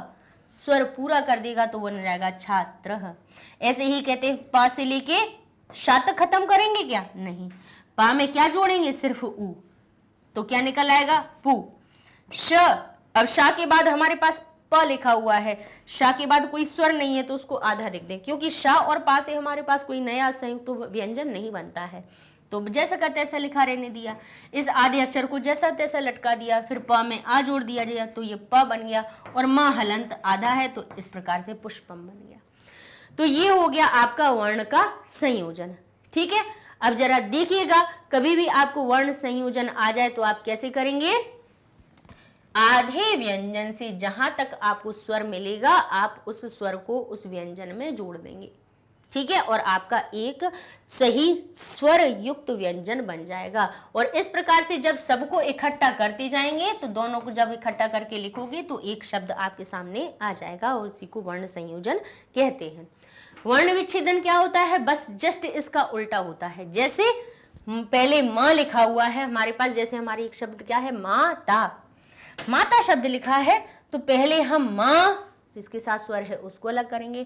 स्वर पूरा कर देगा तो बन जाएगा छात्र। ऐसे ही कहते हैं पा से लेके शा तक खत्म करेंगे क्या, नहीं, पा में क्या जोड़ेंगे, सिर्फ उ, तो क्या निकल आएगा पू। श, अब शा के बाद हमारे पास प लिखा हुआ है, शा के बाद कोई स्वर नहीं है तो उसको आधा लिख दें, क्योंकि शा और पा से हमारे पास कोई नया संयुक्त तो व्यंजन नहीं बनता है, तो जैसा का तैसा लिखा रहने दिया, इस आधे अक्षर को जैसा तैसा लटका दिया, फिर प में आ जोड़ दिया गया तो ये प बन गया, और माँ हलंत आधा है तो इस प्रकार से पुष्पम बन गया। तो ये हो गया आपका वर्ण का संयोजन। ठीक है, अब जरा देखिएगा, कभी भी आपको वर्ण संयोजन आ जाए तो आप कैसे करेंगे, आधे व्यंजन से जहां तक आपको स्वर मिलेगा आप उस स्वर को उस व्यंजन में जोड़ देंगे। ठीक है, और आपका एक सही स्वर युक्त व्यंजन बन जाएगा। और इस प्रकार से जब सबको इकट्ठा करते जाएंगे तो दोनों को जब इकट्ठा करके लिखोगे तो एक शब्द आपके सामने आ जाएगा, और उसी को वर्ण संयोजन कहते हैं। वर्ण विच्छेदन क्या होता है, बस जस्ट इसका उल्टा होता है। जैसे पहले माँ लिखा हुआ है हमारे पास, जैसे हमारी एक शब्द क्या है माता, माता शब्द लिखा है तो पहले हम माँ जिसके साथ स्वर है उसको अलग करेंगे,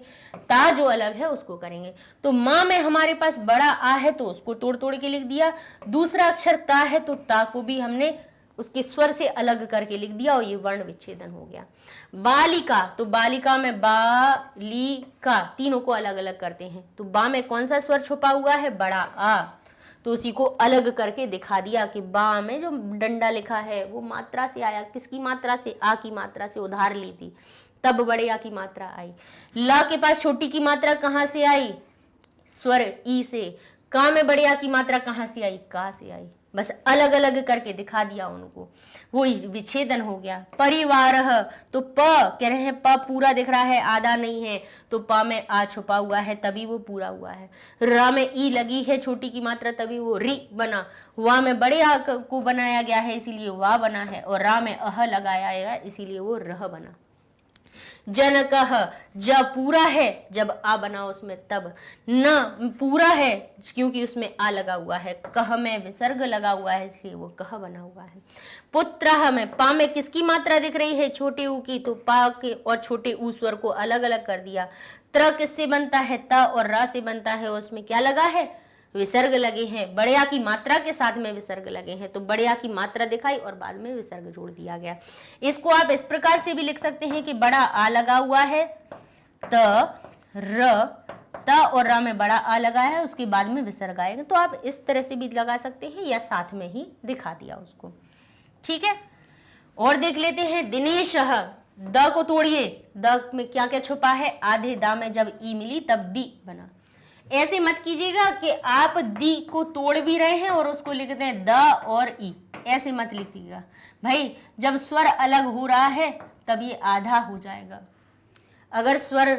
ता जो अलग है उसको करेंगे। तो माँ में हमारे पास बड़ा आ है तो उसको तोड़ तोड़ के लिख दिया, दूसरा अक्षर ता है तो ता को भी हमने उसके स्वर से अलग करके लिख दिया, और ये वर्ण विच्छेदन हो गया। बालिका, तो बालिका में बालिका तीनों को अलग अलग करते हैं, तो बा में कौन सा स्वर छुपा हुआ है, बड़ा आ, तो उसी को अलग करके दिखा दिया कि बा में जो डंडा लिखा है वो मात्रा से आया, किसकी मात्रा से, आ की मात्रा से उधार ली थी, तब बड़े आ की मात्रा आई। ला के पास छोटी की मात्रा कहां से आई, स्वर ई से। का में बड़े आ की मात्रा कहां से आई, का से आई। बस अलग अलग करके दिखा दिया उनको, वो विच्छेदन हो गया। परिवार, तो प कह रहे हैं प पूरा दिख रहा है, आधा नहीं है, तो प में आ छुपा हुआ है तभी वो पूरा हुआ है। र में ई लगी है छोटी की मात्रा तभी वो री बना। वा में बड़े आ को बनाया गया है इसीलिए वा बना है, और रा में अह लगाया गया इसीलिए वो रह बना। जनकह, ज पूरा है जब आ बना उसमें तब, न पूरा है क्योंकि उसमें आ लगा हुआ है, कह में विसर्ग लगा हुआ है इसलिए वो कह बना हुआ है। पुत्रह में पा में किसकी मात्रा दिख रही है, छोटे ऊ की, तो पा के और छोटे ऊ स्वर को अलग अलग कर दिया। त्र किससे बनता है, त और रा से बनता है, उसमें क्या लगा है, विसर्ग लगे हैं। बड़या की मात्रा के साथ में विसर्ग लगे हैं, तो बड़या की मात्रा दिखाई और बाद में विसर्ग जोड़ दिया गया। इसको आप इस प्रकार से भी लिख सकते हैं कि बड़ा आ लगा हुआ है, त और र में बड़ा आ लगा है, उसके बाद में विसर्ग आएगा। तो आप इस तरह से भी लगा सकते हैं या साथ में ही दिखा दिया उसको। ठीक है, और देख लेते हैं दिनेश। द को तोड़िए, द में क्या क्या छुपा है, आधे दा में जब ई मिली तब दी बना। ऐसे मत कीजिएगा कि आप दी को तोड़ भी रहे हैं और उसको लिखते हैं द और ई, ऐसे मत लिखिएगा भाई। जब स्वर अलग हो रहा है तब ये आधा हो जाएगा। अगर स्वर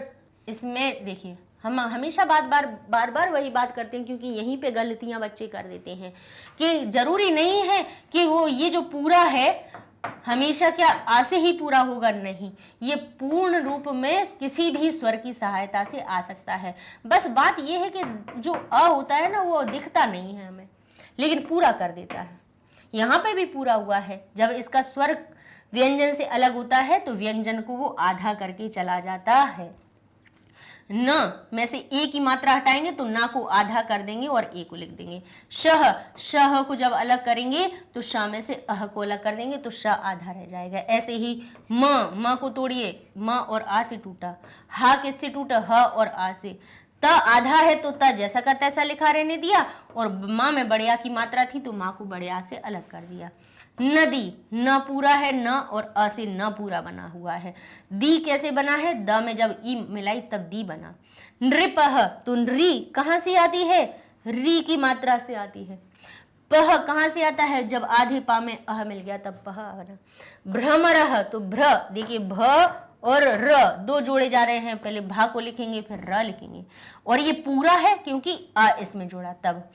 इसमें देखिए, हम हमेशा बार बार वही बात करते हैं क्योंकि यहीं पे गलतियां बच्चे कर देते हैं कि जरूरी नहीं है कि वो ये जो पूरा है हमेशा क्या आ से ही पूरा होगा, नहीं, ये पूर्ण रूप में किसी भी स्वर की सहायता से आ सकता है। बस बात ये है कि जो अ होता है ना वो दिखता नहीं है हमें, लेकिन पूरा कर देता है। यहाँ पे भी पूरा हुआ है, जब इसका स्वर व्यंजन से अलग होता है तो व्यंजन को वो आधा करके चला जाता है। न में से ए की मात्रा हटाएंगे तो ना को आधा कर देंगे और ए को लिख देंगे। शह, शह को जब अलग करेंगे तो श में से अह को अलग कर देंगे तो श आधा रह जाएगा। ऐसे ही म को तोड़िए, म और आ से टूटा, हा किससे टूटा, ह और आ से। त आधा है तो त जैसा का तैसा लिखा रहने दिया, और माँ में बड़े आ की मात्रा थी तो माँ को बड़े आ से अलग कर दिया। नदी, न पूरा है, न और अ से न पूरा बना हुआ है। दी कैसे बना है, द में जब ई मिलाई तब दी बना। नृपह, तो री कहाँ से आती है, री की मात्रा से आती है। पह कहाँ से आता है, जब आधे पा में अह मिल गया तब पह बना। भ्रमरह, तो भ्र देखिए भ और र दो जोड़े जा रहे हैं, पहले भा को लिखेंगे फिर र लिखेंगे, और ये पूरा है क्योंकि आ इसमें जोड़ा तब।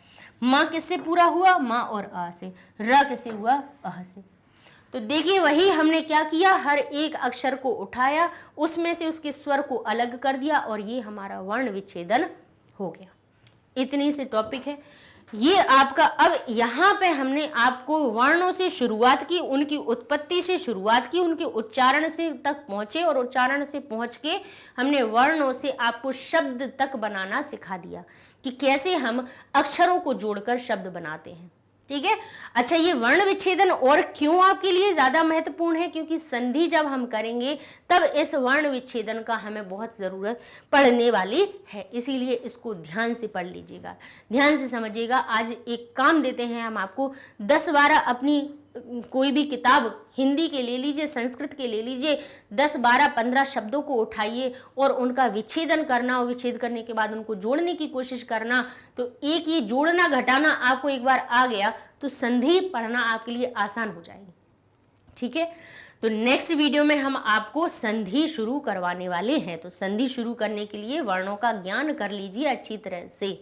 माँ किससे पूरा हुआ, माँ और आ से। र किससे हुआ, अह से। तो देखिए वही हमने क्या किया, हर एक अक्षर को उठाया, उसमें से उसके स्वर को अलग कर दिया और ये हमारा वर्ण विच्छेदन हो गया। इतनी से टॉपिक है ये आपका। अब यहाँ पे हमने आपको वर्णों से शुरुआत की, उनकी उत्पत्ति से शुरुआत की, उनके उच्चारण से तक पहुंचे और उच्चारण से पहुंच के हमने वर्णों से आपको शब्द तक बनाना सिखा दिया कि कैसे हम अक्षरों को जोड़कर शब्द बनाते हैं। ठीक है, अच्छा ये वर्ण विच्छेदन और क्यों आपके लिए ज्यादा महत्वपूर्ण है, क्योंकि संधि जब हम करेंगे तब इस वर्ण विच्छेदन का हमें बहुत जरूरत पड़ने वाली है, इसीलिए इसको ध्यान से पढ़ लीजिएगा, ध्यान से समझिएगा। आज एक काम देते हैं हम आपको, 10-12 अपनी कोई भी किताब हिंदी के ले लीजिए, संस्कृत के ले लीजिए, 10-12-15 शब्दों को उठाइए और उनका विच्छेदन करना, और विच्छेद करने के बाद उनको जोड़ने की कोशिश करना। तो एक ये जोड़ना घटाना आपको एक बार आ गया तो संधि पढ़ना आपके लिए आसान हो जाएगी। ठीक है, तो नेक्स्ट वीडियो में हम आपको संधि शुरू करवाने वाले हैं। तो संधि शुरू करने के लिए वर्णों का ज्ञान कर लीजिए अच्छी तरह से।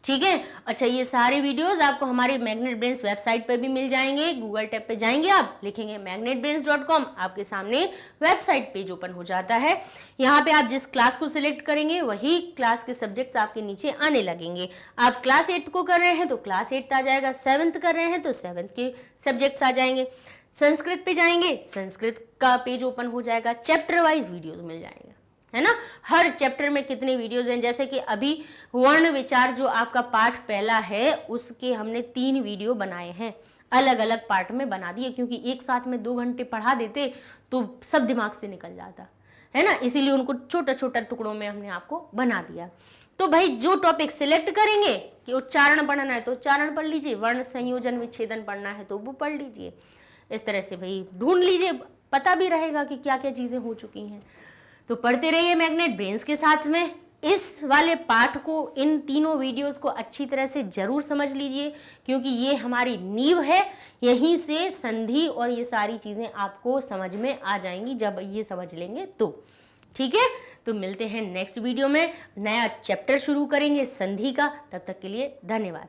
ठीक है, अच्छा ये सारे वीडियोस आपको हमारे मैग्नेट ब्रेन्स वेबसाइट पर भी मिल जाएंगे। गूगल टैब पे जाएंगे, आप लिखेंगे magnetbrains.com, आपके सामने वेबसाइट पेज ओपन हो जाता है। यहाँ पे आप जिस क्लास को सिलेक्ट करेंगे वही क्लास के सब्जेक्ट्स आपके नीचे आने लगेंगे। आप क्लास 8 को कर रहे हैं तो क्लास 8 आ जाएगा, 7th कर रहे हैं तो 7th के सब्जेक्ट्स आ जाएंगे। संस्कृत पे जाएंगे, संस्कृत का पेज ओपन हो जाएगा, चैप्टर वाइज वीडियोज मिल जाएंगे, है ना। हर चैप्टर में कितने वीडियोज हैं, जैसे कि अभी वर्ण विचार जो आपका पाठ पहला है उसके हमने 3 वीडियो बनाए हैं, अलग अलग पार्ट में बना दिए, क्योंकि एक साथ में 2 घंटे पढ़ा देते तो सब दिमाग से निकल जाता है ना, इसीलिए उनको छोटा छोटा टुकड़ों में हमने आपको बना दिया। तो भाई जो टॉपिक सिलेक्ट करेंगे कि उच्चारण पढ़ना है तो उच्चारण पढ़ लीजिए, वर्ण संयोजन विच्छेदन पढ़ना है तो वो पढ़ लीजिए। इस तरह से भाई ढूंढ लीजिए, पता भी रहेगा कि क्या क्या चीजें हो चुकी हैं। तो पढ़ते रहिए मैग्नेट ब्रेन्स के साथ में। इस वाले पाठ को, इन तीनों वीडियोस को अच्छी तरह से जरूर समझ लीजिए, क्योंकि ये हमारी नींव है। यहीं से संधि और ये सारी चीजें आपको समझ में आ जाएंगी जब ये समझ लेंगे तो। ठीक है, तो मिलते हैं नेक्स्ट वीडियो में, नया चैप्टर शुरू करेंगे संधि का। तब तक के लिए धन्यवाद।